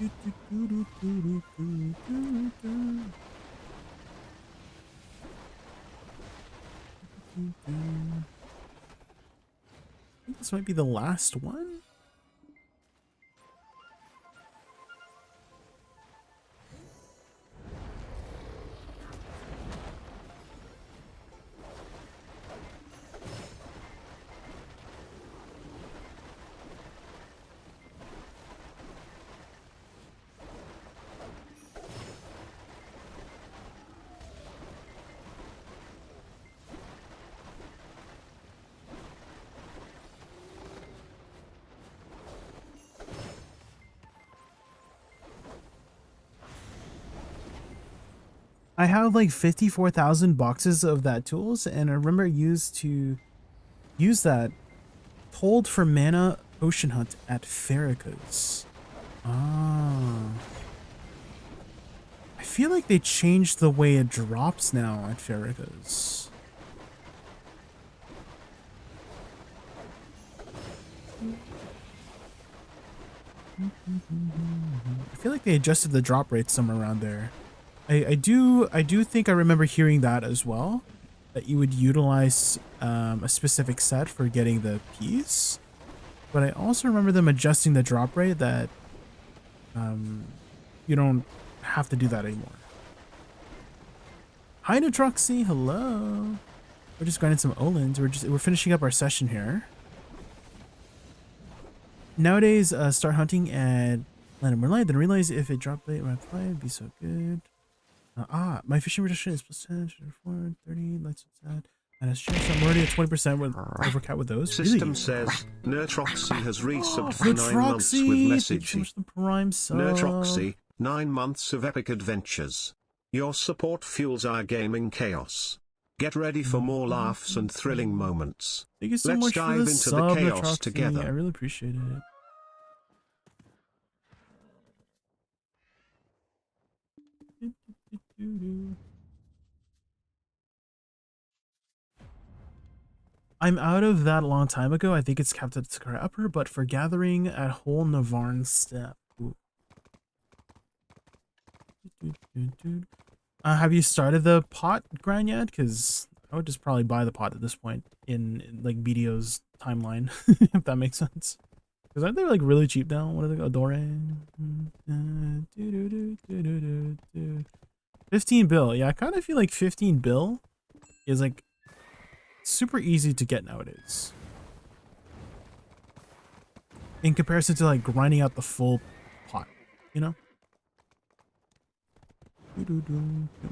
I think this might be the last one. I have like 54,000 boxes of that tools, and I remember used to use that told for mana ocean hunt at Farrakhan's. Ah. I feel like they changed the way it drops now at Farrakhan's. I feel like they adjusted the drop rate somewhere around there. I do think I remember hearing that as well, that you would utilize a specific set for getting the piece. But I also remember them adjusting the drop rate that you don't have to do that anymore. Hi Nutroxy, hello. We're just grinding some Olins. We're finishing up our session here. Nowadays, start hunting at Land of Moonlight, then realize if it dropped late when I play, it'd be so good. My fishing reduction is plus 10, 4, 30, lights outside. And it's chance I'm already at 20% with Overcat with those. System Really? says, Nertroxy has resubbed for Good 9 months with Froxy! messaging. The Prime sub. Nertroxy, 9 months of epic adventures. Your support fuels our gaming chaos. Get ready for more laughs and thrilling moments. Thank you so Let's much dive for the into sub, the chaos Nutroxy. together. I really appreciate it. I'm out of that a long time ago. I think it's capped at Sakura Upper, but for gathering at whole Navarne Step. Have you started the pot grind yet? Because I would just probably buy the pot at this point in like BDO's timeline, if that makes sense. Because aren't they like really cheap now? What are they? Adore? 15 bill. Yeah, I kind of feel like 15 bill is like super easy to get nowadays. In comparison to like grinding out the full pot, you know?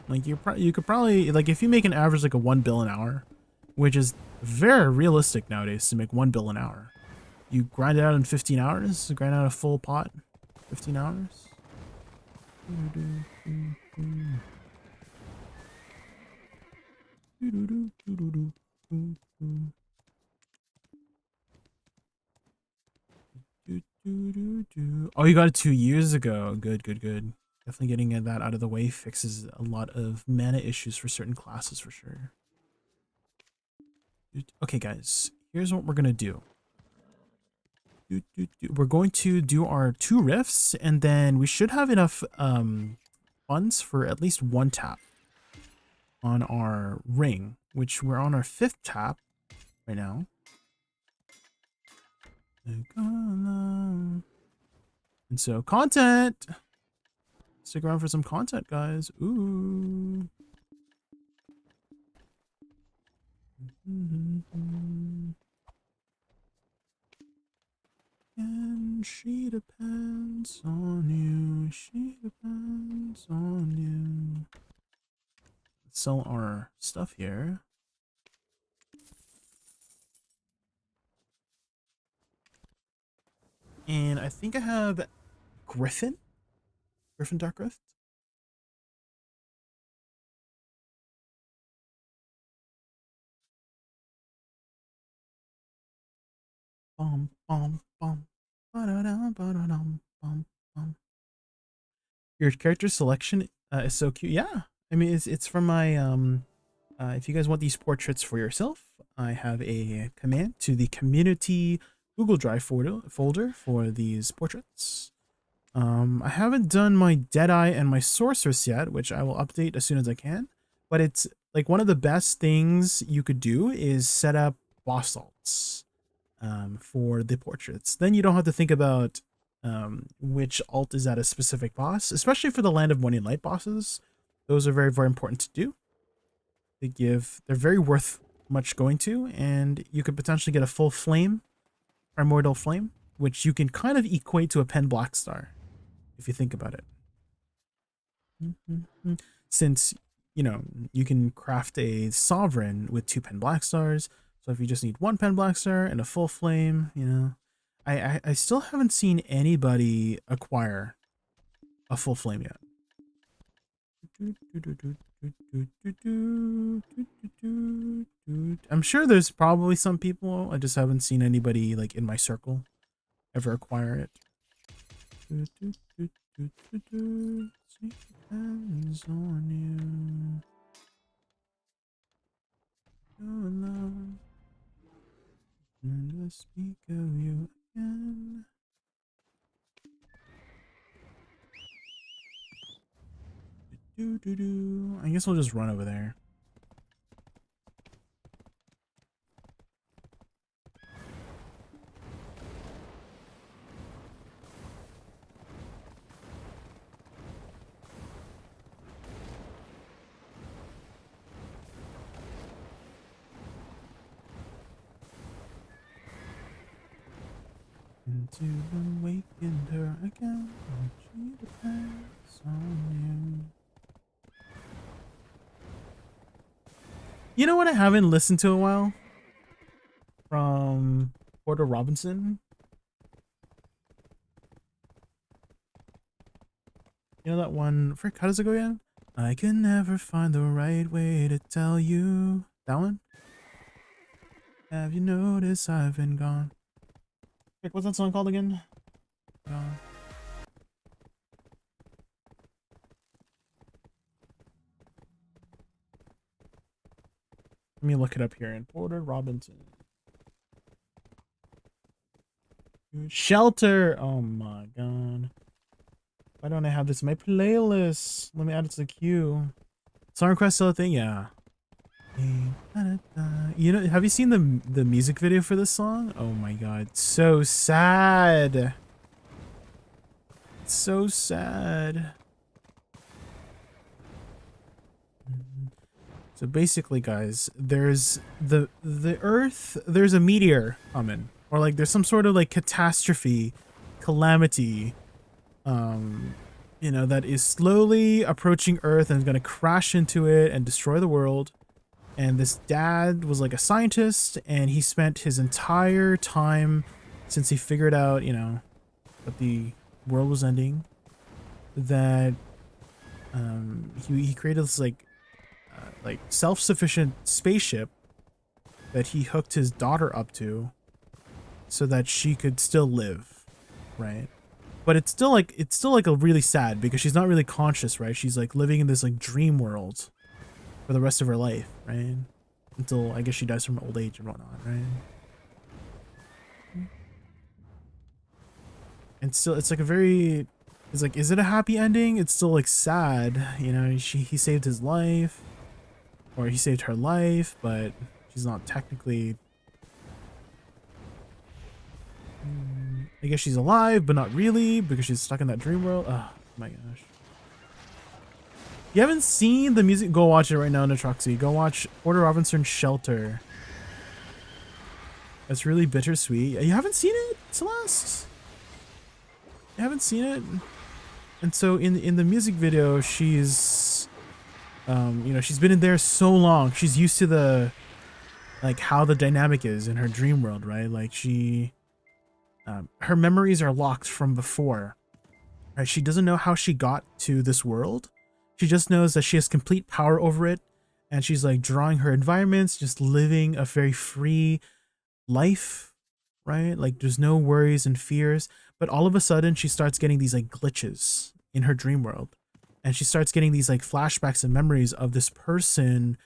Like you could probably like if you make an average like a 1 bill an hour, which is very realistic nowadays to make 1 bill an hour. You grind it out in 15 hours, grind out a full pot, 15 hours. Oh, you got it 2 years ago. Good, good, good. Definitely getting that out of the way fixes a lot of mana issues for certain classes for sure. Okay, guys, here's what we're gonna do. We're going to do our 2 rifts, and then we should have enough funds for at least 1 tap on our ring, which we're on our 5th tap right now. And so content. Stick around for some content, guys. Ooh. And she depends on you. She depends on you. Let's sell our stuff here. And I think I have Griffin Dark Rift. Bum, bum, bum. Ba-da-dum, ba-da-dum, bum, bum. Your character selection is so cute. Yeah, I mean it's from my if you guys want these portraits for yourself, I have a command to the community Google Drive folder for these portraits. I haven't done my Deadeye and my Sorceress yet, which I will update as soon as I can. But it's like one of the best things you could do is set up boss alts for the portraits. Then you don't have to think about which alt is at a specific boss, especially for the Land of Morning Light bosses. Those are very, very important to do. They're very worth much going to, and you could potentially get a full flame, primordial flame, which you can kind of equate to a pen black star, if you think about it. Since, you know, you can craft a sovereign with 2 pen black stars, so if you just need 1 pen black star and a full flame, you know, I still haven't seen anybody acquire a full flame yet. I'm sure there's probably some people. I just haven't seen anybody like in my circle ever acquire it. Depends on you. Your love. And I speak of you. again. I guess we'll just run over there. Into awakened her again, and she depends on you. You know what I haven't listened to in a while? From Porter Robinson. You know that one? Frick, how does it go again? I can never find the right way to tell you. That one? Have you noticed I've been gone? Frick, what's that song called again? Gone. Let me look it up here in Porter Robinson. Shelter! Oh my god. Why don't I have this in my playlist? Let me add it to the queue. Song request still a thing? Yeah. You know, have you seen the music video for this song? Oh my god, it's so sad. It's so sad. So basically, guys, there's the Earth. There's a meteor coming, or like there's some sort of like catastrophe, calamity, you know, that is slowly approaching Earth and is gonna crash into it and destroy the world. And this dad was like a scientist, and he spent his entire time since he figured out, you know, that the world was ending, that he created this like self-sufficient spaceship that he hooked his daughter up to so that she could still live, right? But it's still like a really sad, because she's not really conscious, right? She's like living in this like dream world for the rest of her life, right? Until I guess she dies from old age and whatnot, right? And still, it's like a very, it's like, is it a happy ending? It's still like sad, you know. He saved his life, or he saved her life, but she's not technically. I guess she's alive, but not really, because she's stuck in that dream world. Oh my gosh. You haven't seen the music? Go watch it right now, Natroxy. Go watch Porter Robinson's Shelter. It's really bittersweet. You haven't seen it, Celeste? You haven't seen it? And so in the music video, she's, you know, she's been in there so long. She's used to the, like, how the dynamic is in her dream world, right? Like she, her memories are locked from before, right? She doesn't know how she got to this world. She just knows that she has complete power over it, and she's like drawing her environments, just living a very free life, right? Like there's no worries and fears. But all of a sudden she starts getting these like glitches in her dream world, and she starts getting these like flashbacks and memories of this person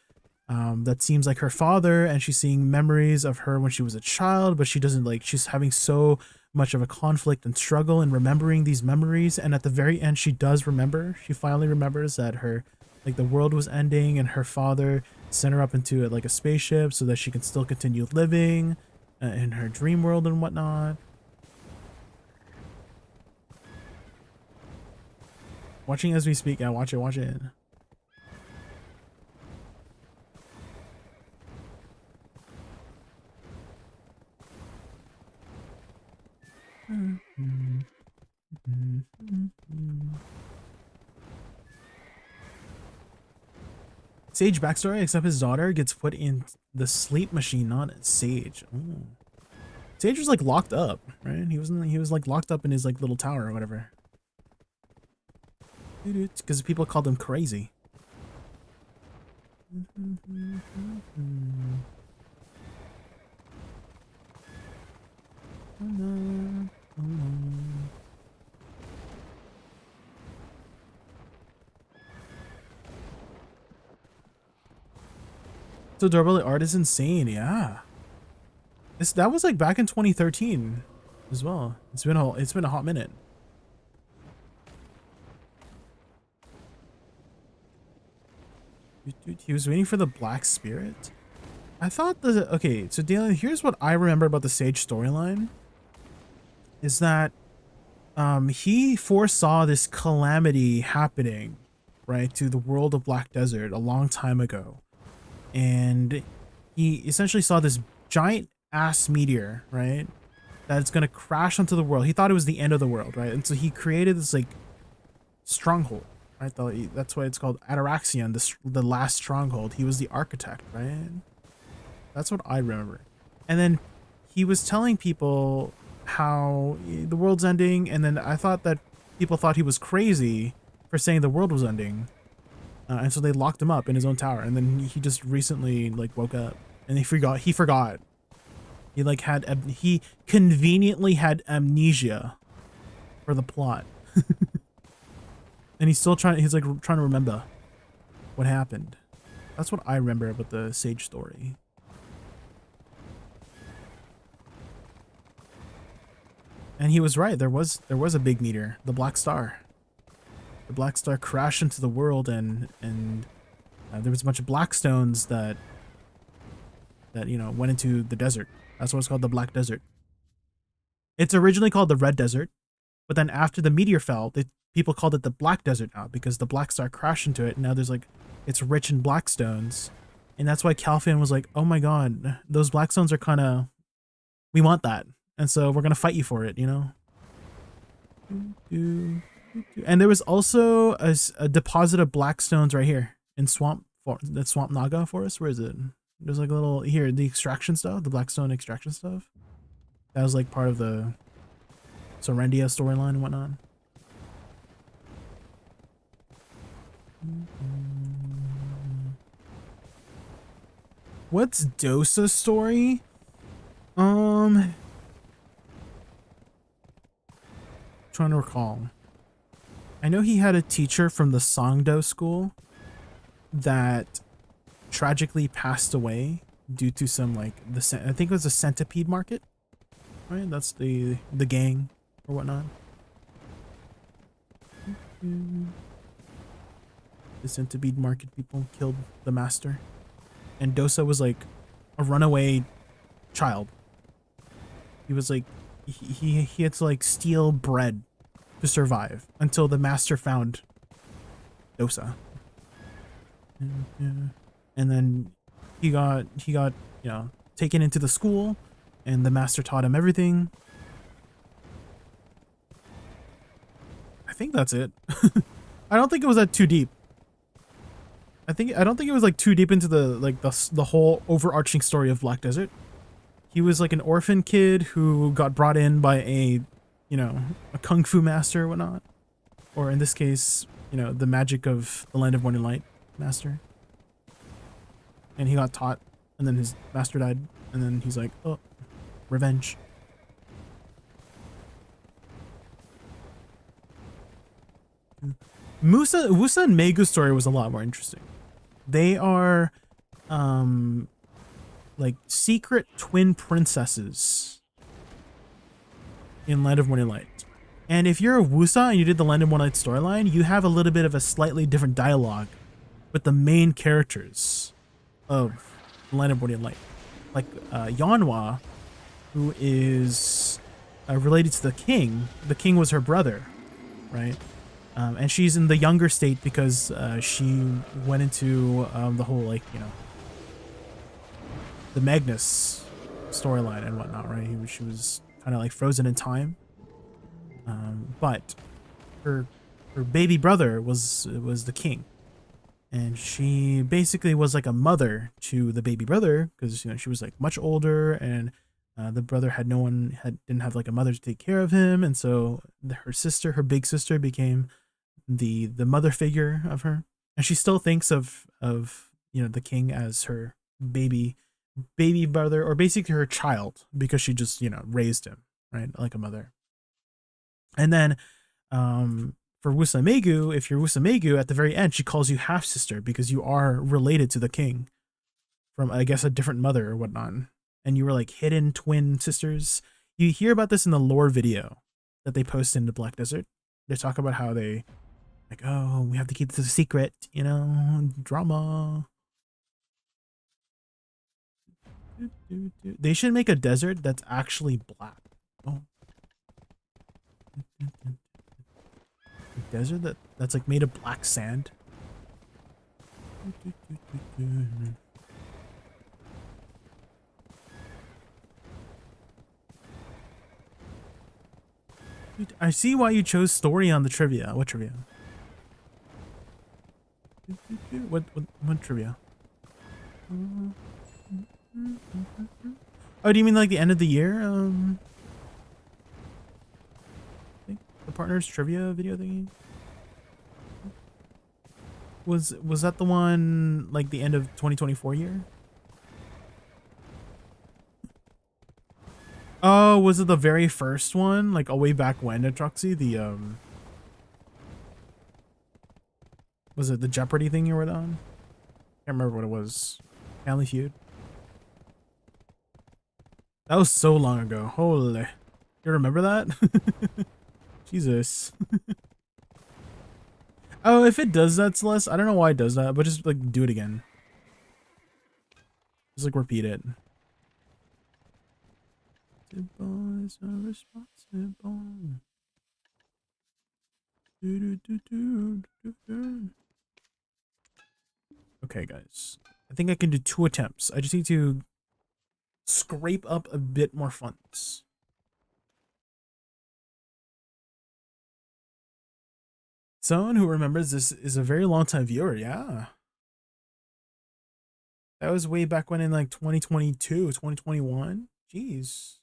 that seems like her father, and she's seeing memories of her when she was a child, but she doesn't, like, she's having so much of a conflict and struggle in remembering these memories. And at the very end, she does remember. She finally remembers that her, like, the world was ending, and her father sent her up into like a spaceship so that she can still continue living in her dream world and whatnot. Watching as we speak. Yeah, watch it. Sage backstory, except his daughter gets put in the sleep machine, not Sage. Oh. Sage was like locked up, right? He was like locked up in his like little tower or whatever. Because people called him crazy. So adorable, the art is insane. Yeah, that was like back in 2013. as well. It's been a hot minute. He was waiting for the Black Spirit. I thought okay, so Dalen, here's what I remember about the Sage storyline. Is that he foresaw this calamity happening, right, to the world of Black Desert a long time ago. And he essentially saw this giant ass meteor, right, that's gonna crash onto the world. He thought it was the end of the world, right? And so he created this like stronghold, right? That's why it's called Ataraxion, the last stronghold. He was the architect, right? That's what I remember. And then he was telling people how the world's ending, and then I thought that people thought he was crazy for saying the world was ending. And so they locked him up in his own tower, and then he just recently like woke up and he forgot. He like he conveniently had amnesia for the plot. And he's like trying to remember what happened. That's what I remember about the Sage story. And he was right. There was a big meteor, the Black Star. The Black Star crashed into the world, and there was a bunch of black stones that went into the desert. That's why it's called the Black Desert. It's originally called the Red Desert, but then after the meteor fell, people called it the Black Desert now because the Black Star crashed into it. And now it's rich in black stones, and that's why Calphian was like, "Oh my God, those black stones are we want that, and so we're gonna fight you for it," you know. And there was also a deposit of black stones right here in Swamp Naga Forest. Where is it? There's like a little here, the extraction stuff, the blackstone extraction stuff. That was like part of the Serendia storyline and whatnot. What's Dosa's story? Trying to recall. I know he had a teacher from the Songdo school that tragically passed away due to some I think it was a centipede market, right? That's the gang or whatnot. The centipede market people killed the master, and Dosa was like a runaway child. He was like he had to like steal bread to survive until the master found Dosa. And then he got taken into the school, and the master taught him everything. I think that's it. I don't think it was that too deep. I don't think it was like too deep into the whole overarching story of Black Desert. He was like an orphan kid who got brought in by a kung fu master or whatnot, or in this case, the magic of the Land of Morning Light master. And he got taught, and then his master died, and then he's like, oh, revenge. Woosa and Megu's story was a lot more interesting. They are like secret twin princesses in Land of Morning Light. And if you're a Woosa and you did the Land of Morning Light storyline, you have a little bit of a slightly different dialogue with the main characters of Land of Morning Light. Like Yanhua, who is related to the king. The king was her brother, right? And she's in the younger state because she went into the whole the Magnus storyline and whatnot, right? She was kind of like frozen in time. But her baby brother was the king, and she basically was like a mother to the baby brother because she was like much older, and the brother didn't have like a mother to take care of him, and so her big sister became the mother figure of her, and she still thinks of the king as her baby brother, or basically her child, because she just raised him, right, like a mother. And then for Woosa Megu, if you're Woosa Megu, at the very end she calls you half sister because you are related to the king from, I guess, a different mother or whatnot, and you were like hidden twin sisters. You hear about this in the lore video that they post in the Black Desert. They talk about how they like, oh, we have to keep this a secret, you know, drama. They should make a desert that's actually black. Oh. A desert that's like made of black sand. I see why you chose story on the trivia. What trivia? What trivia? Oh, do you mean like the end of the year? The partners trivia video thingy. Was that the one like the end of 2024 year? Oh, was it the very first one? Like, way back when at Troxy? Was it the Jeopardy thing you were on? Can't remember what it was. Family Feud. That was so long ago. Holy. You remember that? Jesus. Oh, if it does that, Celeste, I don't know why it does that, but just, like, do it again. Just, like, repeat it. Boys are responsible. Okay, guys. I think I can do 2 attempts. I just need to scrape up a bit more funds. Someone who remembers this is a very long time viewer, yeah. That was way back when in like 2022, 2021. Jeez.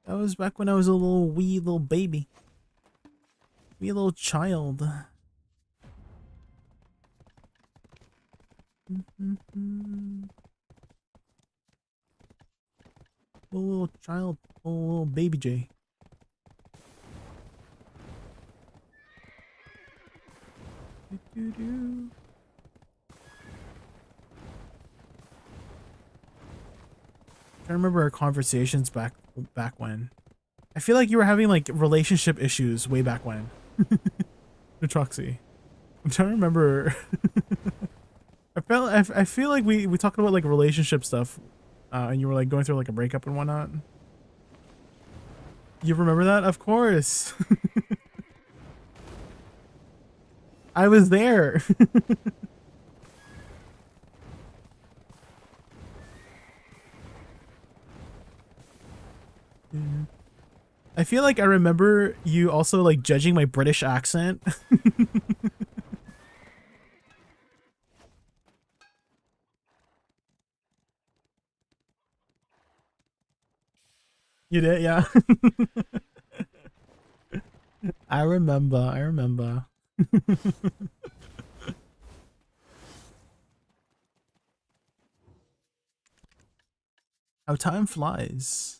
That was back when I was a wee little baby. Wee little child. Little child, little baby J. I remember our conversations back when. I feel like you were having like relationship issues way back when. The Troxy. I'm trying to remember. I feel like we talked about like relationship stuff, and you were like going through like a breakup and whatnot. You remember that? Of course. I was there. I feel like I remember you also like judging my British accent. You did, yeah. I remember. How time flies.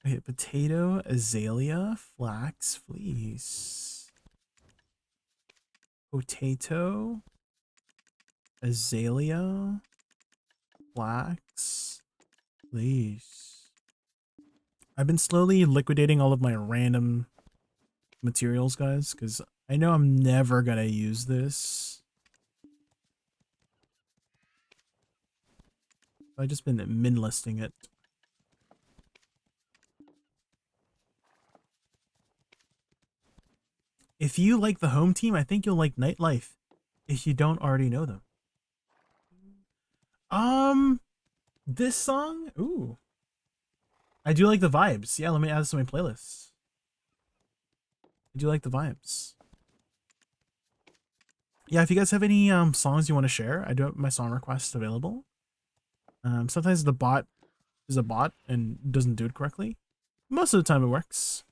Okay, potato, azalea, flax, fleece. Potato, azalea, flax, fleece. I've been slowly liquidating all of my random materials, guys, because I know I'm never gonna use this. I've just been min listing it. If you like the home team, I think you'll like Nightlife. If you don't already know them. This song? Ooh. I do like the vibes. Yeah, let me add this to my playlist. I do like the vibes. Yeah, if you guys have any songs you want to share, I do have my song requests available. Sometimes the bot is a bot and doesn't do it correctly. Most of the time it works.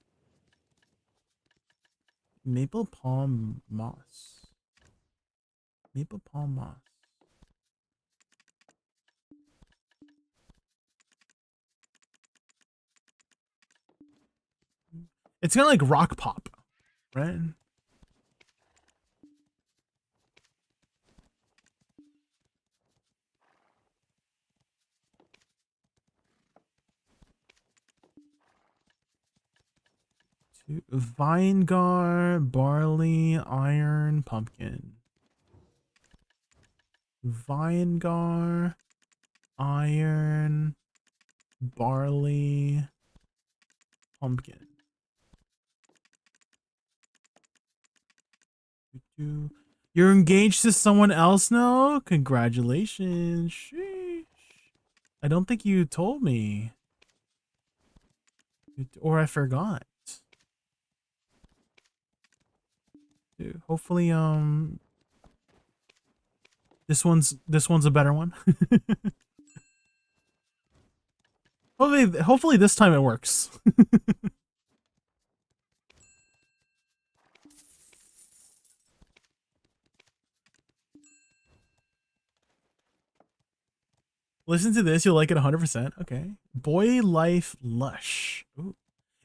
Maple palm moss. Maple palm moss. It's kind of like rock pop, right? Vinegar, barley, iron, pumpkin. Vinegar, iron, barley, pumpkin. You're engaged to someone else now? Congratulations. Sheesh. I don't think you told me. Or I forgot. Dude, hopefully this one's a better one. Hopefully this time it works. Listen to this, you'll like it 100%. Okay. Boy Life Lush. Ooh.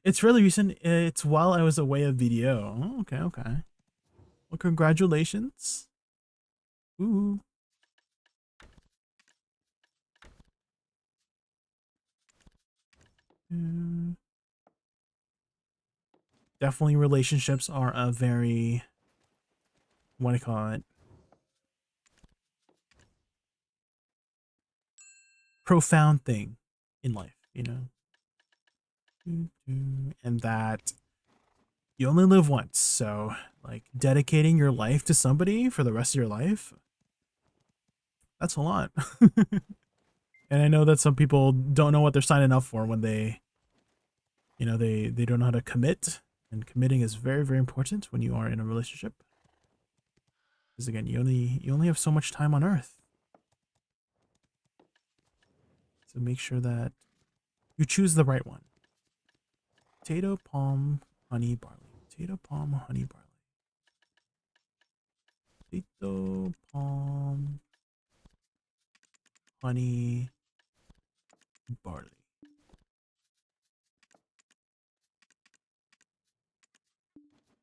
It's really recent. It's while I was away of video. Oh, okay, okay. Well, congratulations. Ooh. Definitely relationships are a very, what do you call it? Profound thing in life, you know? And that you only live once. So, like, dedicating your life to somebody for the rest of your life, that's a lot. And I know that some people don't know what they're signing up for when they, they don't know how to commit. And committing is very, very important when you are in a relationship. Because again, you only have so much time on Earth. So make sure that you choose the right one. Potato, palm, honey, barley. Potato, palm, honey, barley. Potato, palm, honey, barley.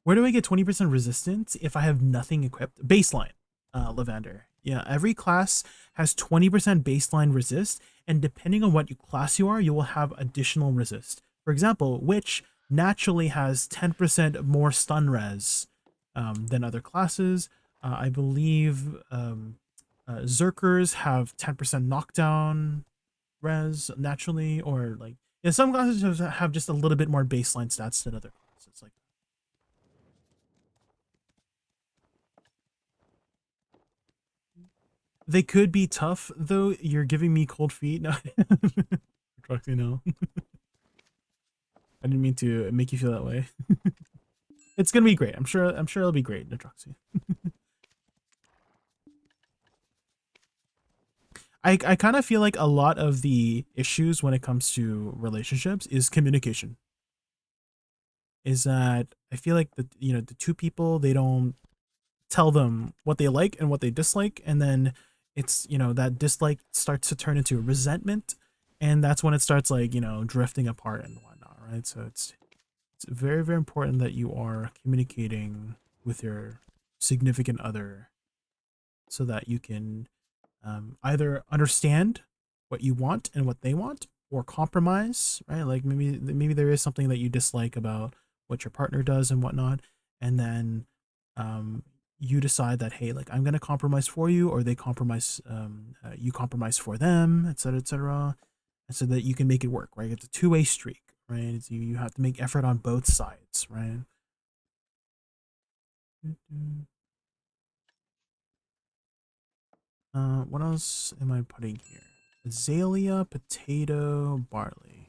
Where do I get 20% resistance if I have nothing equipped? Baseline, Lavender. Yeah, every class has 20% baseline resist, and depending on what class you are, you will have additional resist. For example, Witch naturally has 10% more stun res than other classes. I believe Zerkers have 10% knockdown res naturally, or like, yeah, some classes have just a little bit more baseline stats than other classes. Like, they could be tough though. You're giving me cold feet. No, Truxy, no. I didn't mean to make you feel that way. It's gonna be great. I'm sure. I'm sure it'll be great, Natroxy. I kind of feel like a lot of the issues when it comes to relationships is communication. Is that I feel like the two people, they don't tell them what they like and what they dislike, and then it's that dislike starts to turn into resentment, and that's when it starts like drifting apart and whatnot, right? So it's very, very important that you are communicating with your significant other so that you can either understand what you want and what they want, or compromise, right? Like maybe there is something that you dislike about what your partner does and whatnot, and then um, you decide that, hey, like, I'm gonna compromise for you, or they compromise, you compromise for them, etc., etc., and so that you can make it work, right? It's a two-way streak, right? You have to make effort on both sides, right? What else am I putting here? Azalea, potato, barley.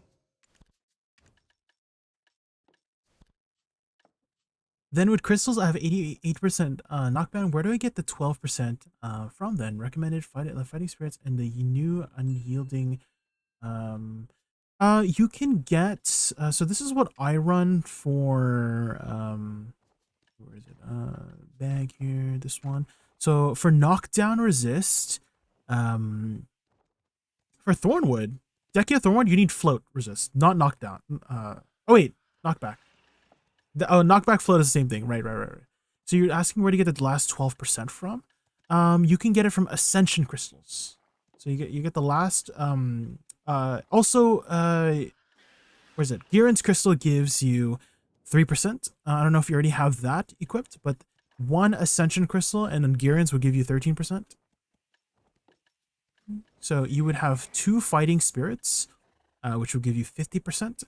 Then with crystals, I have 88% knockdown. Where do I get the 12% from then? Recommended fighting spirits and the new unyielding. You can get. So this is what I run for. Where is it? Bag here. This one. So for knockdown resist, for Thornwood, Dekia Thornwood, you need float resist, not knockdown. Oh wait, knockback. Oh, knockback float is the same thing. Right. So you're asking where to get the last 12% from? You can get it from ascension crystals. So you get the last where's it? Giran's crystal gives you 3%. I don't know if you already have that equipped, but one ascension crystal and then Giran's will give you 13%. So you would have 2 fighting spirits, which will give you 50%.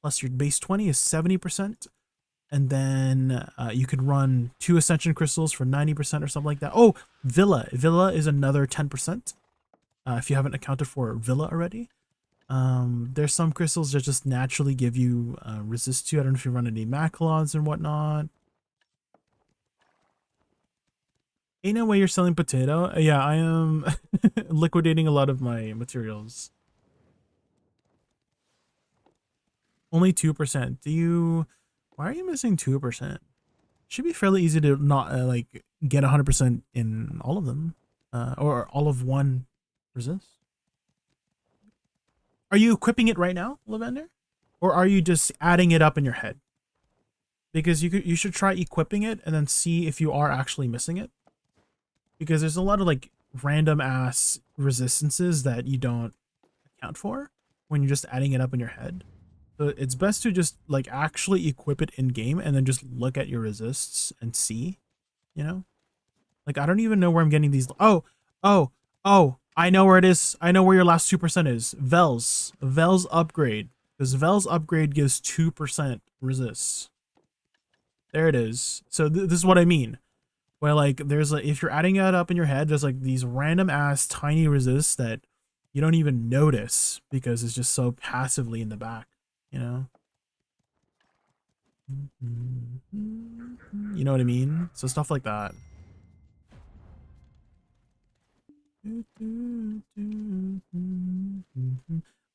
Plus your base 20 is 70%. And then you could run 2 ascension crystals for 90% or something like that. Oh, Villa. Villa is another 10%. If you haven't accounted for Villa already. There's some crystals that just naturally give you resist to. I don't know if you run any Macalons and whatnot. Ain't no way you're selling potato. Yeah, I am liquidating a lot of my materials. Only 2%. Why are you missing 2%? Should be fairly easy to not like get 100% in all of them, or all of one resist. Are you equipping it right now, Lavender, or are you just adding it up in your head? Because you should try equipping it and then see if you are actually missing it. Because there's a lot of like random ass resistances that you don't account for when you're just adding it up in your head. So it's best to just like actually equip it in game and then just look at your resists and see, you know? Like I don't even know where I'm getting these. Oh, I know where it is. I know where your last 2% is. Vel's upgrade. Because Vel's upgrade gives 2% resist. There it is. So this is what I mean. Where like there's like, if you're adding it up in your head, there's like these random ass tiny resists that you don't even notice because it's just so passively in the back, you know? You know what I mean? So stuff like that.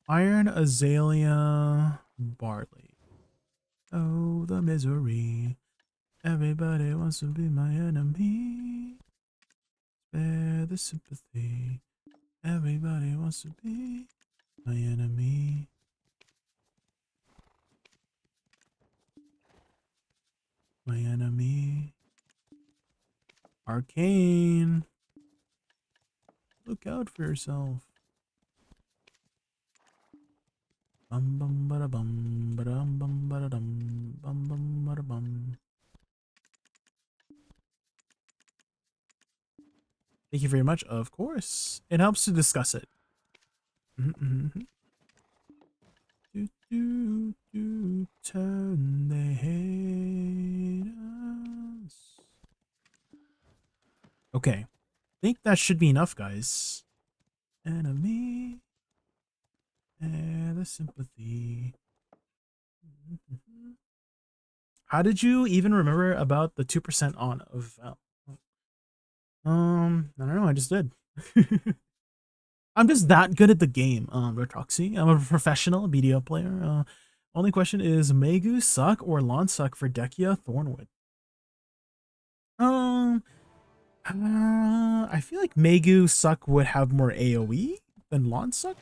Iron Azalea Barley. Oh, the misery. Everybody wants to be my enemy. Spare the sympathy. Everybody wants to be my enemy. My enemy. Arcane. Look out for yourself. Bum bum bada bum badum bum bada dum bum bum bada bum. Thank you very much. Of course, it helps to discuss it. Turn they hate us. Okay, I think that should be enough, guys. Enemy. The sympathy. How did you even remember about the 2% on of Val? I don't know. I just did. I'm just that good at the game, Retroxy. I'm a professional BDO player. Only question is, Megu suck or Lawn suck for Dekia Thornwood? I feel like Megu suck would have more AoE than Lawn suck.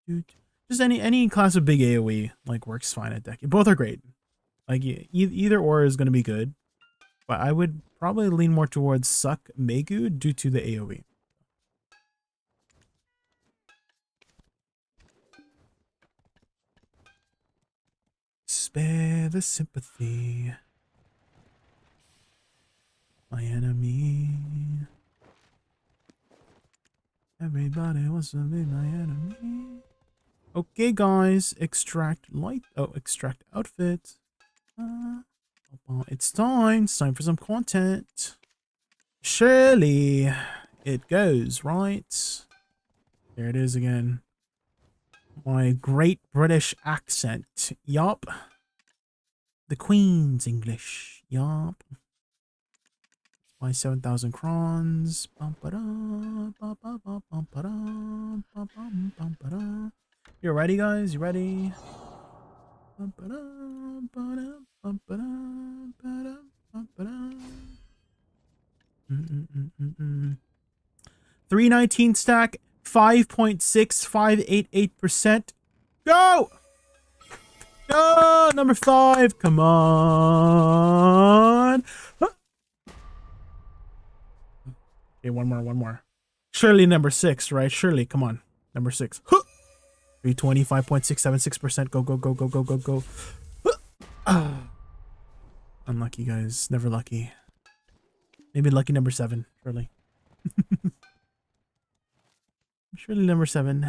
Dude, just any class of big AoE like works fine at Dekia. Both are great. Like either or is gonna be good, but I would probably lean more towards suck Megu due to the AoE. Spare the sympathy. My enemy. Everybody wants to be my enemy. Okay, guys. Extract light. Oh, extract outfit. It's time. It's time for some content. Surely it goes, right? There it is again. My great British accent. Yup. The Queen's English. Yup. My 7,000 crons. You ready, guys? You ready? 319 stack, 5.6588%. Go! Oh, number 5. Come on. Huh. Okay, one more. Surely number 6, right? Surely, come on. Number 6. Huh. 325.676%. Go, go, go, go, go, go, go. Huh. Ah. Unlucky, guys. Never lucky. Maybe lucky number 7. Surely. Surely number 7.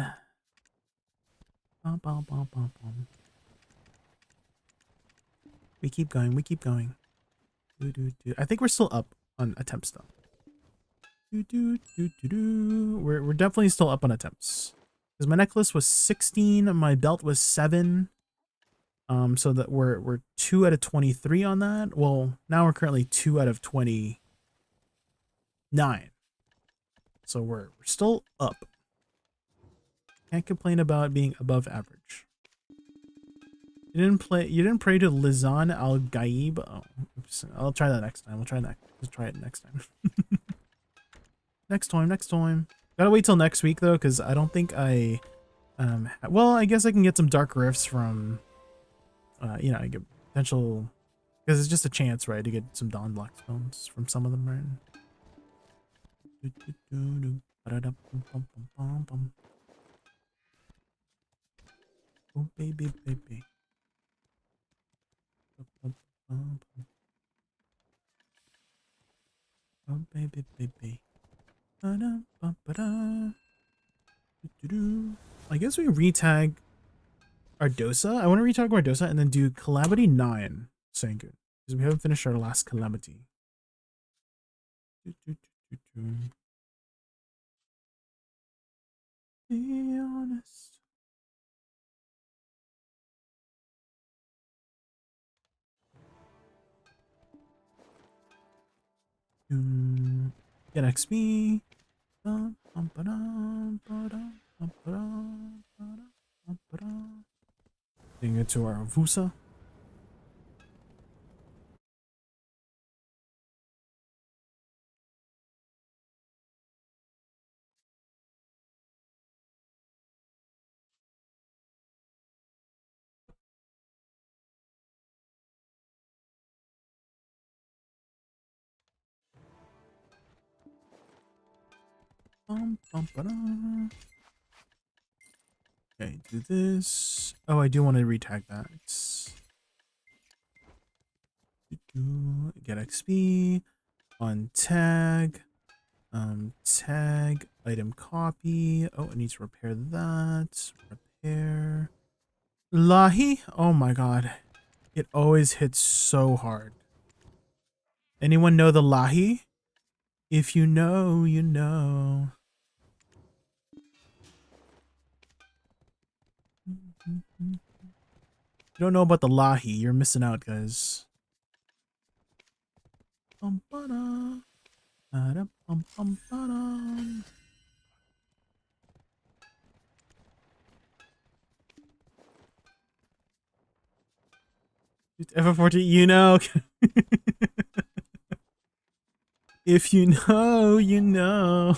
Bum, bum, bum, bum, bum. We keep going. We keep going. I think we're still up on attempts though. We're definitely still up on attempts. Because my necklace was 16, my belt was 7. So that we're 2 out of 23 on that. Well, now we're currently 2 out of 29. So we're still up. Can't complain about being above average. You didn't pray to Lizan Al Gaib. Oh, oops. I'll try that next time. We'll try that. Let's try it next time. Next time. Gotta wait till next week though, because I don't think I well, I guess I can get some dark rifts from you know, I get potential, because it's just a chance, right, to get some Dawn Black stones from some of them, right? Oh baby. Oh baby. I guess we retag our Dosa. I want to retag our Dosa and then do Calamity 9 Sangu, because we haven't finished our last Calamity. Be honest. Get XP. Getting it to our Woosa. Okay, do this. Oh, I do want to retag that. Get XP on tag. Tag item copy. Oh, it needs to repair that. Repair. Lahi. Oh my god. It always hits so hard. Anyone know the Lahi? If you know, you know. You don't know about the Lahi, you're missing out, guys. FF14, you know. If you know, you know.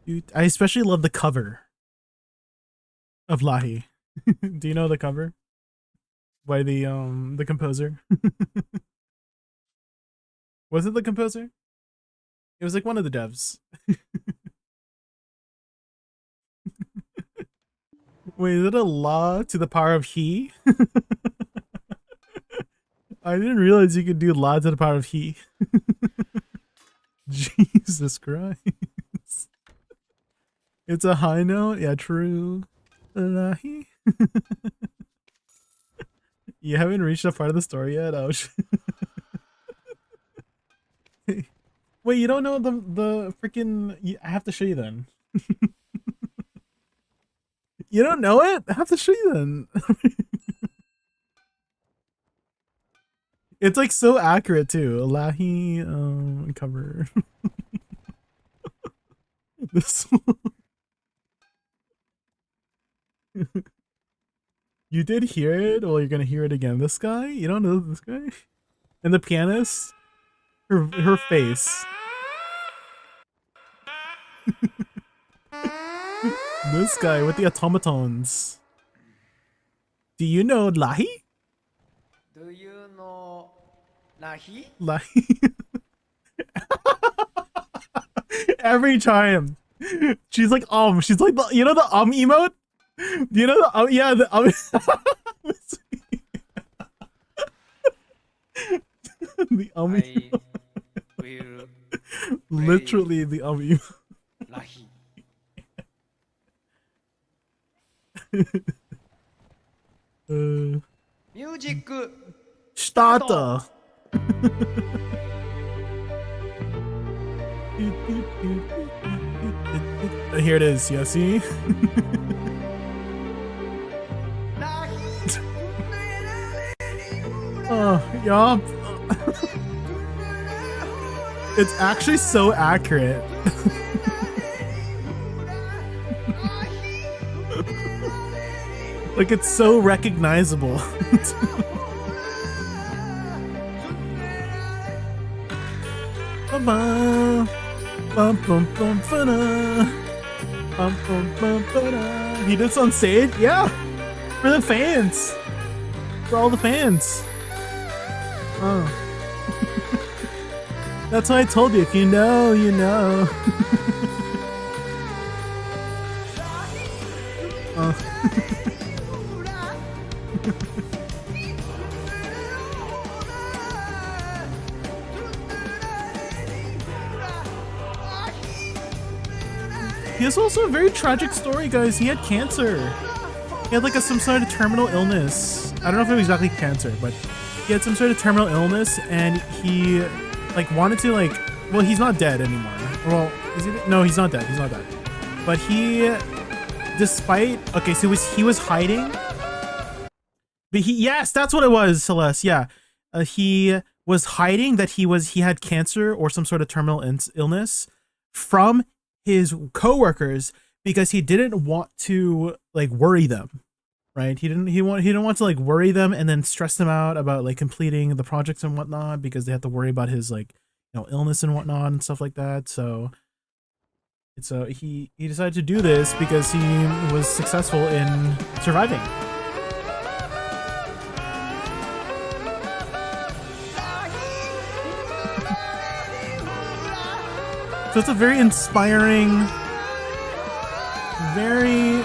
Dude, I especially love the cover of Lahi. Do you know the cover? By the composer? Was it the composer? It was like one of the devs. Wait, is it a law to the power of he? I didn't realize you could do law to the power of he. Jesus Christ. It's a high note? Yeah, true. Lahi. You haven't reached that part of the story yet? Oh, wait, you don't know the freaking... I have to show you then. You don't know it? I have to show you then. It's like so accurate too. Lahi cover. This You did hear it? Well, you're gonna hear it again. This guy? You don't know this guy? And the pianist? Her face. This guy with the automatons. Do you know Lahi? Do you know Lahi? Lahi. Every time. She's like she's like the, you know the emote? Do you know the yeah, the the I will literally the emote. Lahi. Music Starter. Here it is, yeah, see? Oh, yeah. It's actually so accurate. Like, it's so recognizable. He did this on stage? Yeah! For the fans! For all the fans! Oh. That's why I told you, if you know, you know. Oh. He has also a very tragic story, guys. He had cancer. He had like some sort of terminal illness. I don't know if it was exactly cancer, but he had some sort of terminal illness, and he like wanted to like, well, he's not dead anymore. Well, is he? No, he's not dead. He's not dead. But he, despite, okay, so he was hiding. But yes, that's what it was, Celeste. Yeah, he was hiding that he had cancer or some sort of terminal illness from his coworkers because he didn't want to like worry them, right? He didn't want to like worry them and then stress them out about like completing the projects and whatnot because they had to worry about his like, you know, illness and whatnot and stuff like that. So he decided to do this because he was successful in surviving. So it's a very inspiring, very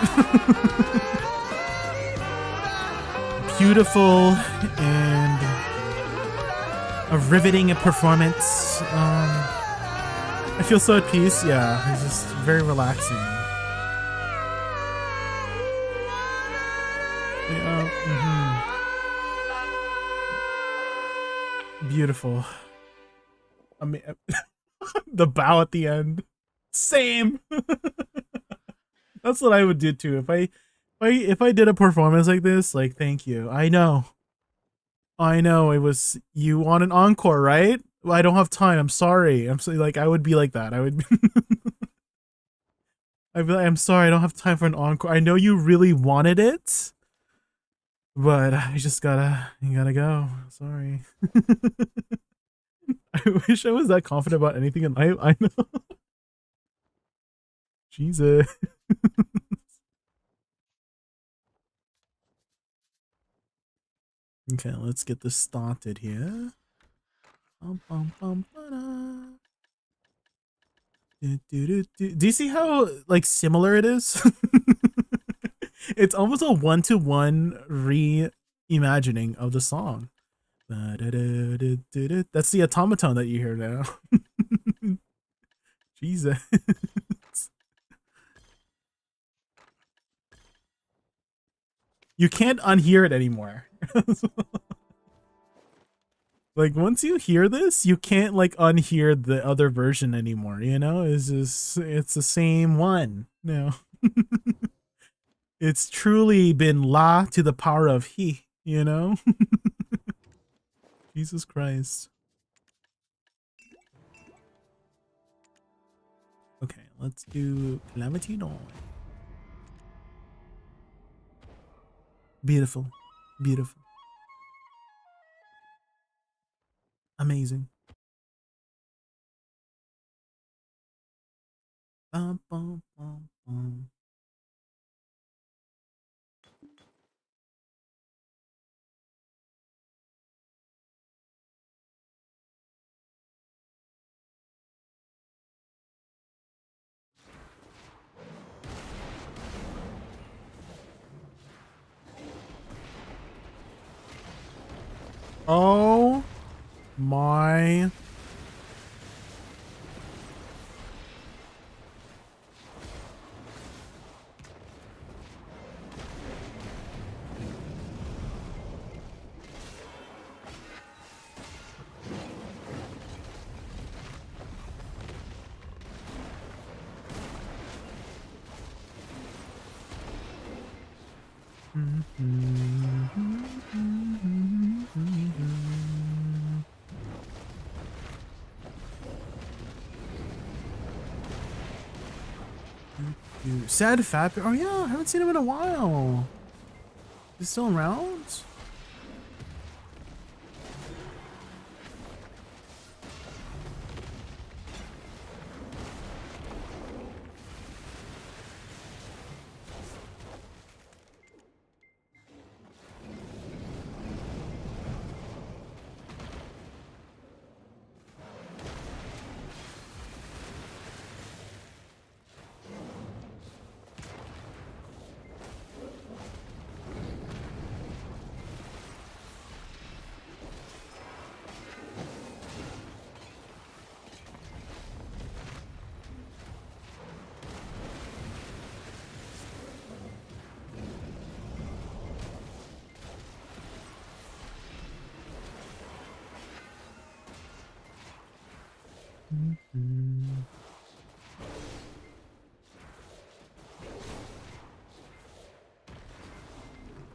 beautiful and a riveting performance. I feel so at peace. Yeah, it's just very relaxing. Yeah, beautiful. I mean, the bow at the end. Same. That's what I would do too. If I did a performance like this, like, thank you. I know it was, you want an encore, right? Well, I don't have time. I'm sorry. I'm so, like, I would be like that. I would be I'd be like, I'm sorry, I don't have time for an encore. I know you really wanted it, but I just gotta go. Sorry. I wish I was that confident about anything in life. I know. Jesus. Okay, let's get this started here. Do you see how like similar it is? It's almost a 1-to-1 reimagining of the song. That's the automaton that you hear now. Jesus. You can't unhear it anymore. Like, once you hear this, you can't like unhear the other version anymore, you know? It's just, it's the same one. No. It's truly been La to the power of He, you know? Jesus Christ. Okay, let's do Calamity Dawn. Beautiful. Beautiful. Amazing. Bum, bum, bum, bum. Oh my. Sad Fat. Oh yeah, I haven't seen him in a while. He's still around?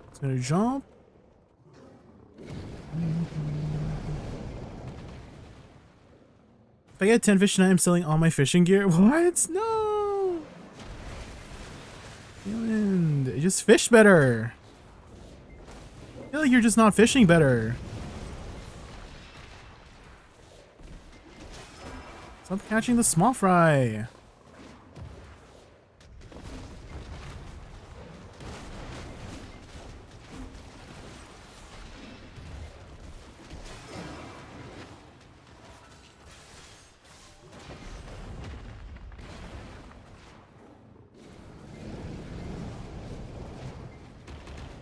It's gonna jump. If I get 10 fish tonight, I'm selling all my fishing gear. What? No! You just fish better. I feel like you're just not fishing better. Stop catching the small fry.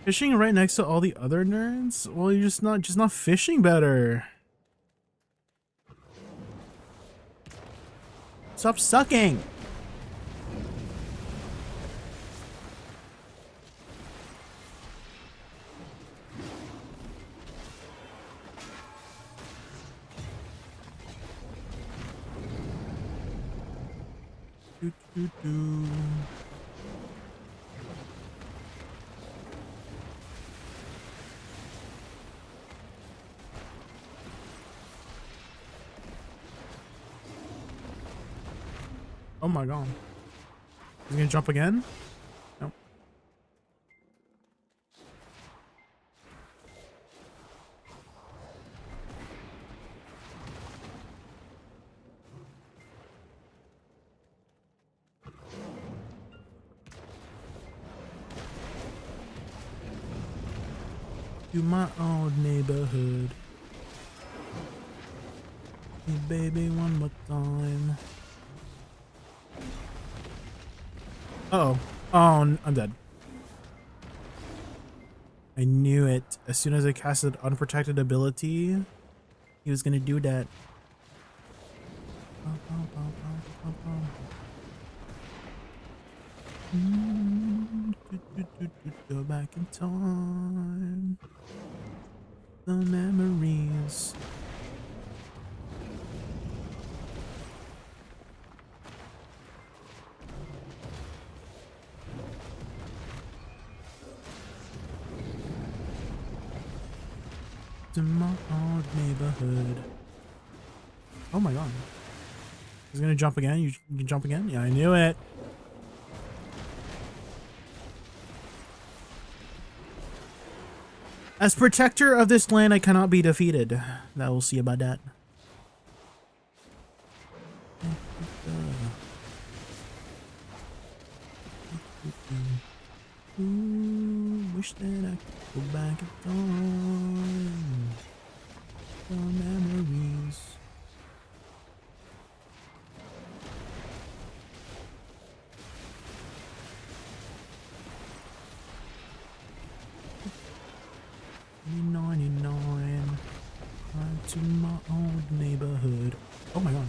Fishing right next to all the other nerds? Well, you're just not fishing better. Stop sucking. Do, do, do. Oh my god. He's gonna jump again? Nope. To my old neighborhood. Hey baby, one more time. Uh-oh. Oh, I'm dead. I knew it. As soon as I casted unprotected ability, he was gonna do that. Go back in time. The memories. To my old neighborhood. Oh my god. He's gonna jump again? You can jump again? Yeah, I knew it. As protector of this land, I cannot be defeated. That we'll see about that. Wish that I could go back in time. For memories. $99. Back to my old neighborhood. Oh my god.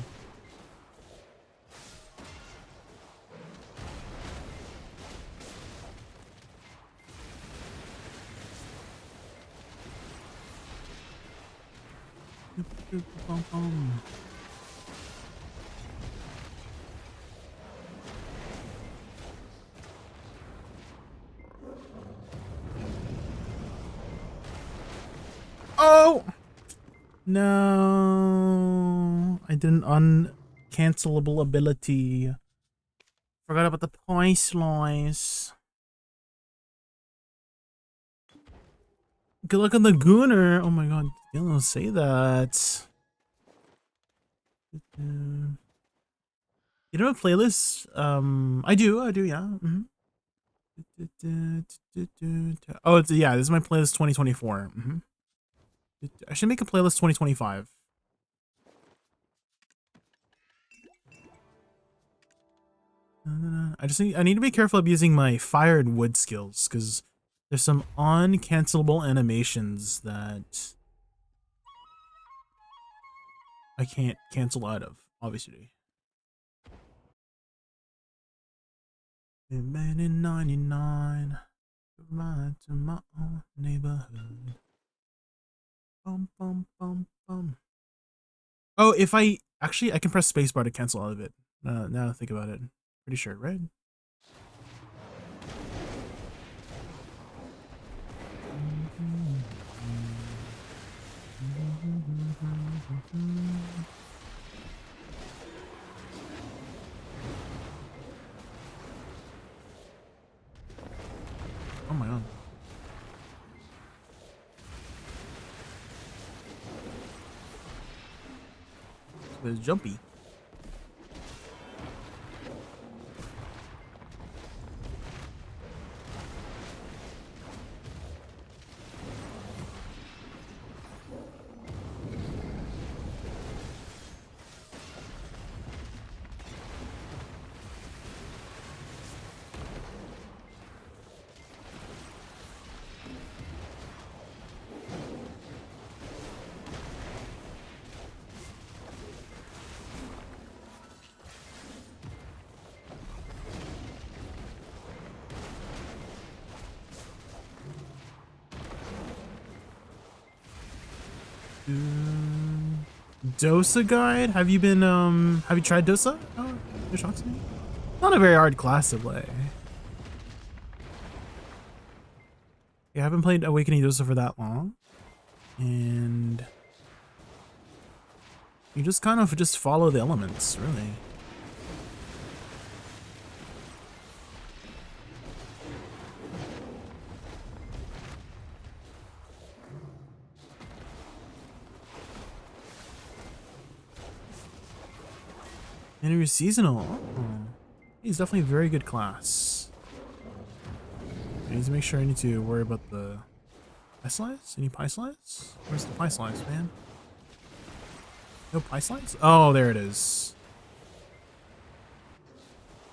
Oh no! I did an uncancelable ability. Forgot about the pie slice. Good luck on the Gooner. Oh my god, don't say that. You don't have a playlist? I do, yeah. Oh, yeah, this is my playlist 2024. I should make a playlist 2025. I need to be careful of using my fire and wood skills because there's some uncancelable animations that I can't cancel out of, obviously. Man in 99, right to my own neighborhood. Bum bum bum bum. Oh, if I actually I can press spacebar to cancel out of it. Now I think about it, pretty sure, right? Oh my god. It's jumpy. Dosa guide? Have you been have you tried Dosa? Oh, it shocks me. Not a very hard class to play. Yeah, I haven't played Awakening Dosa for that long. And you just kind of just follow the elements, really. Enemy seasonal. Oh. He's definitely a very good class. I need to make sure I need to worry about the pie slice? Any pie slice? Where's the pie slice, man? No pie slice? Oh, there it is.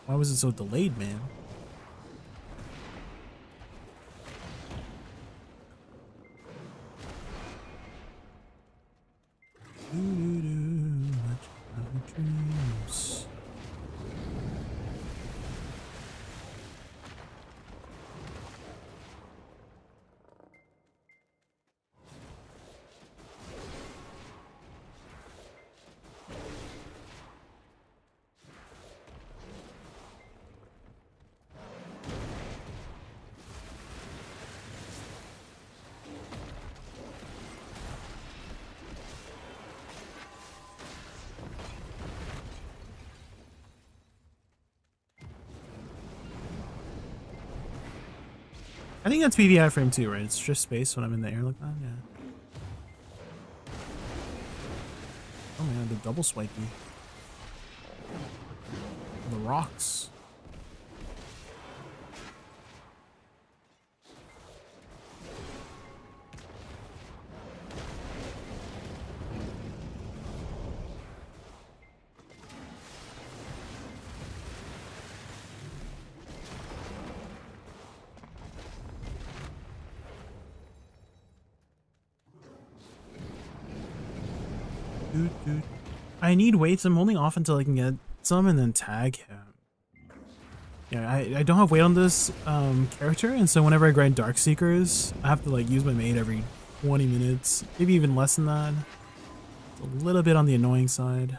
Why was it so delayed, man? Dreams. I think that's PVI frame too, right? It's just space when I'm in the air like that, yeah. Oh man, the double swipey. The rocks. I need weights. I'm holding off until I can get some and then tag him. Yeah, I don't have weight on this character, and so whenever I grind Dark Seekers, I have to like use my maid every 20 minutes, maybe even less than that. It's a little bit on the annoying side.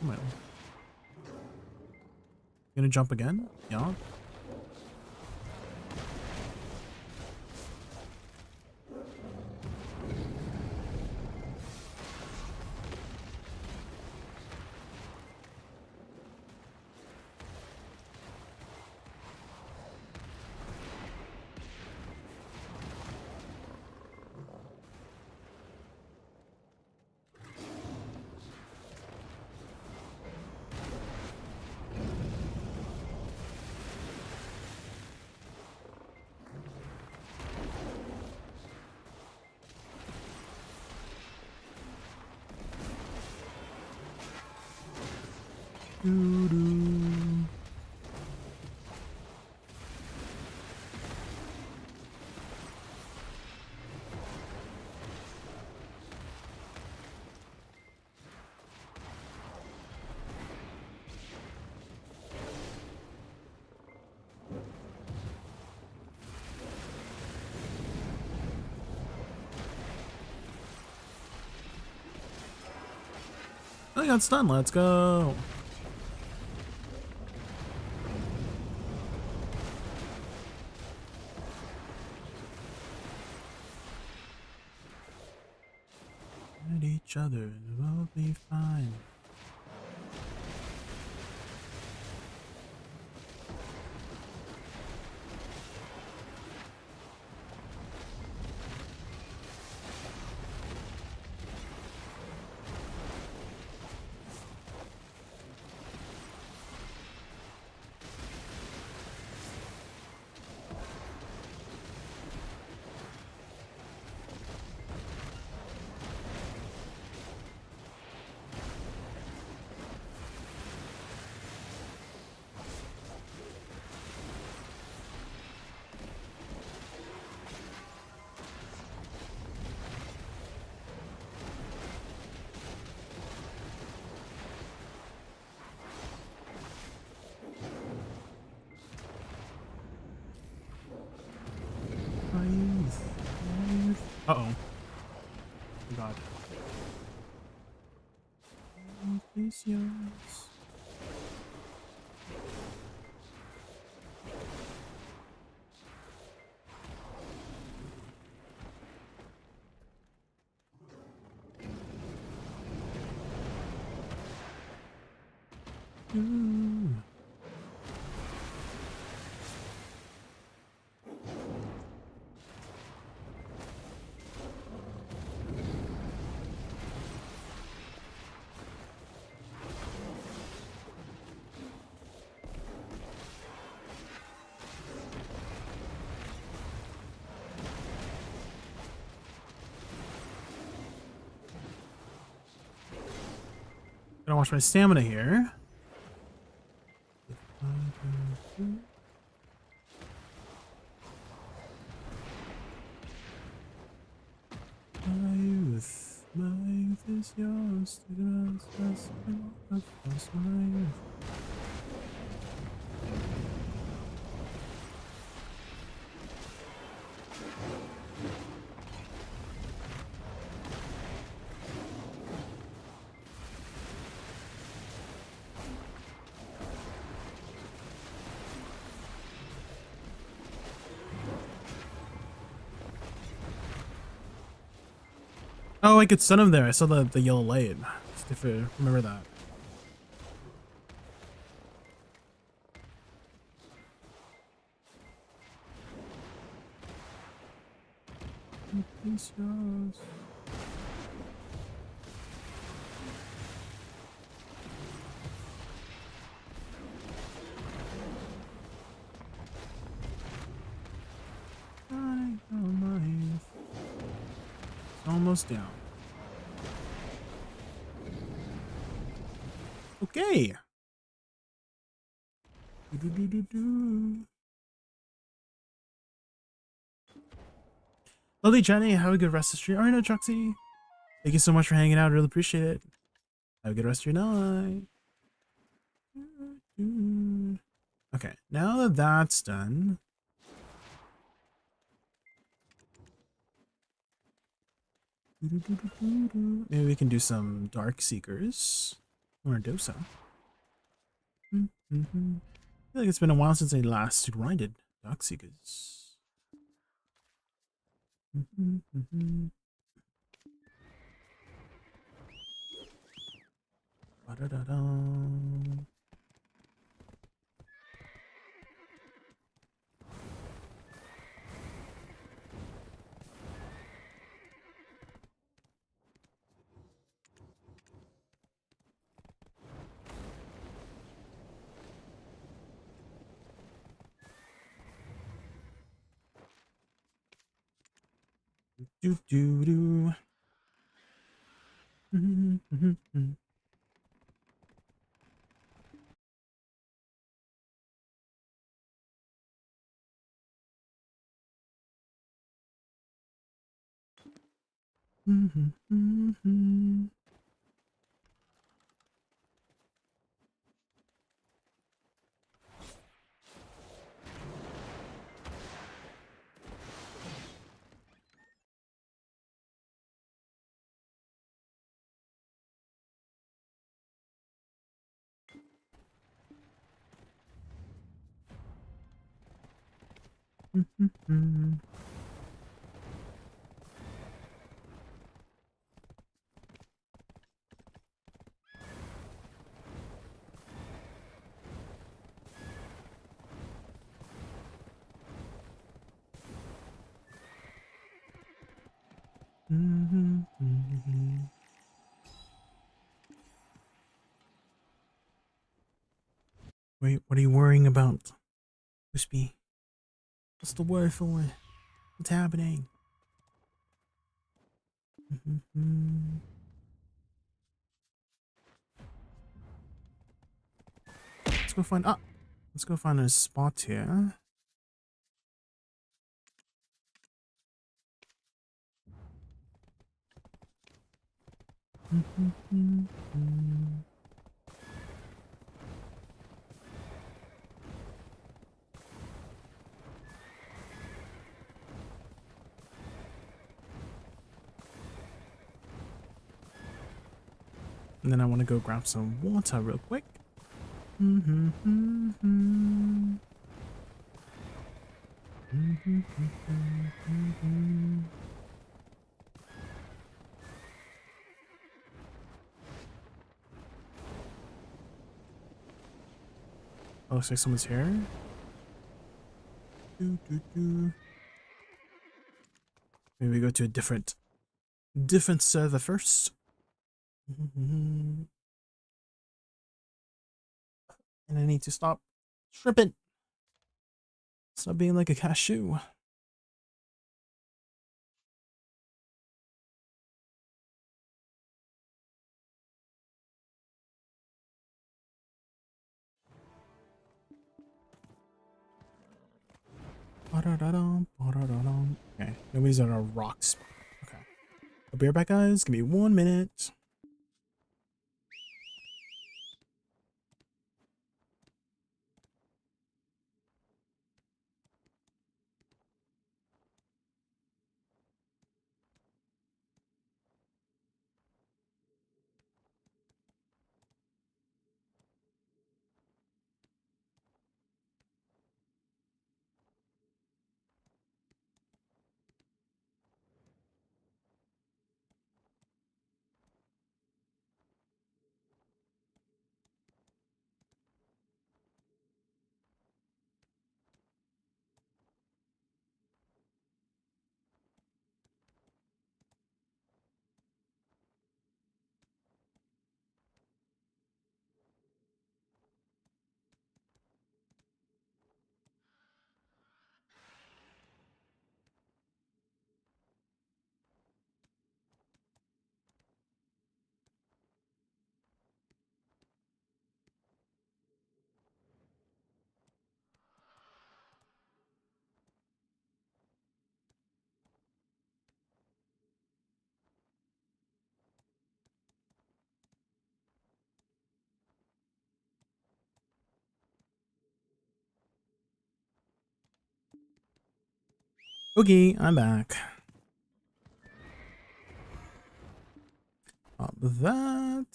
Come on. Gonna jump again? Yeah. Doo-doo. I got stunned. Let's go. At each other and we'll be fine. Uh-oh. Oh god. Is yours. Ooh. Gotta watch my stamina here. My youth is yours. My youth. Oh, I could stun him there. I saw the yellow light. If I remember that. It's yours. I know my youth. Almost down. Okay. Do-do-do-do-do. Lovely Jenny, have a good rest of the stream. Alright, no, Chucksy. Thank you so much for hanging out. Really appreciate it. Have a good rest of your night. Okay, now that that's done, maybe we can do some Dark Seekers or Dosa. I feel like it's been a while since I last grinded Dark Seekers. Ba-da-da-da. Do do do. Wait, what are you worrying about? Crispy. What's the word for it? What's happening? Let's go find let's go find a spot here. And then I want to go grab some water real quick. Oh, looks like someone's here. Maybe we go to a different server first. And I need to stop tripping. Stop being like a cashew. Okay, nobody's on a rock spot. Okay. I'll be right back, guys. Give me 1 minute. Okay, I'm back. That.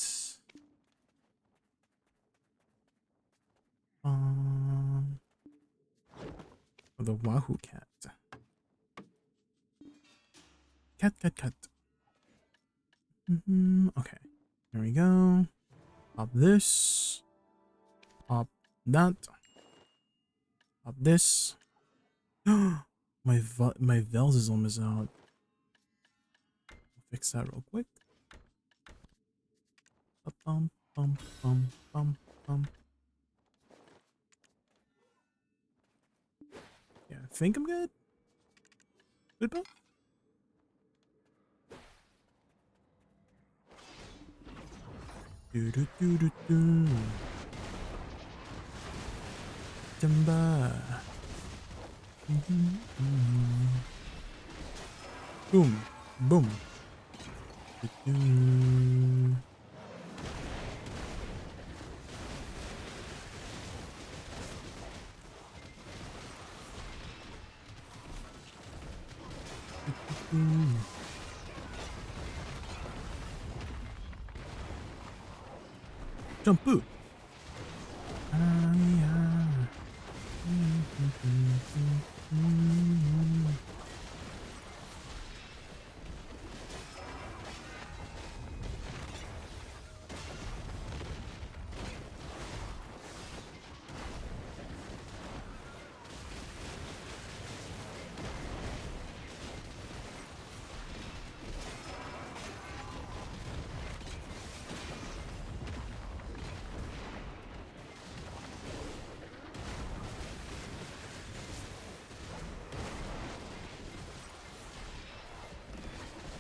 The Wahoo cat. Cat. Okay. There we go. Pop this. Pop that. Pop this. my Vels is almost out. Fix that real quick. Bum, bum, bum, bum, bum. Yeah, I think I'm good. Good bump. Do. Jamba. Boom. Boom. Jump boot.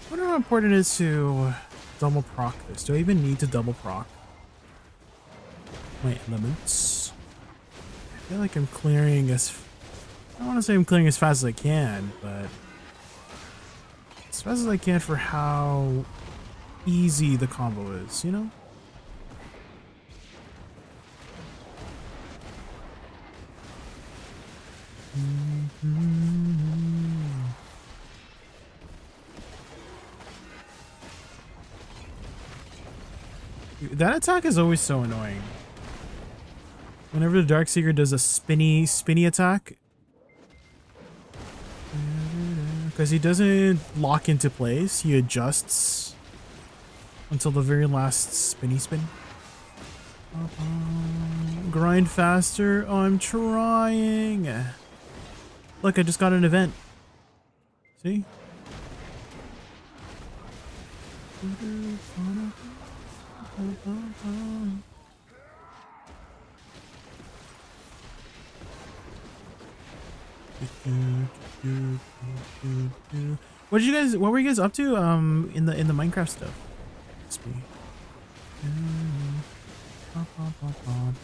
I wonder how important it is to double proc this. Do I even need to double proc my elements? I feel like I'm clearing as... I don't want to say I'm clearing as fast as I can, but... as fast as I can for how easy the combo is, you know? That attack is always so annoying. Whenever the Darkseeker does a spinny attack. Because he doesn't lock into place, he adjusts until the very last spin. Grind faster. Oh, I'm trying. Look, I just got an event. See? What were you guys up to in the Minecraft stuff?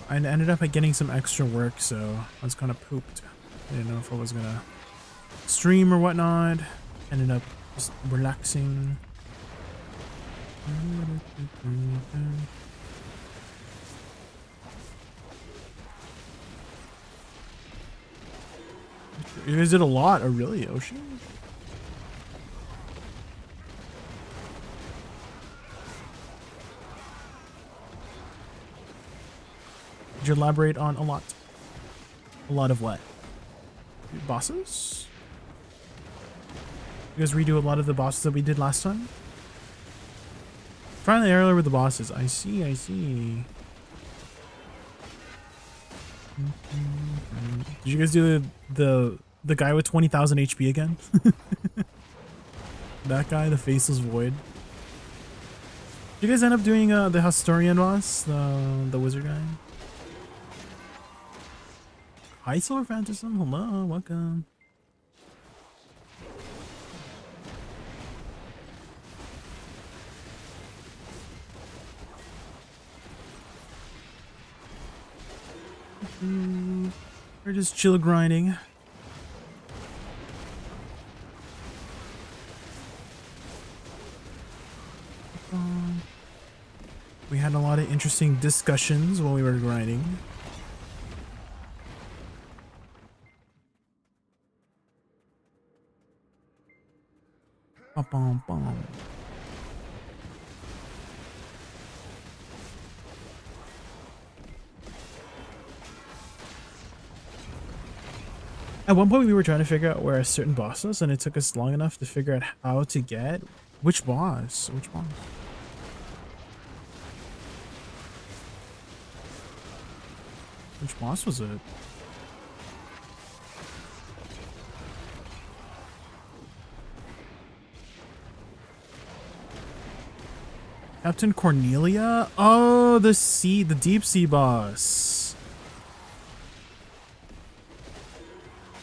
I ended up getting some extra work, so I was kind of pooped. I didn't know if I was gonna stream or whatnot. Ended up just relaxing. You guys did a lot. Oh, really, Ocean? Did you elaborate on a lot? A lot of what? Bosses? You guys redo a lot of the bosses that we did last time? Finally earlier with the bosses. I see. Did you guys do the guy with 20,000 HP again? That guy, the Faceless Void. Did you guys end up doing the Historian boss? The wizard guy? Hi, Solar Phantasm. Hello, welcome. We're just chill grinding. We had a lot of interesting discussions while we were grinding. Bum, bum, bum. At one point we were trying to figure out where a certain boss was, and it took us long enough to figure out how to get which boss. Which boss? Which boss was it? Captain Cornelia? Oh, the deep sea boss.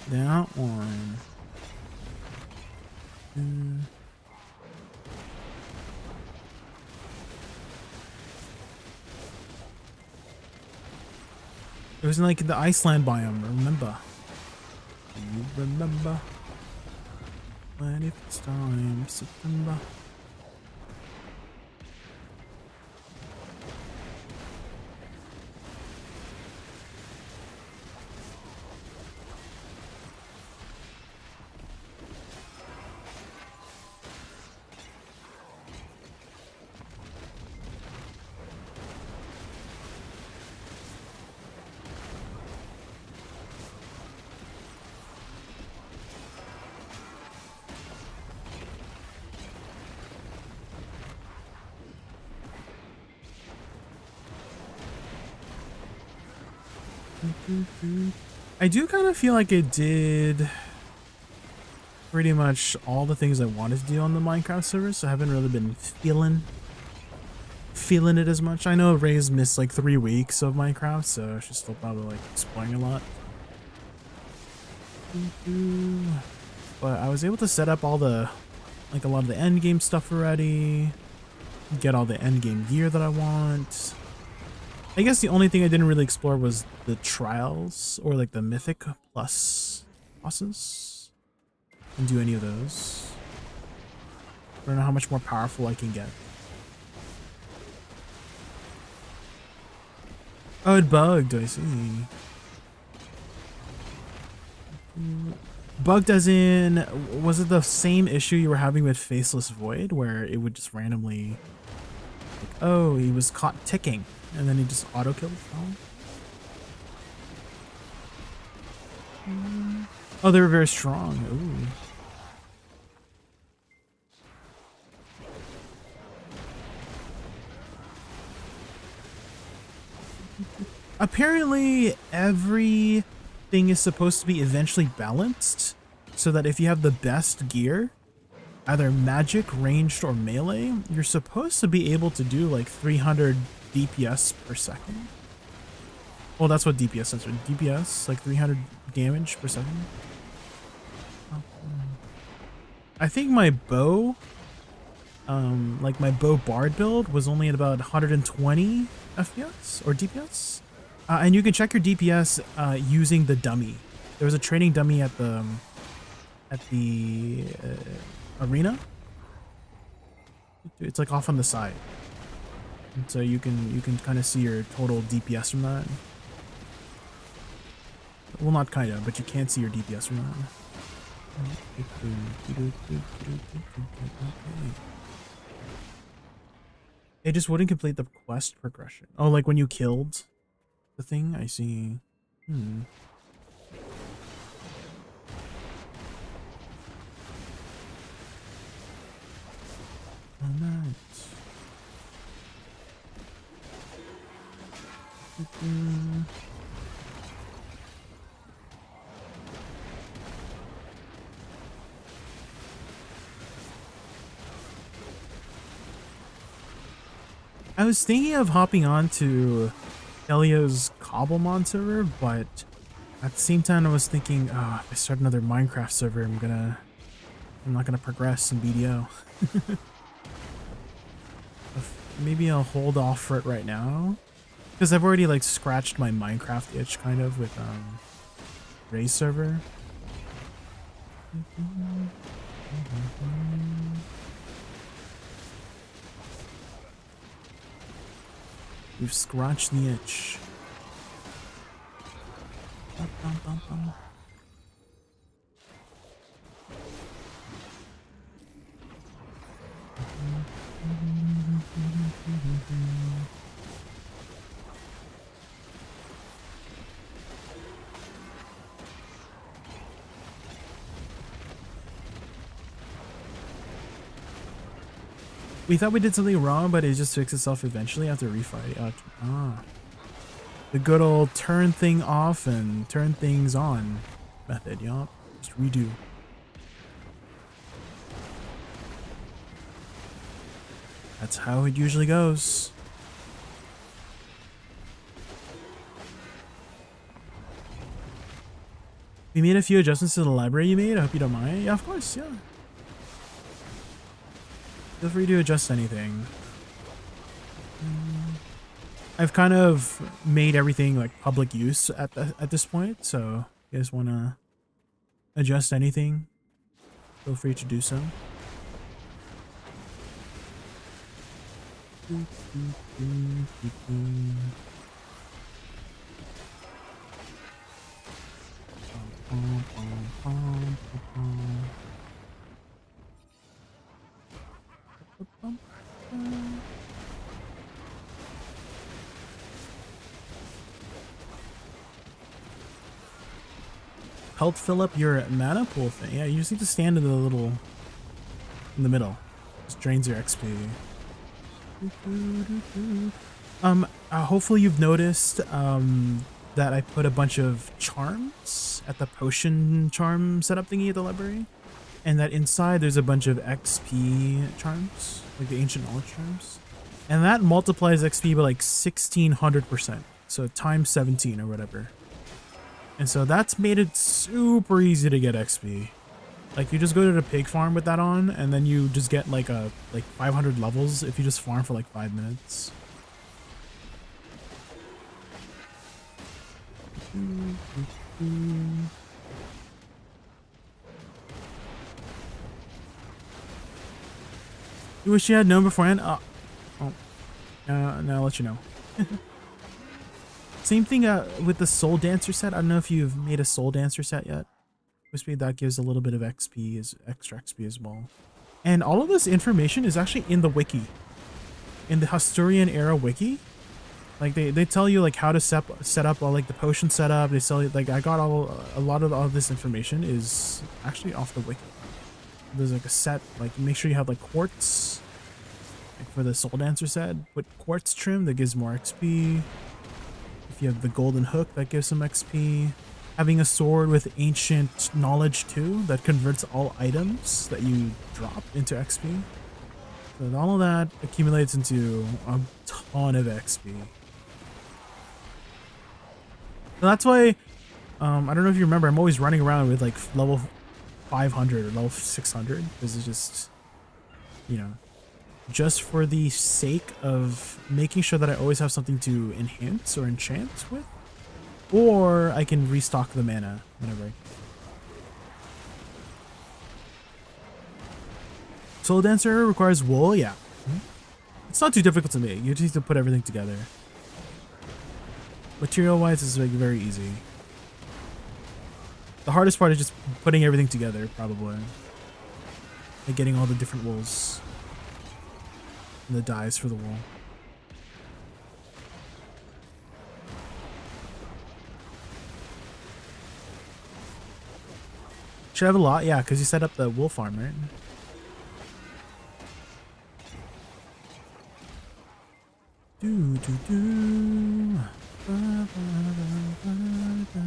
That one. It was in like the Iceland biome, remember? You remember when it's time, September. I do kind of feel like it did pretty much all the things I wanted to do on the Minecraft server, so I haven't really been feeling it as much. I know Ray's missed like 3 weeks of Minecraft, so she's still probably like exploring a lot. But I was able to set up all the, like a lot of the end game stuff already, get all the end game gear that I want. I guess the only thing I didn't really explore was the trials or like the mythic plus bosses. And do any of those. I don't know how much more powerful I can get. Oh, it bugged, I see. Bugged as in, was it the same issue you were having with Faceless Void where it would just randomly, like, oh, he was caught ticking. And then he just auto-killed? Oh, they were very strong. Ooh. Apparently, everything is supposed to be eventually balanced, so that if you have the best gear, either magic, ranged, or melee, you're supposed to be able to do like 300 DPS per second. Well, that's what DPS stands for. DPS, like 300 damage per second. I think my bow, like my bow bard build was only at about 120 FPS or DPS. And you can check your DPS using the dummy. There was a training dummy at the arena. It's like off on the side. And so you can kind of see your total DPS from that. Well, not kind of, but you can't see your DPS from that. It just wouldn't complete the quest progression. Oh, like when you killed the thing? I see. Alright. I was thinking of hopping on to Elio's Cobblemon server, but at the same time I was thinking, oh, if I start another Minecraft server, I'm not gonna progress in BDO. Maybe I'll hold off for it right now, because I've already like scratched my Minecraft itch kind of with Ray's server. We've scratched the itch. We thought we did something wrong, but it just fixed itself eventually after refight. The good old turn thing off and turn things on method, yup. Just redo. That's how it usually goes. We made a few adjustments to the library you made. I hope you don't mind. Yeah, of course, yeah. Feel free to adjust anything. I've kind of made everything like public use at this point, so if you guys want to adjust anything, feel free to do so. Help fill up your mana pool thing. Yeah, you just need to stand in the middle. Just drains your XP. Hopefully you've noticed that I put a bunch of charms at the potion charm setup thingy at the library, and that inside there's a bunch of XP charms, like the ancient knowledge charms, and that multiplies XP by like 1600%, so times 17 or whatever. And so that's made it super easy to get XP. Like you just go to the pig farm with that on, and then you just get like 500 levels if you just farm for like 5 minutes. You wish you had known beforehand? Now I'll let you know. Same thing with the Soul Dancer set. I don't know if you've made a Soul Dancer set yet. Maybe that gives a little bit of XP, as extra XP as well. And all of this information is actually in the wiki. In the Historian era wiki. Like they tell you like how to set up all like the potion setup. They tell you like I got a lot of all this information is actually off the wiki. There's like a set, like make sure you have like quartz. Like for the Soul Dancer set, put quartz trim that gives more XP. If you have the golden hook, that gives some XP. Having a sword with ancient knowledge too, that converts all items that you drop into XP. So all of that accumulates into a ton of XP. So that's why, I don't know if you remember, I'm always running around with like level 500 or level 600. This is just, you know, just for the sake of making sure that I always have something to enhance or enchant with. Or I can restock the mana whenever I can. Soul Dancer requires wool, yeah. It's not too difficult to make. You just need to put everything together. Material-wise, it's like very easy. The hardest part is just putting everything together, probably. Like getting all the different wools. And the dyes for the wool. Should have a lot, yeah, because you set up the wool farm, right? Do do do. Ba, ba, ba, ba, ba.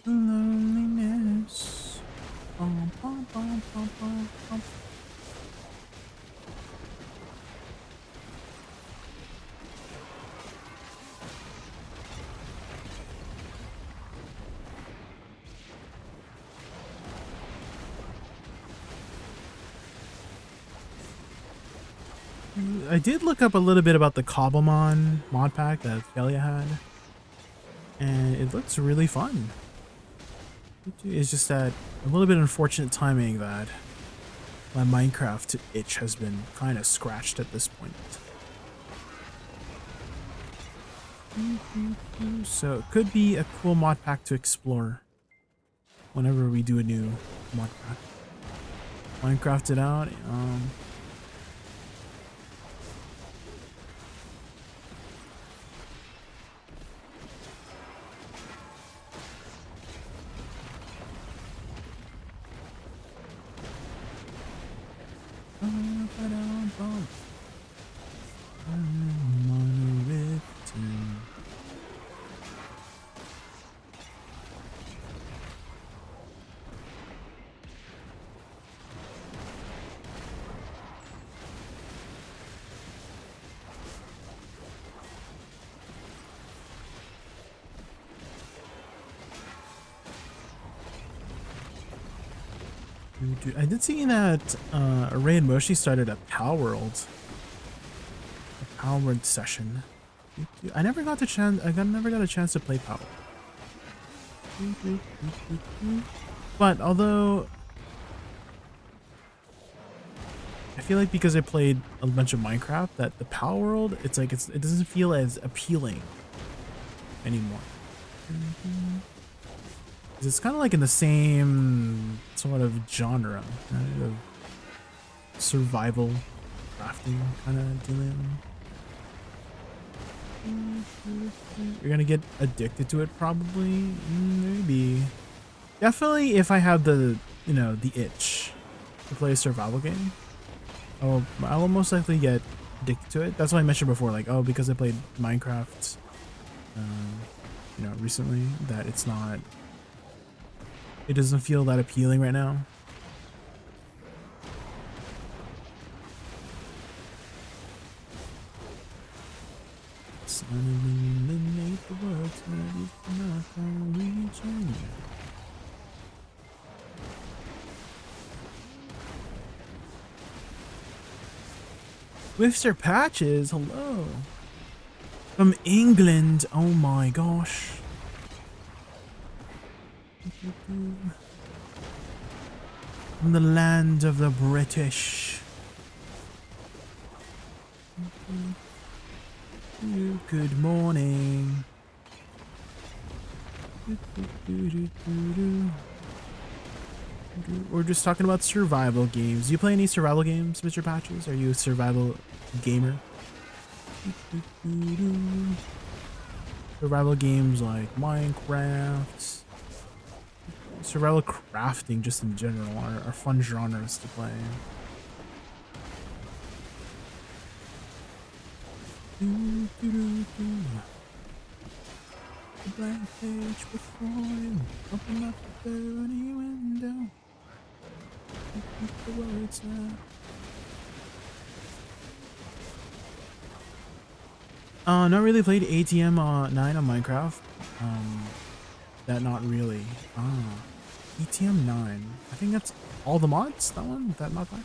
Loneliness. Bum, bum, bum, bum, bum, bum. I did look up a little bit about the Cobblemon mod pack that Felia had, and it looks really fun. It's just that a little bit unfortunate timing that my Minecraft itch has been kind of scratched at this point. So it could be a cool mod pack to explore whenever we do a new Minecraft it out. I did see that Ray and Moshi started a Power World session. I never got the chance. Never got a chance to play Power. But although I feel like because I played a bunch of Minecraft, that the Power World, it's like it doesn't feel as appealing anymore. It's kind of like in the same sort of genre, kind of survival crafting kind of dealing. You're gonna get addicted to it probably, maybe. Definitely if I have the, the itch to play a survival game, I will most likely get addicted to it. That's why I mentioned before, like, oh, because I played Minecraft, recently, that it doesn't feel that appealing right now. Eliminate the world, Mr. Patches, hello. From England, oh my gosh. From the land of the British. Good morning. We're just talking about survival games. Do you play any survival games, Mr. Patches? Are you a survival gamer? Survival games like Minecraft. Survival crafting just in general are fun genres to play. The blank page before you, open up the dirty window, keep the words out. Not really played ATM 9 on Minecraft. That not really. ATM 9. I think that's all the mods. That one. That mod pack.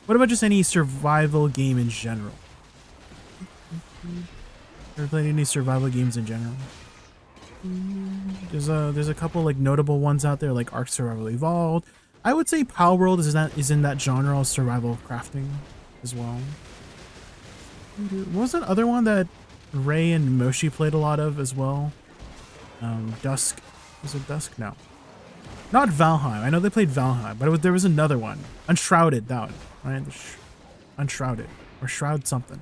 What about just any survival game in general? Ever played any survival games in general? There's a couple like notable ones out there, like Ark Survival Evolved. I would say Power World is in that genre of survival crafting as well. What was that other one that Ray and Moshi played a lot of as well? Dusk. Was it Dusk? No. Not Valheim. I know they played Valheim, but there was another one. Unshrouded, that one. Right? Unshrouded. Or Shroud something.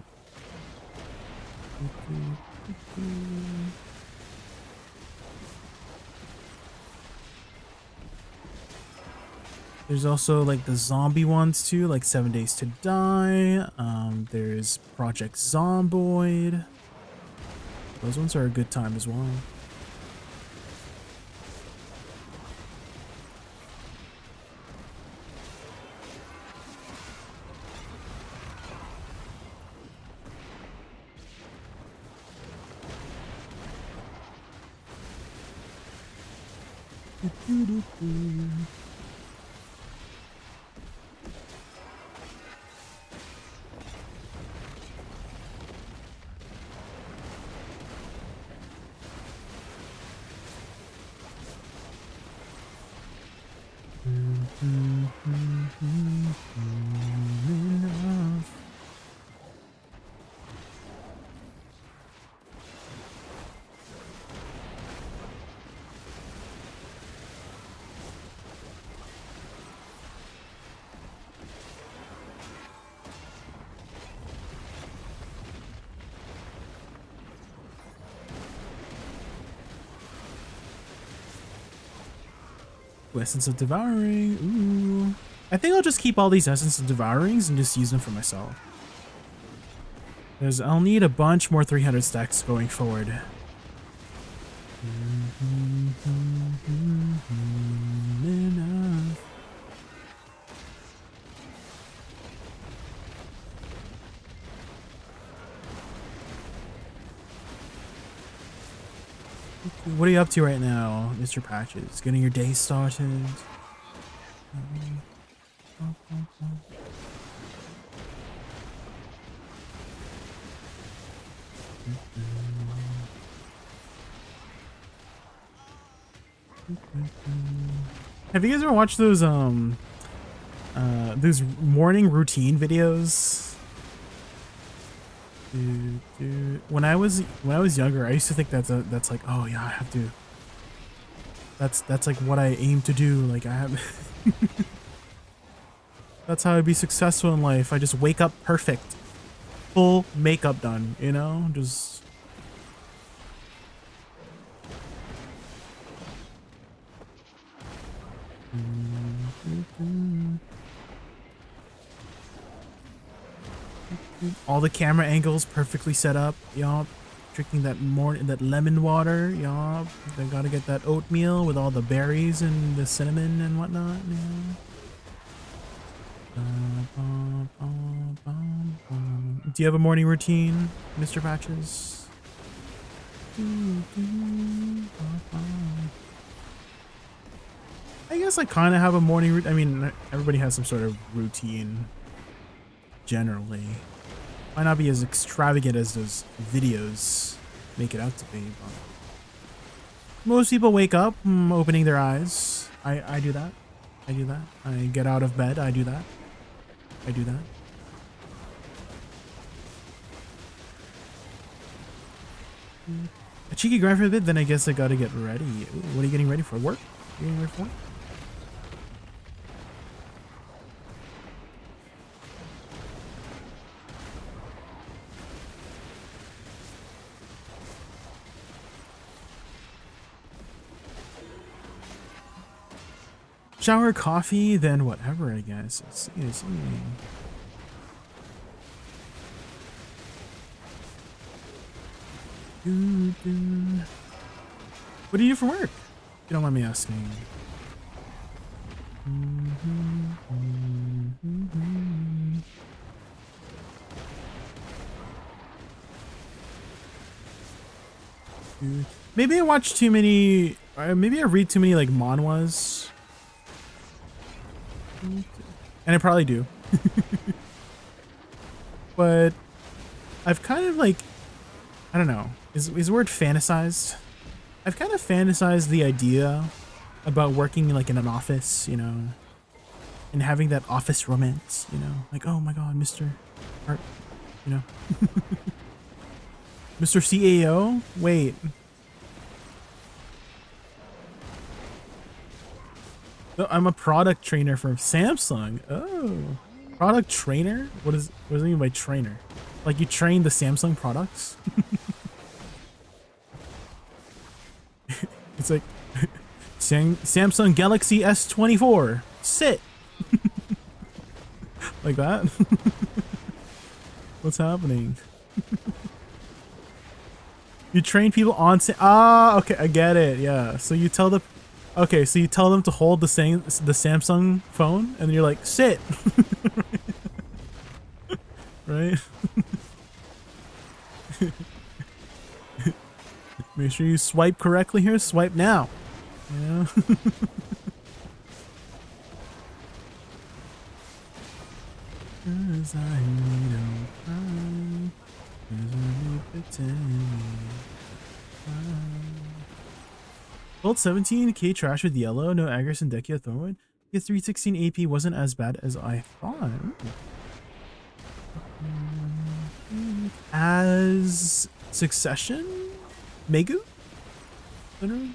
There's also like the zombie ones too, like 7 Days to Die. There's Project Zomboid. Those ones are a good time as well. Essence of Devouring. Ooh. I think I'll just keep all these Essence of Devourings and just use them for myself. Because I'll need a bunch more 300 stacks going forward. What are you up to right now, Mr. Patches? Getting your day started? Have you guys ever watched those morning routine videos? Dude. When I was younger, I used to think that's like, oh yeah, I have to. That's like what I aim to do. Like I have. That's how I'd be successful in life. I just wake up perfect, full makeup done. You know, just. All the camera angles perfectly set up. Yup. Drinking that lemon water. Yup. They gotta get that oatmeal with all the berries and the cinnamon and whatnot. Do you have a morning routine, Mr. Patches? I guess I kind of have a morning routine. I mean, everybody has some sort of routine generally. Might not be as extravagant as those videos make it out to be, but most people wake up opening their eyes. I do that. I do that. I get out of bed. I do that. I do that. A cheeky grind for a bit, then I guess I gotta get ready. Ooh, what are you getting ready for? Work? You getting ready for work? Shower, coffee, then whatever, I guess. Let's see. What do you do for work? If you don't mind me asking. Maybe I watch too many. Maybe I read too many like manhwas. And I probably do. But I've kind of like, I don't know, is the word fantasized? I've kind of fantasized the idea about working like in an office, you know, and having that office romance, you know, like, oh my god, Mr. Art, you know. Mr. CAO? Wait. I'm a product trainer for Samsung. Oh, product trainer? What does it mean by trainer? Like you train the Samsung products? It's like Samsung Galaxy S24. Sit. Like that? What's happening? You train people on okay, I get it. Yeah. So you tell the okay, so you tell them to hold the Samsung phone, and then you're like, sit. Right? Make sure you swipe correctly here. Swipe now. Yeah. Gold 17k trash with yellow, no Agris and Dekia Thornwood. Get 316 AP wasn't as bad as I thought. As Succession? Megu? Literally?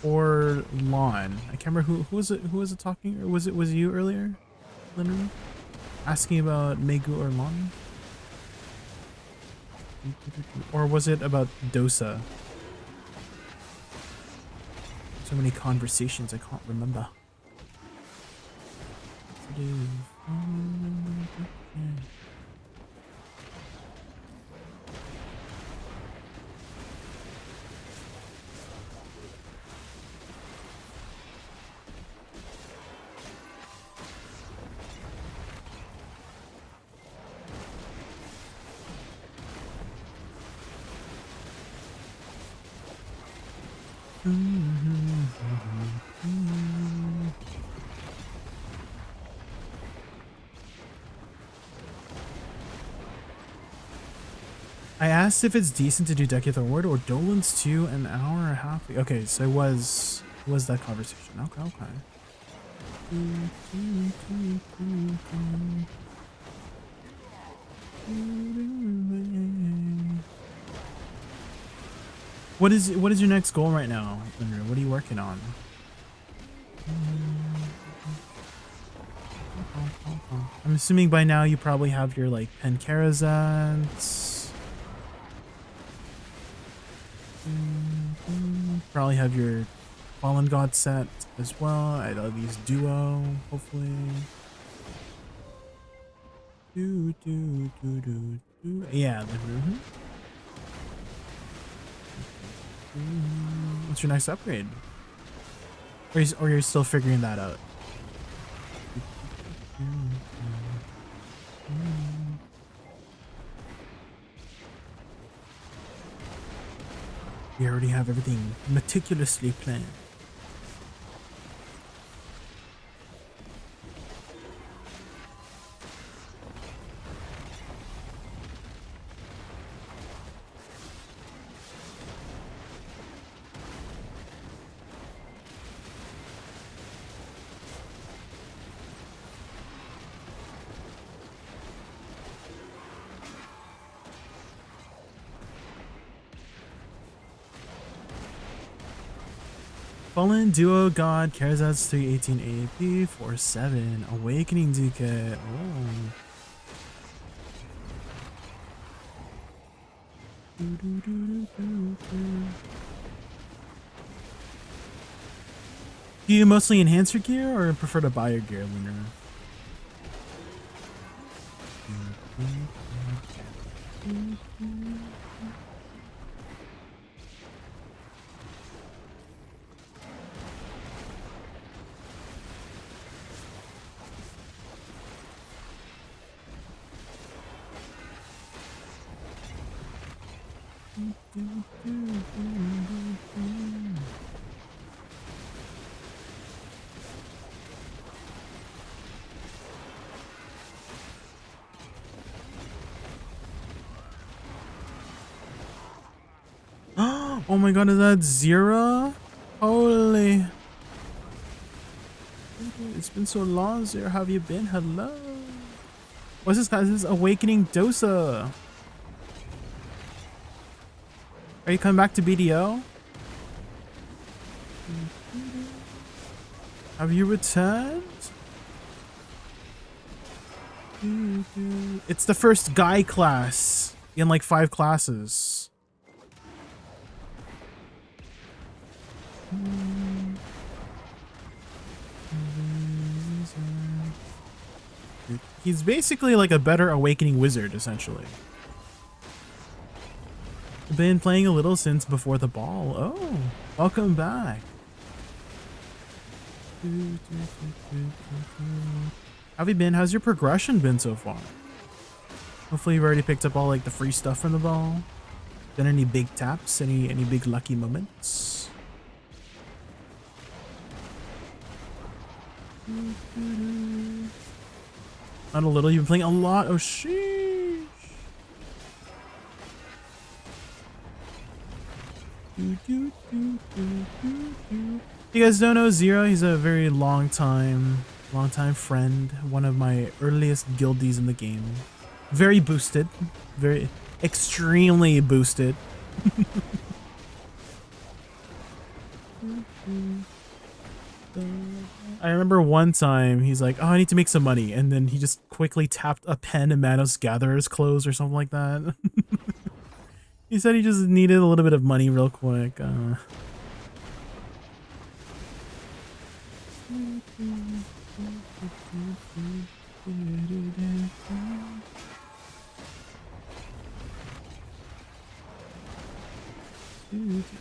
Or Lawn? I can't remember who was it talking, or was it you earlier? Literally? Asking about Megu or Lawn? Or was it about Dosa? So many conversations I can't remember. I asked if it's decent to do Decade Award or Dolan's 2 an hour and a half. Okay, so it was that conversation. Okay, okay. What is your next goal right now, Linda? What are you working on? I'm assuming by now you probably have your like Pencarazans. Probably have your Fallen God set as well. I'd at least duo, hopefully. Yeah. What's your next upgrade? Or you're still figuring that out? We already have everything meticulously planned. Fallen Duo God, Karazaz 318 AP 47 Awakening Ducat. Oh. Do you mostly enhance your gear or prefer to buy your gear, Lunar? Oh my god, is that Zira? Holy. It's been so long, Zira. How have you been? Hello. What's this, guys? This is Awakening Dosa. Are you coming back to BDO? Have you returned? It's the first guy class in like 5 classes. He's basically like a better Awakening Wizard, essentially. Been playing a little since before the ball. Oh, welcome back. How have you been? How's your progression been so far? Hopefully you've already picked up all like the free stuff from the ball. Done any big taps? Any big lucky moments? Not a little, you've been playing a lot. Oh sheesh. You guys don't know Zero? He's a very long time friend. One of my earliest guildies in the game. Very boosted. Very extremely boosted. I remember one time he's like, oh, I need to make some money. And then he just quickly tapped a pen and Manos Gatherer's clothes or something like that. He said he just needed a little bit of money real quick.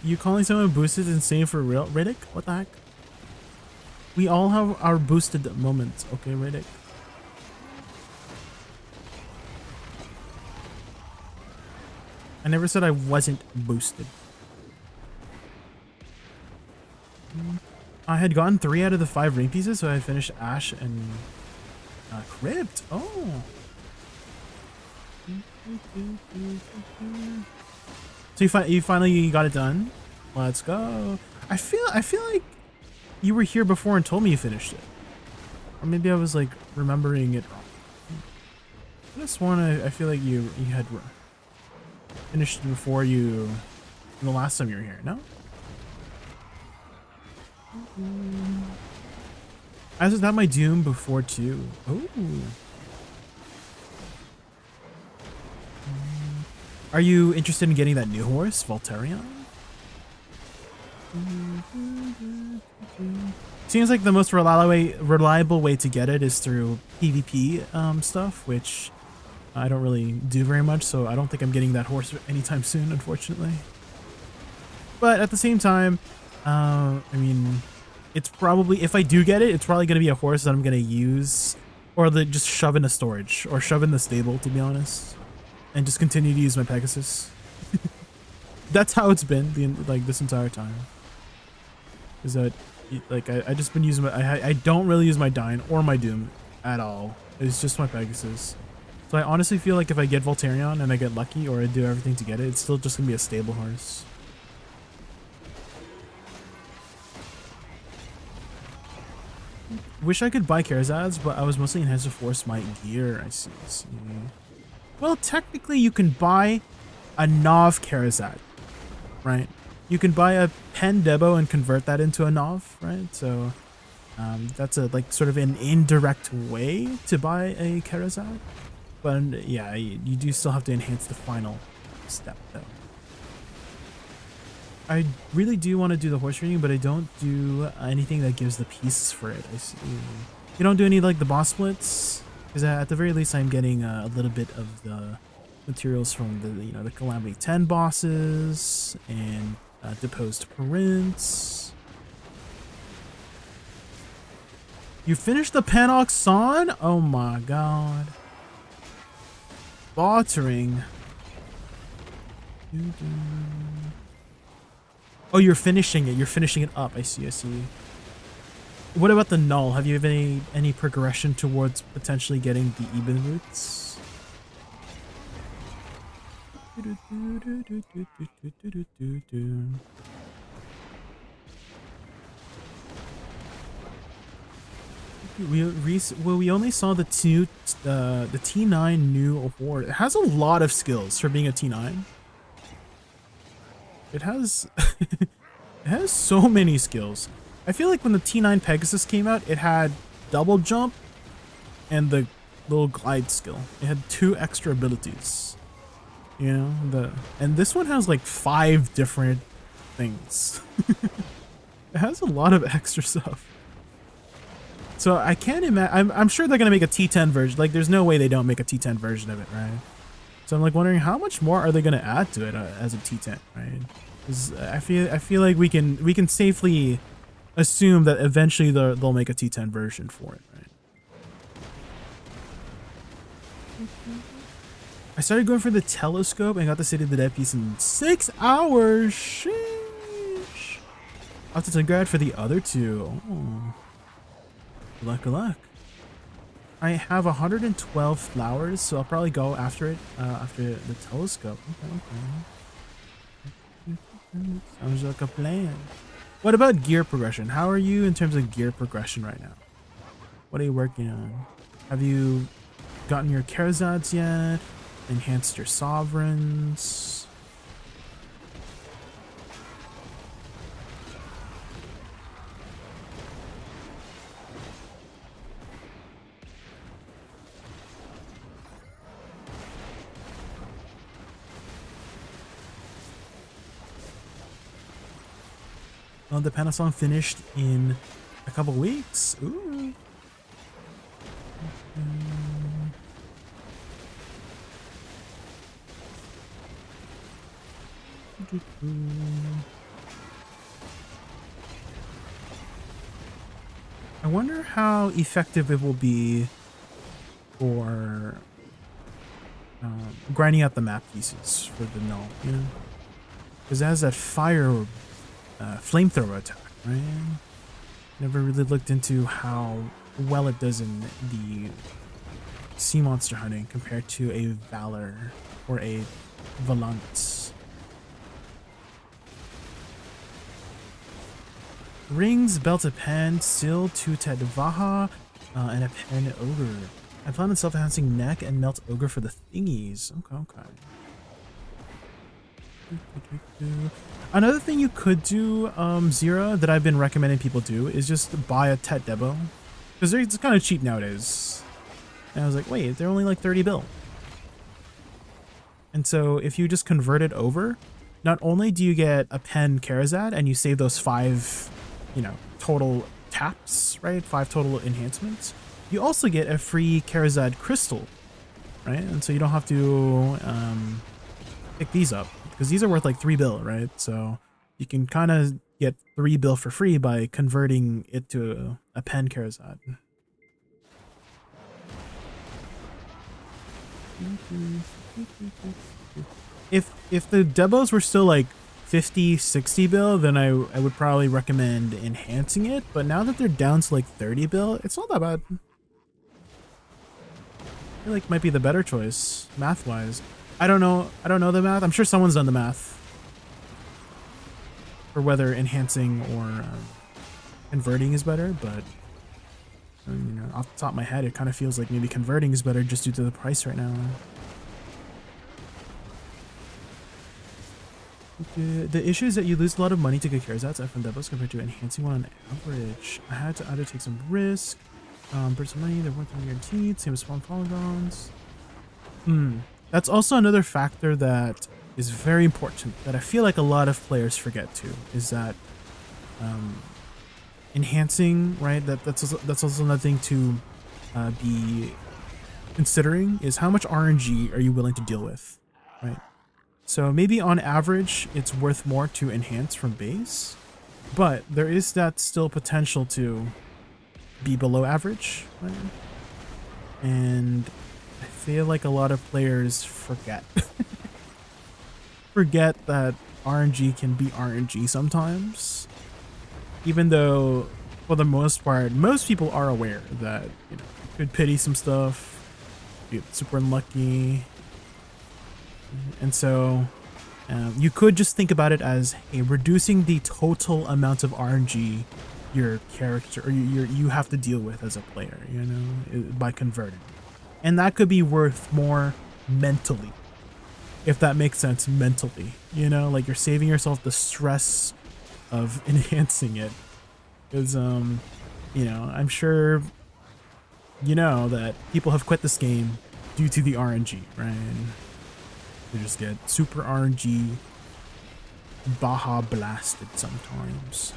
You calling someone boosted insane for real? Riddick? What the heck? We all have our boosted moments, okay, Riddick? I never said I wasn't boosted. I had gotten 3 out of the 5 ring pieces, so I finished Ash and Crypt. Oh. So you finally got it done. Let's go. I feel like you were here before and told me you finished it, or maybe I was like remembering it wrong. This one, I feel like you had finished it before you the last time you were here. No. I was at my Doom before too. Oh. Are you interested in getting that new horse, Voltarion? Seems like the most reliable way to get it is through PvP stuff, which I don't really do very much, so I don't think I'm getting that horse anytime soon, unfortunately. But at the same time, I mean, it's probably, if I do get it, it's probably going to be a horse that I'm going to use, or just shove in a storage, or shove in the stable, to be honest, and just continue to use my Pegasus. That's how it's been like this entire time. Is that like I just been using I don't really use my Dine or my Doom at all. It's just my Pegasus. So I honestly feel like if I get Voltarion and I get lucky, or I do everything to get it, it's still just gonna be a stable horse. Wish I could buy Karazads, but I was mostly enhanced to force my gear. I see. Well, technically you can buy a Nov Karazad, right? You can buy a Pen Debo and convert that into a Nov, right? So that's a like sort of an indirect way to buy a Karazad. But yeah, you do still have to enhance the final step though. I really do want to do the horse training, but I don't do anything that gives the pieces for it. I see. You don't do any like the boss splits? Because at the very least I'm getting a little bit of the materials from the the Calamity 10 bosses and Deposed Prince. You finished the Panoxon? Oh my god. Bartering. Oh, you're finishing it. You're finishing it up. I see. What about the Null? Have you have any progression towards potentially getting the Eben roots? We only saw the T9 new award. It has a lot of skills for being a T9. It has it has so many skills. I feel like when the T9 Pegasus came out, it had double jump and the little glide skill. It had 2 extra abilities. You know, and this one has like 5 different things. It has a lot of extra stuff. So I can't imagine. I'm sure they're gonna make a T10 version. Like, there's no way they don't make a T10 version of it, right? So I'm like wondering how much more are they gonna add to it as a T10, right? Because I feel like we can safely assume that eventually they'll make a T10 version for it, right? I started going for the telescope and got the City of the Dead piece in 6 hours. Sheesh. I'll have to grad for the other 2. Oh. Good luck. I have 112 flowers, so I'll probably go after it after the telescope. Okay. Sounds like a plan. What about gear progression? How are you in terms of gear progression right now? What are you working on? Have you gotten your Karazads yet? Enhanced your sovereigns? Well, the Panasonic finished in a couple weeks. Ooh. I wonder how effective it will be for grinding out the map pieces for the null, you know? Because it has that fire flamethrower attack, right? Never really looked into how well it does in the sea monster hunting compared to a Valor or a Valance. Rings, belt, a pen, seal, 2 Ted Vaha, and a pen ogre. I plan on self-enhancing neck and melt ogre for the thingies. Okay. Another thing you could do, Zira, that I've been recommending people do is just buy a Tet Debo. Because it's kind of cheap nowadays. And I was like, wait, they're only like 30 bill. And so if you just convert it over, not only do you get a pen Karazad and you save those 5, you know, total taps, right? 5 total enhancements. You also get a free Karazad crystal, right? And so you don't have to pick these up because these are worth like 3 bill, right? So you can kind of get 3 bill for free by converting it to a pen Karazad. If the Debos were still like 50, 60 bill, then I would probably recommend enhancing it. But now that they're down to like 30 bill, it's not that bad. I feel like it might be the better choice math-wise. I don't know the math. I'm sure someone's done the math for whether enhancing or converting is better, but you know, off the top of my head, it kind of feels like maybe converting is better just due to the price right now. The issue is that you lose a lot of money to get Karazats at Debos compared to enhancing one on average. I had to either take some risk, burn some money, they're worth guaranteed, same as spawn polygons. That's also another factor that is very important that I feel like a lot of players forget too, is that enhancing, right? That's also another thing to be considering is how much RNG are you willing to deal with, right? So maybe on average, it's worth more to enhance from base, but there is that still potential to be below average, right? And I feel like a lot of players forget that RNG can be RNG sometimes, even though for the most part, most people are aware that, you know, you could pity some stuff, get super unlucky. And so you could just think about it as, hey, reducing the total amount of RNG your character or you have to deal with as a player, you know, by converting. And that could be worth more mentally, if that makes sense, mentally, you know, like you're saving yourself the stress of enhancing it. Because, you know, I'm sure, you know, that people have quit this game due to the RNG, right? They just get super RNG Baja blasted sometimes.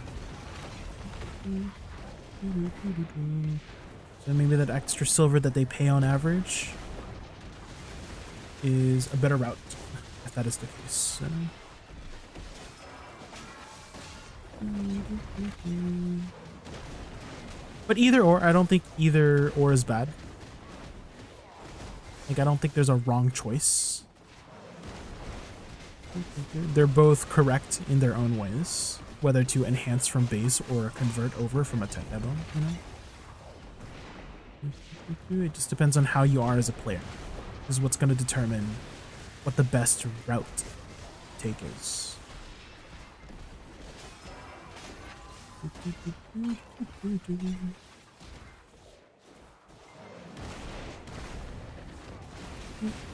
So maybe that extra silver that they pay on average is a better route, if that is the case. But either or, I don't think either or is bad. Like, I don't think there's a wrong choice. They're both correct in their own ways, whether to enhance from base or convert over from a Tet Debo, you know? It just depends on how you are as a player. This is what's going to determine what the best route to take is.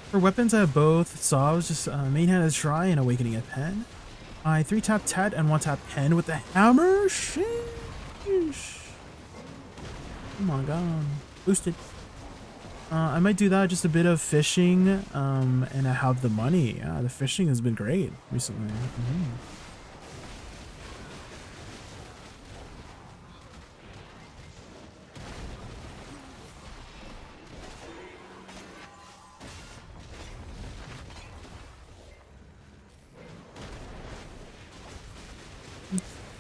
For weapons, I have both saws, just main hand is Try and Awakening a Pen. I 3-tap Tet and 1-tap Pen with the hammer. Sheesh. Oh my god. Boosted. I might do that, just a bit of fishing, and I have the money. Yeah, the fishing has been great recently.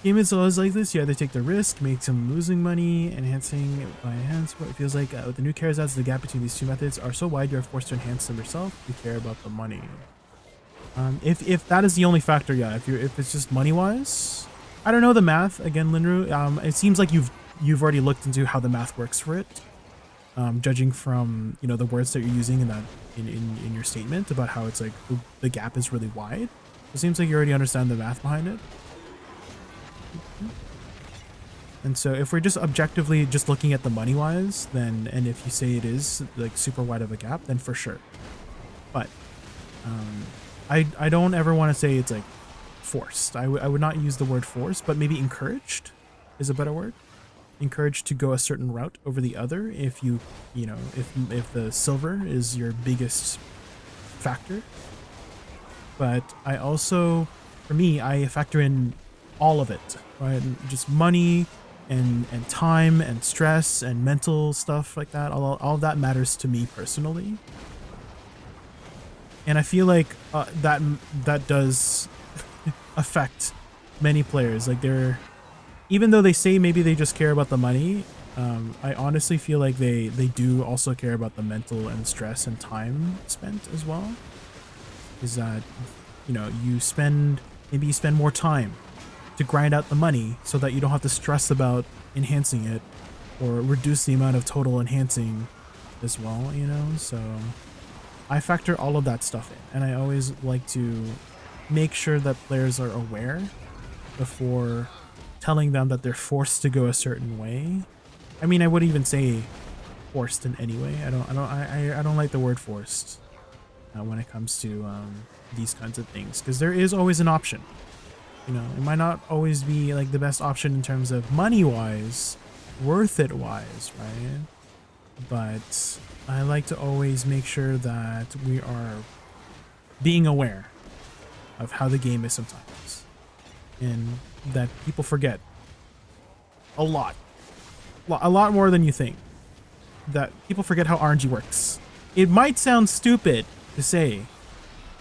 Game is always like this. You either take the risk, make some losing money, enhancing by enhance. What it feels like with the new cares adds, the gap between these two methods are so wide, you're forced to enhance them yourself. You care about the money. If that is the only factor, yeah. If it's just money wise, I don't know the math again, Linru. It seems like you've already looked into how the math works for it. Judging from the words that you're using in that in your statement about how it's like the gap is really wide. It seems like you already understand the math behind it. And so if we're just objectively just looking at the money wise, then, and if you say it is like super wide of a gap, then for sure. But I don't ever want to say it's like forced. I would not use the word forced, but maybe encouraged is a better word. Encouraged to go a certain route over the other if if the silver is your biggest factor. But I also, for me, I factor in all of it, right? Just money and time and stress and mental stuff like that. All of that matters to me personally. And I feel like that does affect many players. Like even though they say maybe they just care about the money, I honestly feel like they do also care about the mental and stress and time spent as well. Is that you spend more time to grind out the money so that you don't have to stress about enhancing it or reduce the amount of total enhancing as well, so I factor all of that stuff in, and I always like to make sure that players are aware before telling them that they're forced to go a certain way. I mean, I wouldn't even say forced in any way. I don't like the word forced when it comes to these kinds of things, because there is always an option. It might not always be like the best option in terms of money wise, worth it wise, right? But I like to always make sure that we are being aware of how the game is sometimes, and that people forget a lot more than you think. That people forget how RNG works. It might sound stupid to say,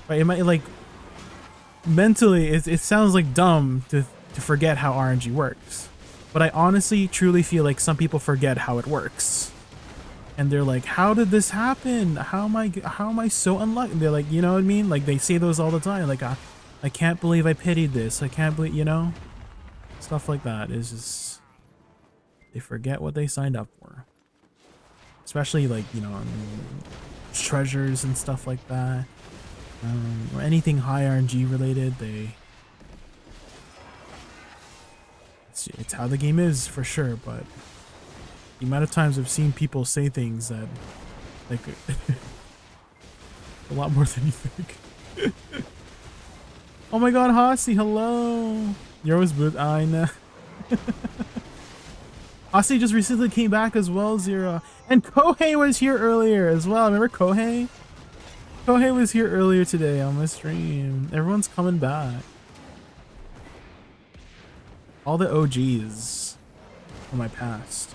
right? It might, like, mentally it sounds like dumb to forget how RNG works, but I honestly truly feel like some people forget how it works, and they're like, how did this happen? How am I so unlucky? They're like, what I mean? Like, they say those all the time, like, I can't believe I pitied this. I can't believe, stuff like that is just, they forget what they signed up for, especially like treasures and stuff like that. Or anything high RNG related, it's how the game is for sure. But the amount of times I've seen people say things that, like, a lot more than you think. Oh my god, Hossie, hello. You're always booth. I know. Hossie just recently came back as well, Zero. And Kohei was here earlier as well. Remember Kohei? Kohei was here earlier today on my stream. Everyone's coming back. All the OGs from my past.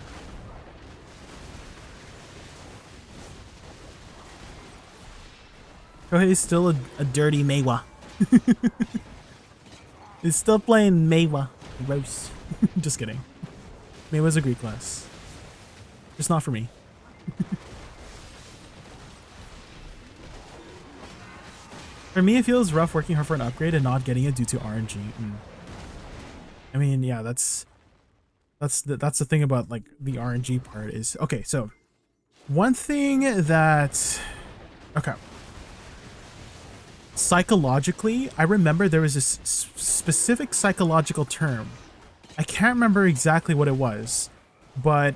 Kohei's still a dirty Meiwa. He's still playing Meiwa. Gross. Just kidding. Meiwa's a Greek class. Just not for me. For me, it feels rough working hard for an upgrade and not getting it due to RNG. I mean, yeah, that's the thing about like the RNG part is, okay, so one thing that, okay, psychologically, I remember there was this specific psychological term. I can't remember exactly what it was, but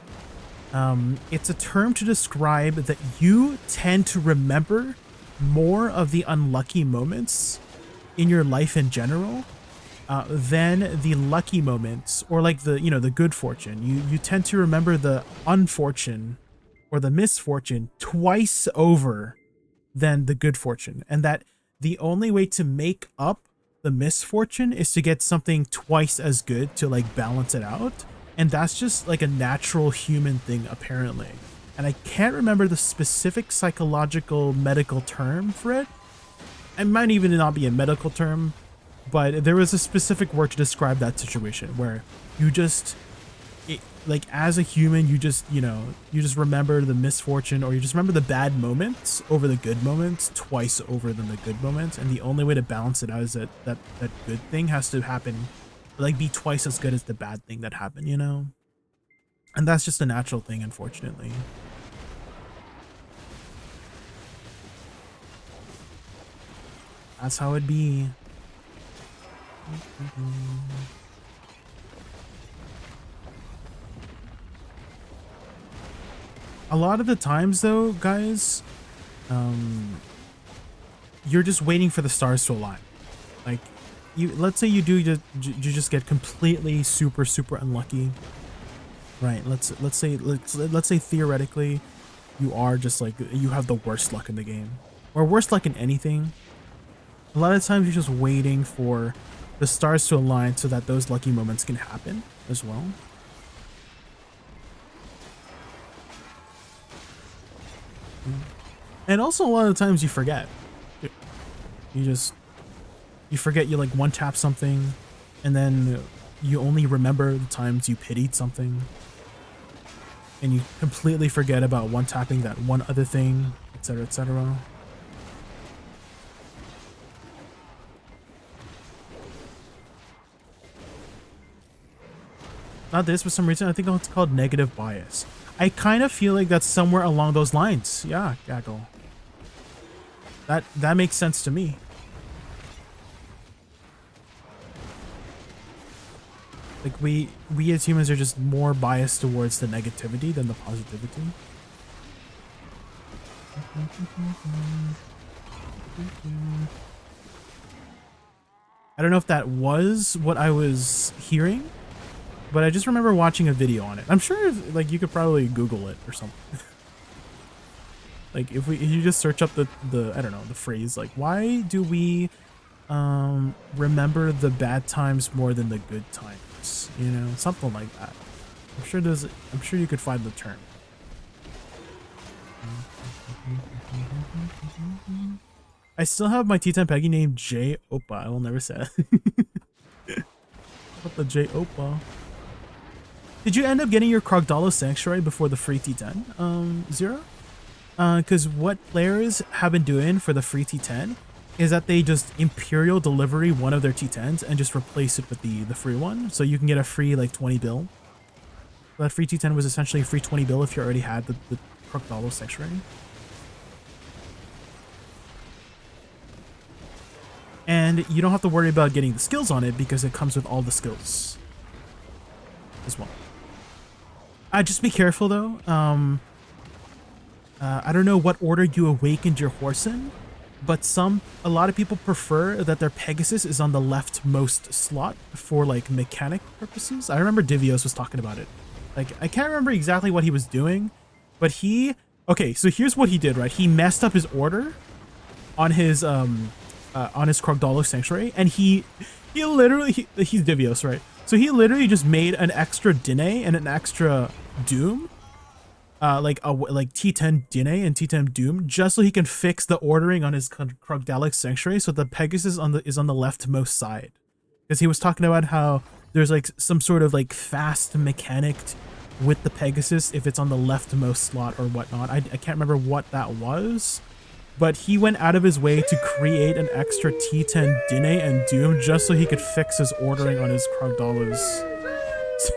it's a term to describe that you tend to remember more of the unlucky moments in your life in general than the lucky moments, or like the the good fortune. You tend to remember the unfortune or the misfortune twice over than the good fortune, and that the only way to make up the misfortune is to get something twice as good to like balance it out. And that's just like a natural human thing apparently. And I can't remember the specific psychological medical term for it. It might even not be a medical term, but there was a specific word to describe that situation where you just, like as a human, you just, you know, you just remember the misfortune, or you just remember the bad moments over the good moments twice over than the good moments. And the only way to balance it out is that good thing has to happen, like be twice as good as the bad thing that happened, you know? And that's just a natural thing, unfortunately. That's how it be. A lot of the times though, guys, you're just waiting for the stars to align. Like, let's say you just get completely super unlucky, right? Let's say theoretically you are just like, you have the worst luck in the game, or worst luck in anything. A lot of times you're just waiting for the stars to align so that those lucky moments can happen as well. And also a lot of the times you forget. You forget, you like one tap something, and then you only remember the times you pitied something, and you completely forget about one tapping that one other thing, etc, etc. Not this, for some reason I think it's called negative bias. I kind of feel like that's somewhere along those lines. Yeah, Gaggle. That makes sense to me. Like we as humans are just more biased towards the negativity than the positivity. I don't know if that was what I was hearing, but I just remember watching a video on it. I'm sure like you could probably Google it or something. Like if you just search up the I don't know, the phrase like, why do we remember the bad times more than the good times? You know, something like that. I'm sure you could find the term. I still have my T10 Peggy named J Opa. I will never say it. What the J Opa? Did you end up getting your Krogdalo Sanctuary before the free T10, Zero? Because what players have been doing for the free T10 is that they just Imperial delivery one of their T10s and just replace it with the free one. So you can get a free like 20 bill. That free T10 was essentially a free 20 bill if you already had the Krogdalo Sanctuary. And you don't have to worry about getting the skills on it because it comes with all the skills as well. Just be careful though. I don't know what order you awakened your horse in, but a lot of people prefer that their Pegasus is on the leftmost slot for like mechanic purposes. I remember Divios was talking about it. Like, I can't remember exactly what he was doing, but okay, so here's what he did, right? He messed up his order on his Krogdalo Sanctuary, and he literally, he's Divios, right? So he literally just made an extra Dine and an extra Doom, like T10 Dine and T10 Doom, just so he can fix the ordering on his Krogdalic Sanctuary, so the Pegasus is on the leftmost side. Because he was talking about how there's like some sort of like fast mechanic with the Pegasus if it's on the leftmost slot or whatnot. I can't remember what that was, but he went out of his way to create an extra T10 Dine and Doom just so he could fix his ordering on his Krogdala's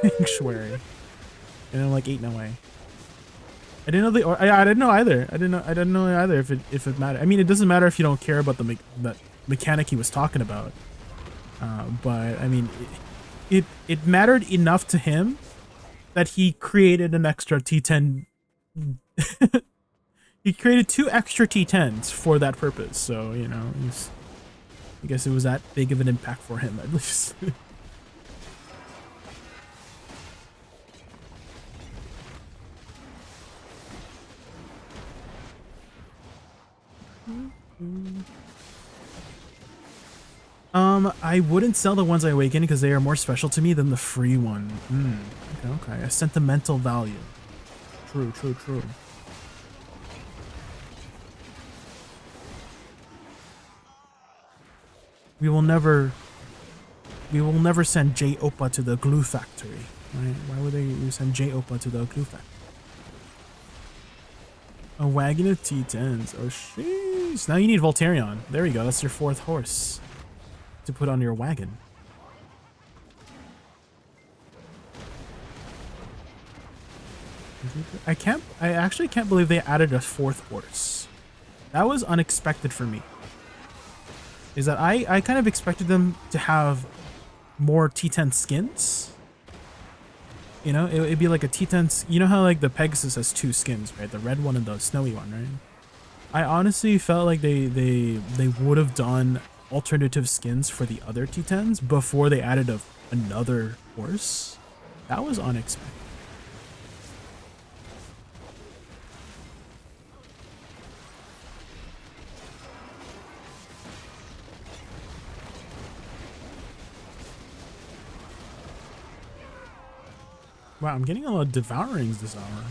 Sanctuary. And I'm like, ain't no way. I didn't know I didn't know either. I didn't know either if it mattered. I mean, it doesn't matter if you don't care about that mechanic he was talking about. But I mean, it mattered enough to him that he created an extra T10. He created 2 extra T10s for that purpose. So, you know, I guess it was that big of an impact for him, at least. I wouldn't sell the ones I awaken because they are more special to me than the free one. Okay. A sentimental value. True. We will never we will never send J Opa to the glue factory, right? Why would they send J Opa to the glue factory? A wagon of T10s. Oh, jeez. Now you need Voltarion. There we go. That's your 4th horse to put on your wagon. I actually can't believe they added a 4th horse. That was unexpected for me. Is that I kind of expected them to have more T10 skins. You know, it'd be like a T10. You know how like the Pegasus has 2 skins, right? The red one and the snowy one, right? I honestly felt like they would have done alternative skins for the other T10s before they added another horse. That was unexpected. Wow, I'm getting a lot of devourings this hour.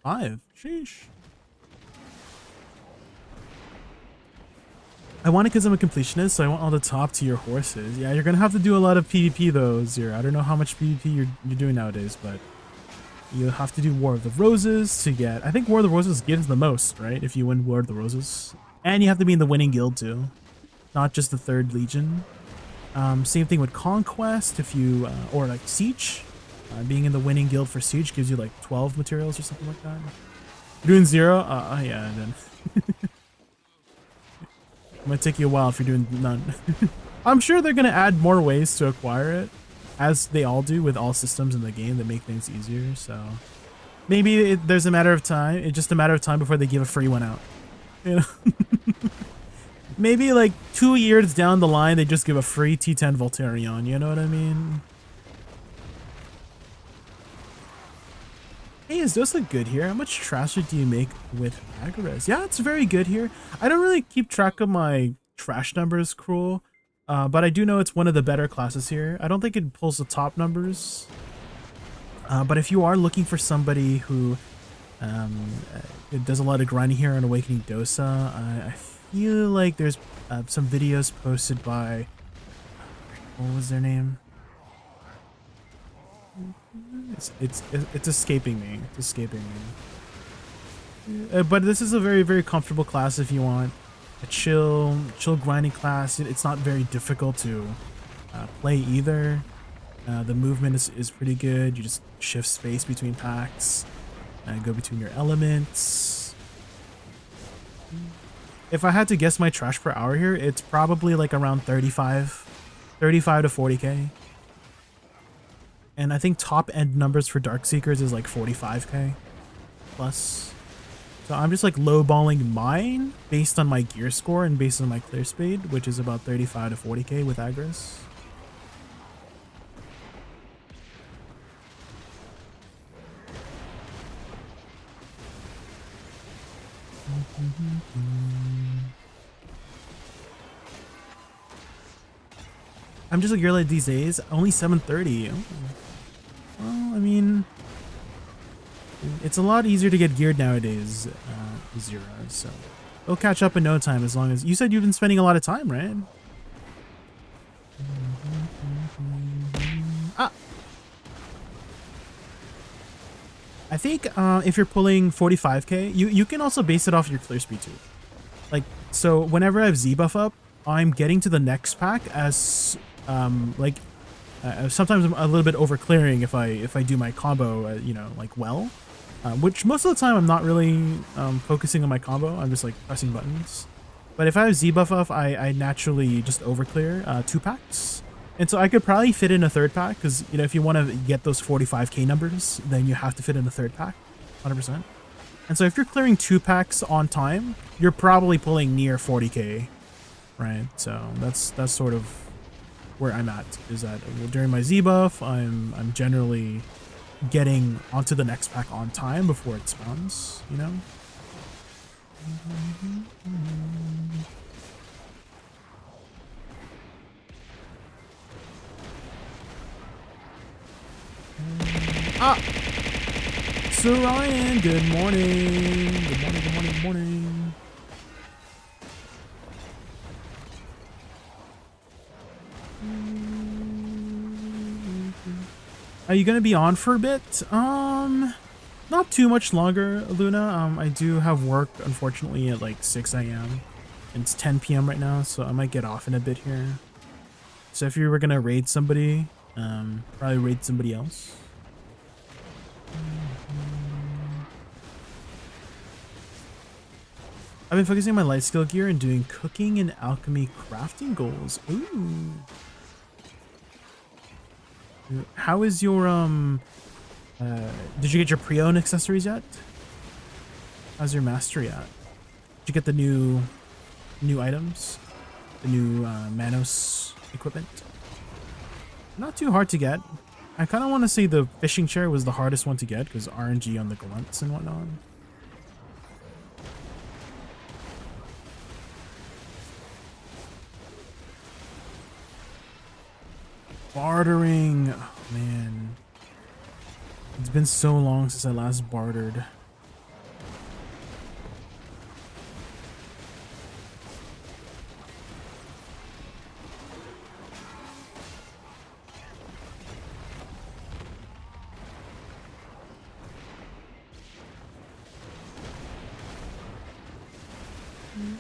5. Sheesh. I want it because I'm a completionist, so I want all the top tier horses. Yeah, you're gonna have to do a lot of PvP though, Zero. I don't know how much PvP you're doing nowadays, but you'll have to do War of the Roses to get... I think War of the Roses gives the most, right? If you win War of the Roses. And you have to be in the winning guild too. Not just the 3rd Legion. Same thing with Conquest, if you, or like Siege. Being in the winning guild for Siege gives you like 12 materials or something like that. You're doing 0? Yeah, then. It might take you a while if you're doing none. I'm sure they're going to add more ways to acquire it, as they all do with all systems in the game that make things easier, so. Maybe there's a matter of time, it's just a matter of time before they give a free one out. You know? Maybe like 2 years down the line, they just give a free T10 Voltarion, you know what I mean? Hey, is Dosa good here? How much trash do you make with Agres? Yeah, it's very good here. I don't really keep track of my trash numbers, Cruel, but I do know it's one of the better classes here. I don't think it pulls the top numbers, but if you are looking for somebody who does a lot of grinding here on Awakening Dosa, I feel like there's some videos posted by, what was their name? It's escaping me. It's escaping me. But this is a very, very comfortable class if you want a chill grinding class. It's not very difficult to play either. The movement is pretty good. You just shift space between packs and go between your elements. If I had to guess my trash per hour here, it's probably like around 35 to 40k. And I think top end numbers for Darkseekers is like 45k plus. So I'm just like lowballing mine based on my gear score and based on my clear speed, which is about 35 to 40k with Agres. I'm just a girl these days. Only 7:30. Oh. Well, I mean, it's a lot easier to get geared nowadays, Zero. So it'll catch up in no time. As long as you said you've been spending a lot of time, right? Ah. I think if you're pulling 45k, you can also base it off your clear speed too. Like, so whenever I have Z buff up, I'm getting to the next pack as sometimes I'm a little bit over clearing if I do my combo, you know, like well, which most of the time I'm not really focusing on my combo. I'm just like pressing buttons. But if I have Z buff up, I naturally just over clear 2 packs. And so I could probably fit in a 3rd pack because, you know, if you want to get those 45k numbers, then you have to fit in a 3rd pack, 100%. And so if you're clearing 2 packs on time, you're probably pulling near 40k, right? So that's sort of where I'm at, is that during my Z buff, I'm generally getting onto the next pack on time before it spawns, you know? Ah! So Ryan, good morning. Good morning, good morning, good morning. Are you gonna be on for a bit? Not too much longer, Luna. I do have work, unfortunately, at like 6 a.m. It's 10 p.m. right now, so I might get off in a bit here. So if you were gonna raid somebody, probably raid somebody else. I've been focusing on my light skill gear and doing cooking and alchemy crafting goals. Ooh. How is your, did you get your pre-owned accessories yet? How's your mastery at? Did you get the new items? The new, Manos equipment? Not too hard to get. I kind of want to say the fishing chair was the hardest one to get because RNG on the grunts and whatnot. Bartering. Oh, man. It's been so long since I last bartered.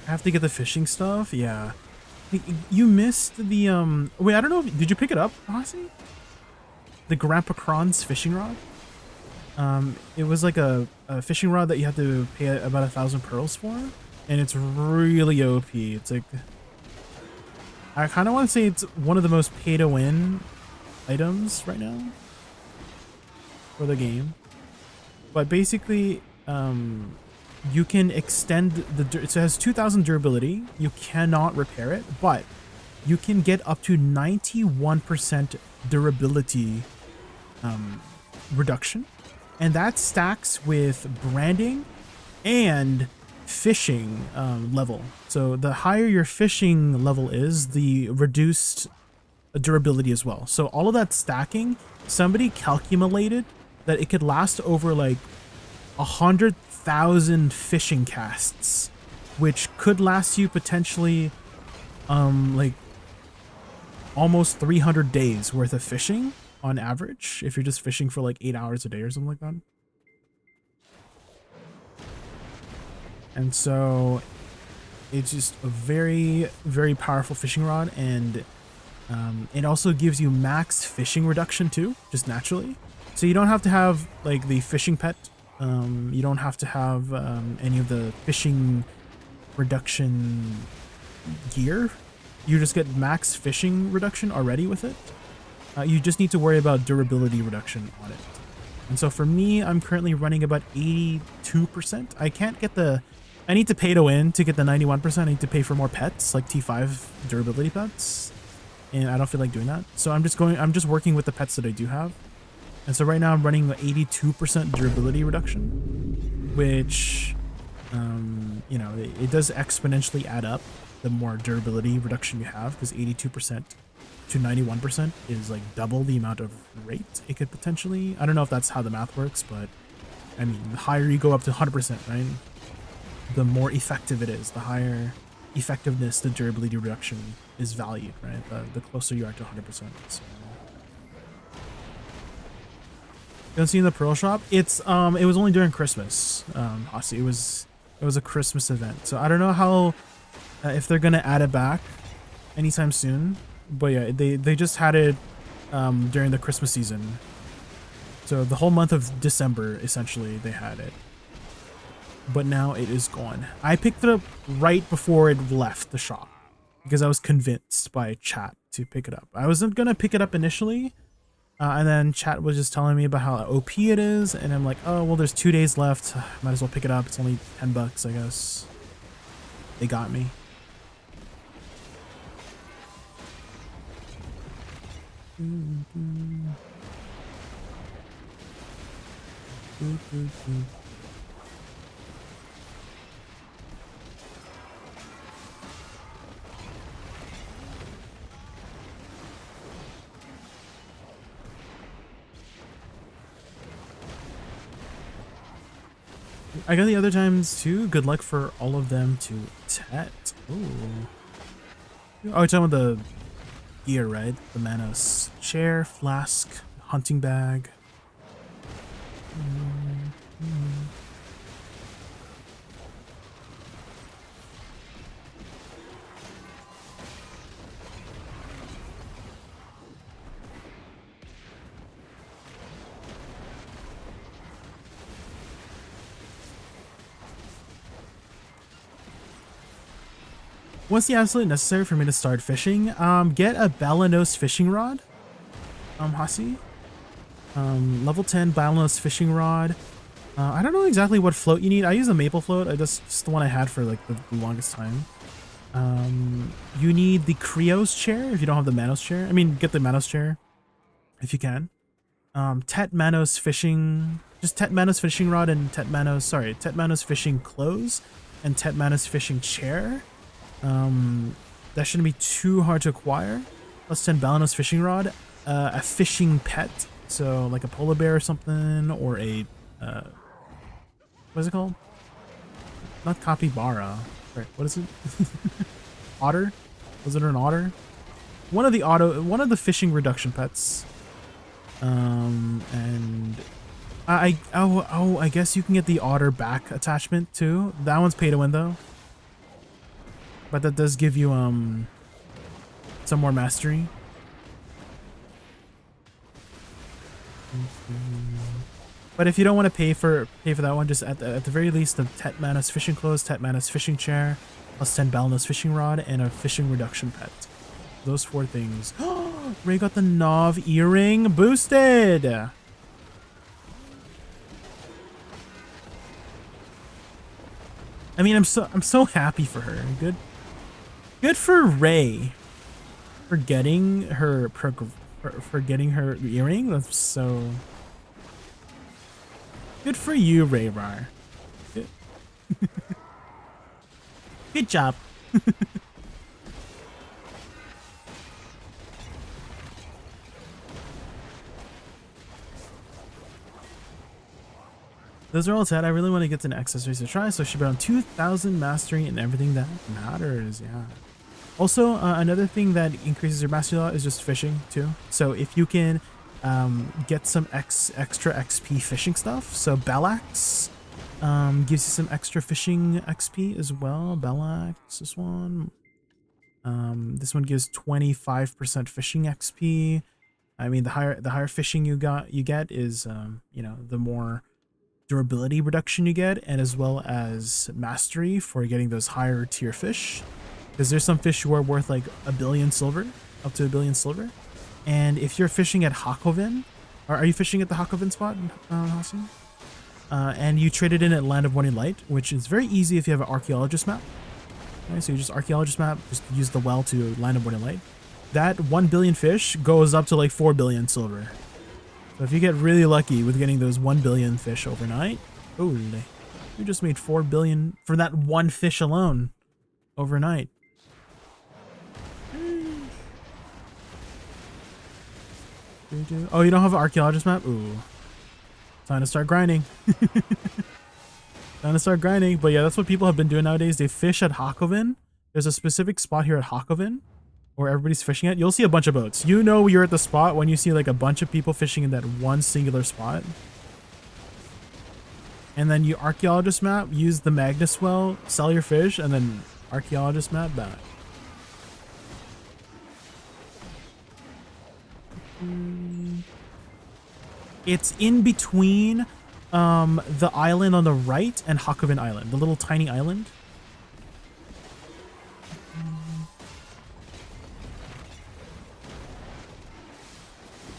I have to get the fishing stuff? Yeah. You missed the, wait, I don't know, did you pick it up, Aussie? The Grandpa Kron's fishing rod? It was like a fishing rod that you had to pay about 1,000 pearls for, and it's really OP. It's like, I kind of want to say it's one of the most pay-to-win items right now for the game. But basically, you can extend the, so it has 2,000 durability. You cannot repair it, but you can get up to 91% durability reduction, and that stacks with branding and fishing level. So the higher your fishing level is, the reduced durability as well. So all of that stacking, somebody calculated that it could last over like 100,000 fishing casts, which could last you potentially like almost 300 days worth of fishing on average, if you're just fishing for like 8 hours a day or something like that. And so it's just a very, very powerful fishing rod, and it also gives you max fishing reduction too, just naturally. So you don't have to have like the fishing pet. You don't have to have any of the fishing reduction gear. You just get max fishing reduction already with it. You just need to worry about durability reduction on it. And so for me, I'm currently running about 82%. I can't get the, I need to pay to win to get the 91%. I need to pay for more pets, like T5 durability pets. And I don't feel like doing that. So I'm just working with the pets that I do have. And so right now I'm running 82% durability reduction, which, you know, it does exponentially add up the more durability reduction you have, because 82% to 91% is like double the amount of rate it could potentially. I don't know if that's how the math works, but I mean, the higher you go up to 100%, right? The more effective it is, the higher effectiveness the durability reduction is valued, right? The closer you are to 100%. So. You don't see in the Pearl Shop? It's it was only during Christmas. It was a Christmas event, so I don't know how if they're gonna add it back anytime soon. But yeah, they just had it during the Christmas season. So the whole month of December, essentially, they had it. But now it is gone. I picked it up right before it left the shop because I was convinced by chat to pick it up. I wasn't gonna pick it up initially. And then chat was just telling me about how OP it is, and I'm like, oh, well, there's 2 days left. Might as well pick it up. It's only 10 bucks, I guess. They got me. I got the other times too. Good luck for all of them to Tet. Ooh. Oh, you're talking about the gear, right? The Manos chair, flask, hunting bag. What's the absolute necessary for me to start fishing? Get a Balanos fishing rod. Hasi. Level 10 Balanos fishing rod. I don't know exactly what float you need. I use a maple float. That's just the one I had for like the longest time. You need the Creo's chair if you don't have the Manos chair. I mean, get the Manos chair if you can. Tet Manos fishing, just Tet Manos fishing rod and Tet Manos fishing clothes and Tet Manos fishing chair. That shouldn't be too hard to acquire. Plus 10 Balanos fishing rod, a fishing pet, so like a polar bear or something, or a what is it called? Not capybara. Right, what is it? Otter? Was it an otter? One of the fishing reduction pets. And I guess you can get the otter back attachment too. That one's pay to win though. But that does give you some more mastery. But if you don't want to pay for that one, just at the very least, the Tet Manos fishing clothes, Tet Manos fishing chair, plus 10 Balanos fishing rod, and a fishing reduction pet. Those 4 things. Ray got the Nov earring boosted. I mean, I'm so happy for her. Good for Ray for getting her earring. That's so good for you, Ray Rar. Good, good job. Those are all set. I really want to get to an accessories to try, so I should be on 2,000 mastery and everything that matters. Yeah. Also, another thing that increases your mastery a lot is just fishing too. So if you can get some extra XP fishing stuff, so Bellax gives you some extra fishing XP as well. Bellax, this one. This one gives 25% fishing XP. I mean, the higher fishing you get is you know, the more durability reduction you get, and as well as mastery for getting those higher tier fish, because there's some fish who are worth like 1 billion silver, up to 1 billion silver. And if you're fishing at Hakoven, or are you fishing at the Hakoven spot, Hassan? And you trade it in at Land of Morning Light, which is very easy if you have an archaeologist map. Okay, so you just archaeologist map, just use the well to Land of Morning Light. That 1 billion fish goes up to like 4 billion silver. So if you get really lucky with getting those 1 billion fish overnight, holy, you just made 4 billion for that one fish alone overnight. Oh, you don't have an archaeologist map? Ooh. Time to start grinding. Time to start grinding. But yeah, that's what people have been doing nowadays. They fish at Hakoven. There's a specific spot here at Hakoven where everybody's fishing at. You'll see a bunch of boats. You know you're at the spot when you see like a bunch of people fishing in that one singular spot. And then you archaeologist map, use the Magnus well, sell your fish, and then archaeologist map back. It's in between the island on the right and Hakoven Island, the little tiny island.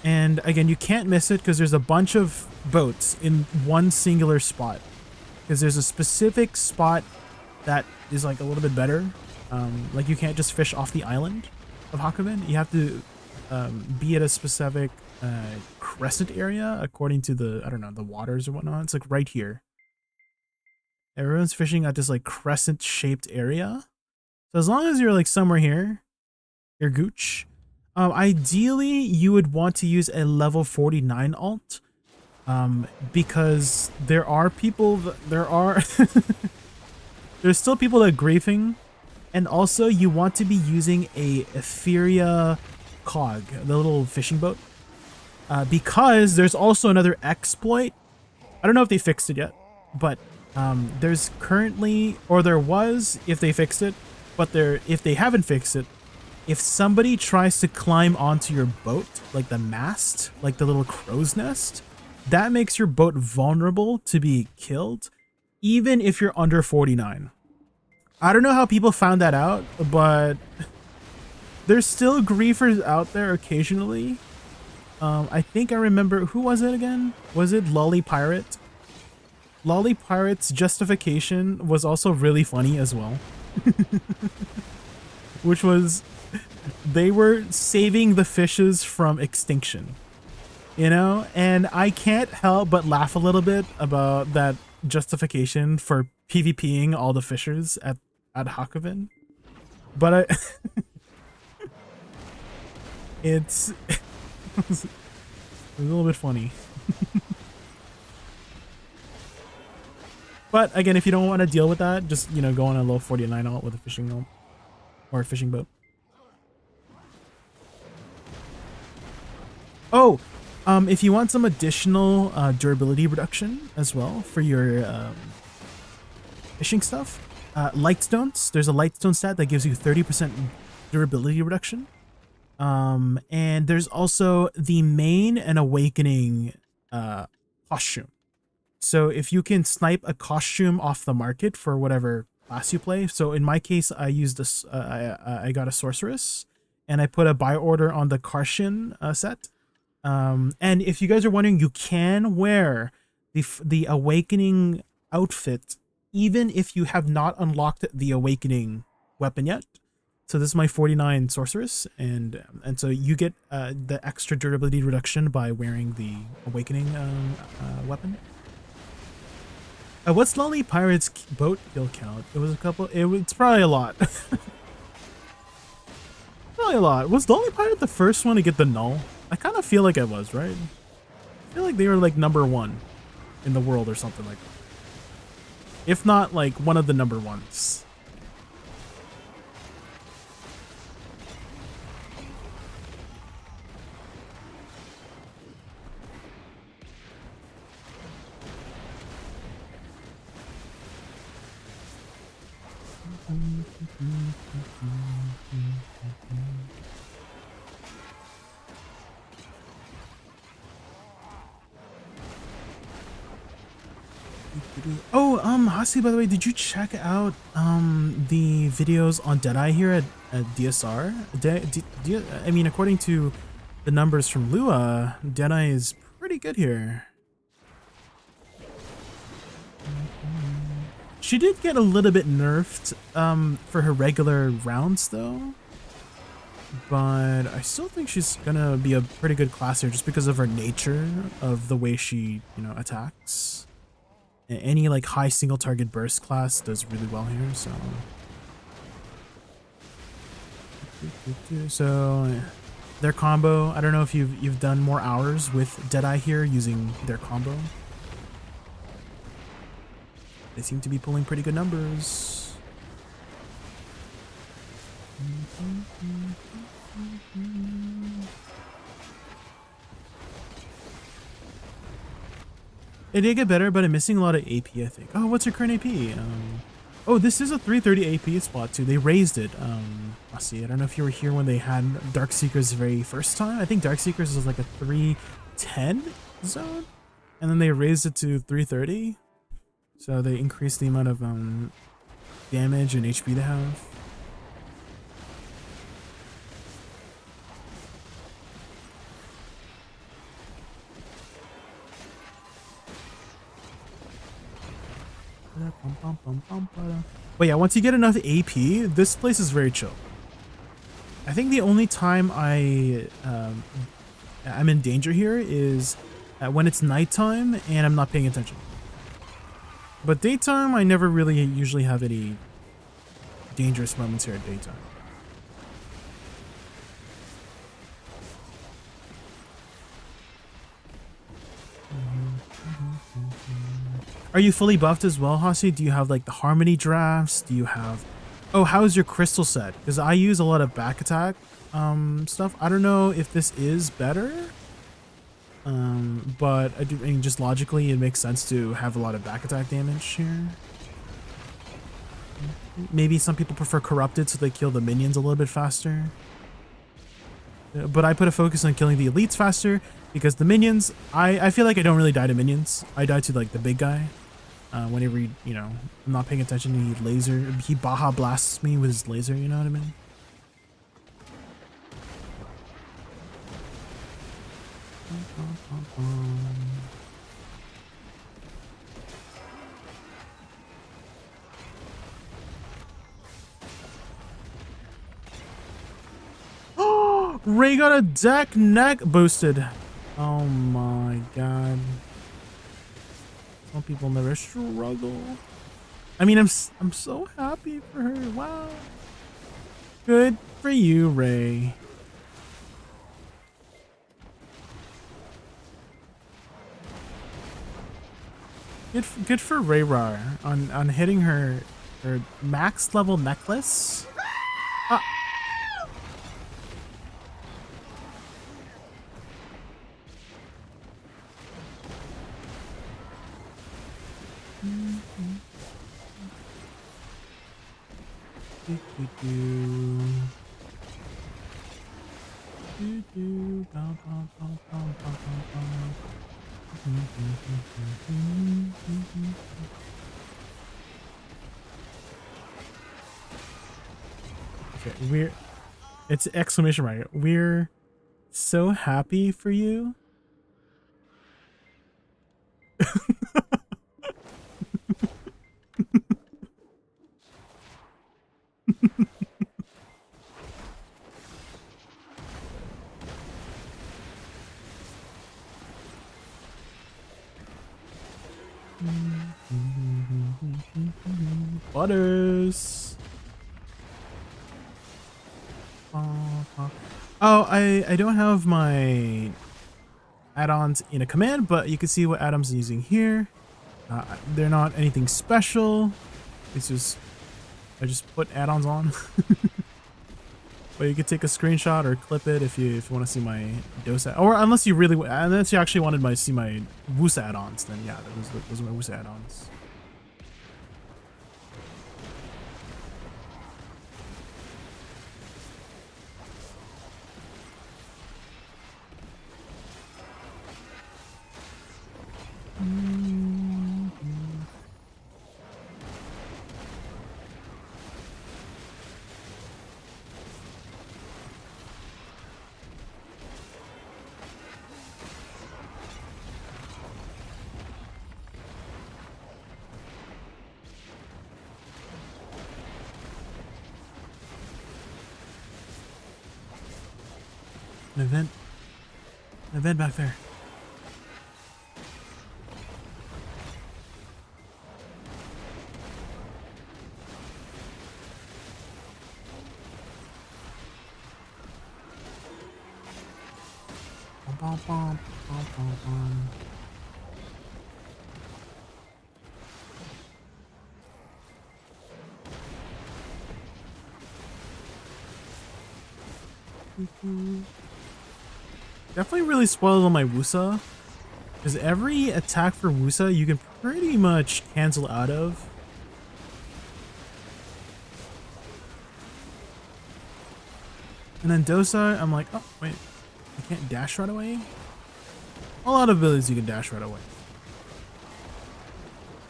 And again, you can't miss it because there's a bunch of boats in one singular spot. Because there's a specific spot that is like a little bit better. Like you can't just fish off the island of Hakoven. You have to be at a specific crescent area according to the, I don't know, the waters or whatnot. It's like right here. Everyone's fishing at this like crescent shaped area. So as long as you're like somewhere here, you're gooch. Ideally, you would want to use a level 49 alt, because there are people, there's still people that are griefing, and also you want to be using a Etheria cog, the little fishing boat. Because there's also another exploit. I don't know if they fixed it yet, but there's currently, or there was if they fixed it, but if they haven't fixed it, if somebody tries to climb onto your boat, like the mast, like the little crow's nest, that makes your boat vulnerable to be killed, even if you're under 49. I don't know how people found that out, but there's still griefers out there occasionally. I think I remember, who was it again? Was it Lolly Pirate? Lolly Pirate's justification was also really funny as well. Which was, they were saving the fishes from extinction. You know? And I can't help but laugh a little bit about that justification for PvPing all the fishers at Hakoven. But it's a little bit funny. But again, if you don't want to deal with that, just, you know, go on a low 49 alt with a fishing alt or a fishing boat. Oh, if you want some additional durability reduction as well for your fishing stuff, lightstones. There's a lightstone stat that gives you 30% durability reduction. And there's also the main and awakening costume. So if you can snipe a costume off the market for whatever class you play. So in my case, I used this. I got a sorceress, and I put a buy order on the Karshin set. And if you guys are wondering, you can wear the awakening outfit even if you have not unlocked the awakening weapon yet. So this is my 49 sorceress, and so you get the extra durability reduction by wearing the awakening weapon. What's Lolly Pirate's boat kill count? It was a couple. It's probably a lot. Probably a lot. Was Lolly Pirate the first one to get the null? I kind of feel like I was, right? I feel like they were like #1 in the world or something like that. If not, like one of the #1s. Oh, Hasi, by the way, did you check out the videos on Deadeye here at DSR? I mean, according to the numbers from Lua, Deadeye is pretty good here. She did get a little bit nerfed for her regular rounds though, but I still think she's gonna be a pretty good classer just because of her nature of the way she, you know, attacks. Any like high single target burst class does really well here, so their combo, I don't know if you've done more hours with Deadeye here using their combo. They seem to be pulling pretty good numbers. It did get better, but I'm missing a lot of AP, I think. Oh, what's your current AP? Oh, this is a 330 AP spot too. They raised it. Let's see. I don't know if you were here when they had Darkseekers the very first time. I think Darkseekers was like a 310 zone, and then they raised it to 330. So they increased the amount of damage and HP they have. But yeah, once you get enough AP, this place is very chill. I think the only time I'm in danger here is when it's nighttime and I'm not paying attention. But daytime, I never really usually have any dangerous moments here at daytime. Are you fully buffed as well, Hasi? Do you have like the harmony drafts? Do you have... Oh, how is your crystal set? Because I use a lot of back attack stuff. I don't know if this is better. But I mean, just logically, it makes sense to have a lot of back attack damage here. Maybe some people prefer corrupted so they kill the minions a little bit faster. But I put a focus on killing the elites faster because the minions, I feel like I don't really die to minions. I die to like the big guy. Whenever you know, I'm not paying attention, he Baja blasts me with his laser, you know what I mean? Ray got a deck neck boosted. Oh my god. Some people never struggle. I mean, I'm so happy for her. Wow. Good for you, Ray. Good for Rayrar on hitting her max level necklace. Okay, it's exclamation mark. We're so happy for you. Butters. Oh, I don't have my add-ons in a command, but you can see what add-ons I'm using here. They're not anything special. It's just I just put add-ons on. But you could take a screenshot or clip it if you want to see my Dosa, or unless you actually wanted to see my Woosa add-ons, then yeah, those are my Woosa add-ons. An event back there. Bum, bum, bum, bum, bum. Definitely really spoiled on my Woosa, because every attack for Woosa you can pretty much cancel out of. And then Dosa, I'm like, oh wait, I can't dash right away? A lot of abilities you can dash right away.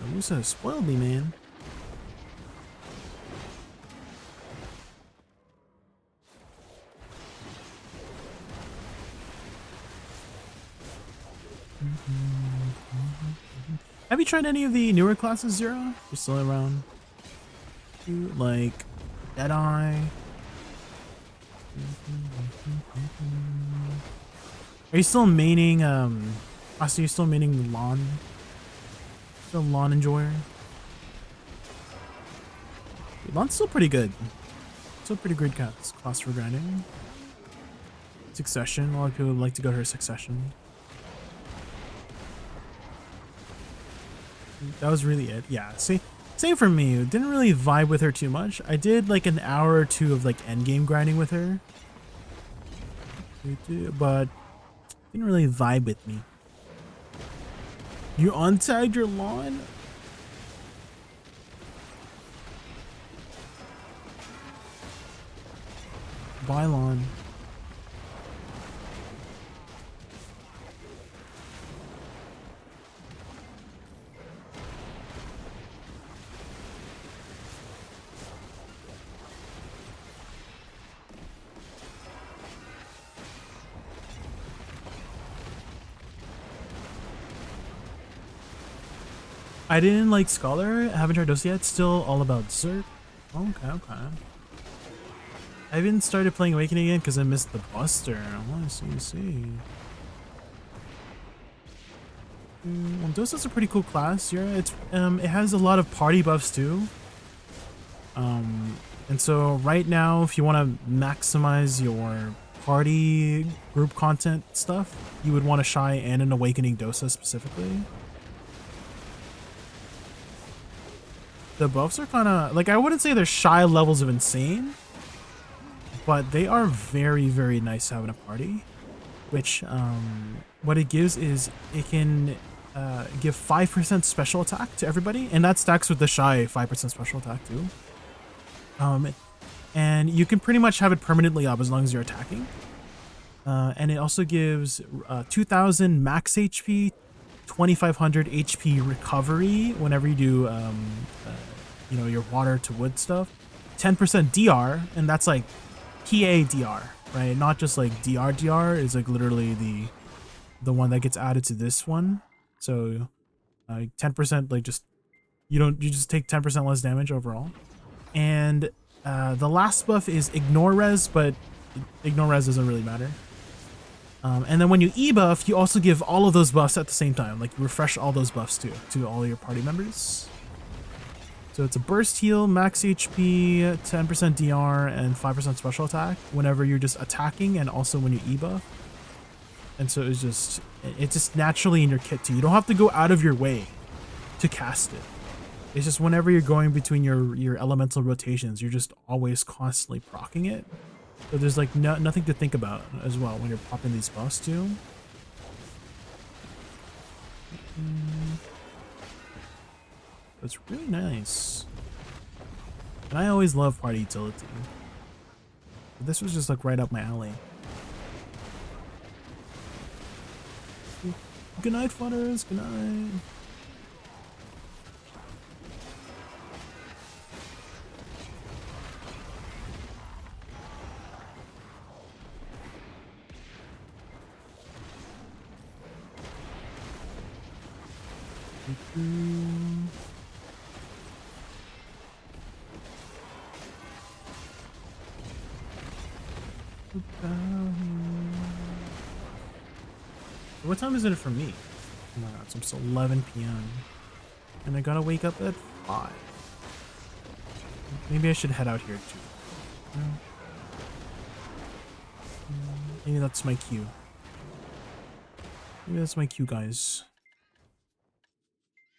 So Woosa spoiled me, man. Have you tried any of the newer classes, Zero? You're still around? Like Deadeye? Are you still maining also you still maining Lawn? Still Lawn Enjoyer? Lawn's still pretty good. Still pretty good class for grinding. Succession, a lot of people would like to go to her Succession. That was really it. Yeah, see, same for me. Didn't really vibe with her too much. I did like an hour or two of like endgame grinding with her. but didn't really vibe with me. You untagged your lawn? Bye, lawn. I didn't like Scholar. I haven't tried Dosa yet. Still all about Zerk. Okay, okay. I haven't started playing Awakening again because I missed the Buster. I want to see. Well, Dosa's a pretty cool class. Yeah, it has a lot of party buffs too. And so right now, if you want to maximize your party group content stuff, you would want a Shy and an Awakening Dosa specifically. The buffs are kind of, like, I wouldn't say they're Shy levels of insane, but they are very, very nice to have in a party, which, what it gives is it can give 5% special attack to everybody, and that stacks with the Shy 5% special attack too. And you can pretty much have it permanently up as long as you're attacking. And it also gives 2000 max HP, 2500 HP recovery whenever you do, you know, your water to wood stuff, 10% DR, and that's like PA DR, right? Not just like DR is like literally the one that gets added to this one. So 10%, like, just you just take 10% less damage overall. And the last buff is ignore res, but ignore res doesn't really matter. And then when you E-buff, you also give all of those buffs at the same time. Like, you refresh all those buffs too, to all your party members. So it's a burst heal, max HP, 10% DR, and 5% special attack whenever you're just attacking, and also when you E-buff. And so it's just naturally in your kit too. You don't have to go out of your way to cast it. It's just whenever you're going between your elemental rotations, you're just always constantly proccing it. So there's like nothing to think about as well when you're popping these buffs too. It's really nice. And I always love party utility. But this was just like right up my alley. Good night, funners. Good night. What time is it for me? Oh my god, it's almost 11 p.m. And I gotta wake up at 5. Maybe I should head out here too. Maybe that's my cue. Maybe that's my cue, guys.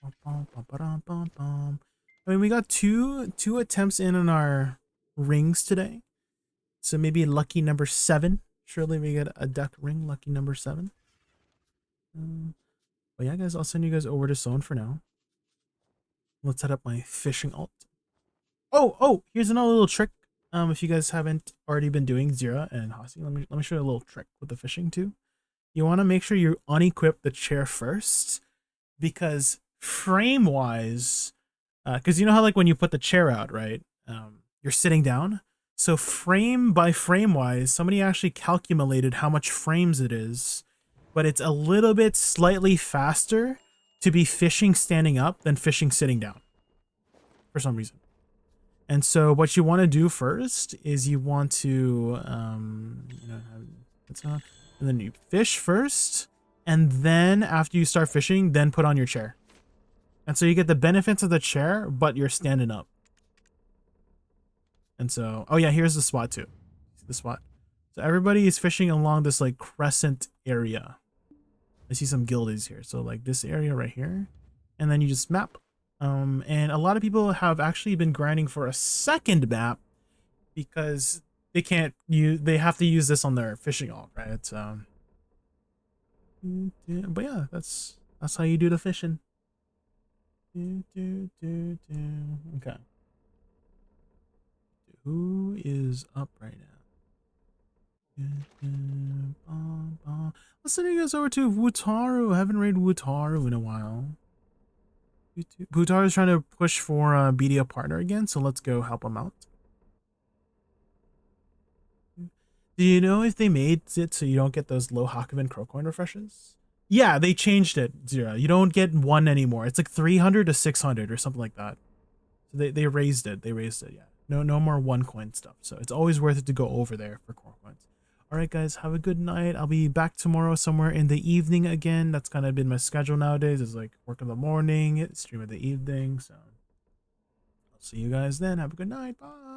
I mean, we got two attempts in on our rings today. So maybe lucky number 7. Surely we get a duck ring, lucky number 7. But yeah, guys, I'll send you guys over to Zone for now. Let's set up my fishing alt. Oh, here's another little trick. If you guys haven't already been doing Zira and Hasi, let me show you a little trick with the fishing too. You want to make sure you unequip the chair first, because frame wise, because you know how like when you put the chair out, right? You're sitting down. So frame by frame wise, somebody actually calculated how much frames it is, but it's a little bit slightly faster to be fishing standing up than fishing sitting down for some reason. And so what you want to do first is you want to, and then you fish first, and then after you start fishing, then put on your chair. And so you get the benefits of the chair, but you're standing up. And so, oh yeah, here's the spot too. The spot. So everybody is fishing along this like crescent area. I see some guildies here. So like this area right here, and then you just map. And a lot of people have actually been grinding for a second map because they can't use, they have to use this on their fishing alt, right? But yeah, that's how you do the fishing. Okay. Who is up right now? Let's send you guys over to Wutaru. I haven't raided Wutaru in a while. Wutaru's trying to push for BD a partner again, so let's go help him out. Do you know if they made it so you don't get those low Hakumen Crowcoin refreshes? Yeah, they changed it, Zero. You don't get 1 anymore. It's like 300 to 600 or something like that. So they raised it. They raised it, yeah. No more 1 coin stuff. So it's always worth it to go over there for core coins. All right, guys, have a good night. I'll be back tomorrow somewhere in the evening again. That's kind of been my schedule nowadays. It's like work in the morning, stream in the evening. So I'll see you guys then. Have a good night. Bye.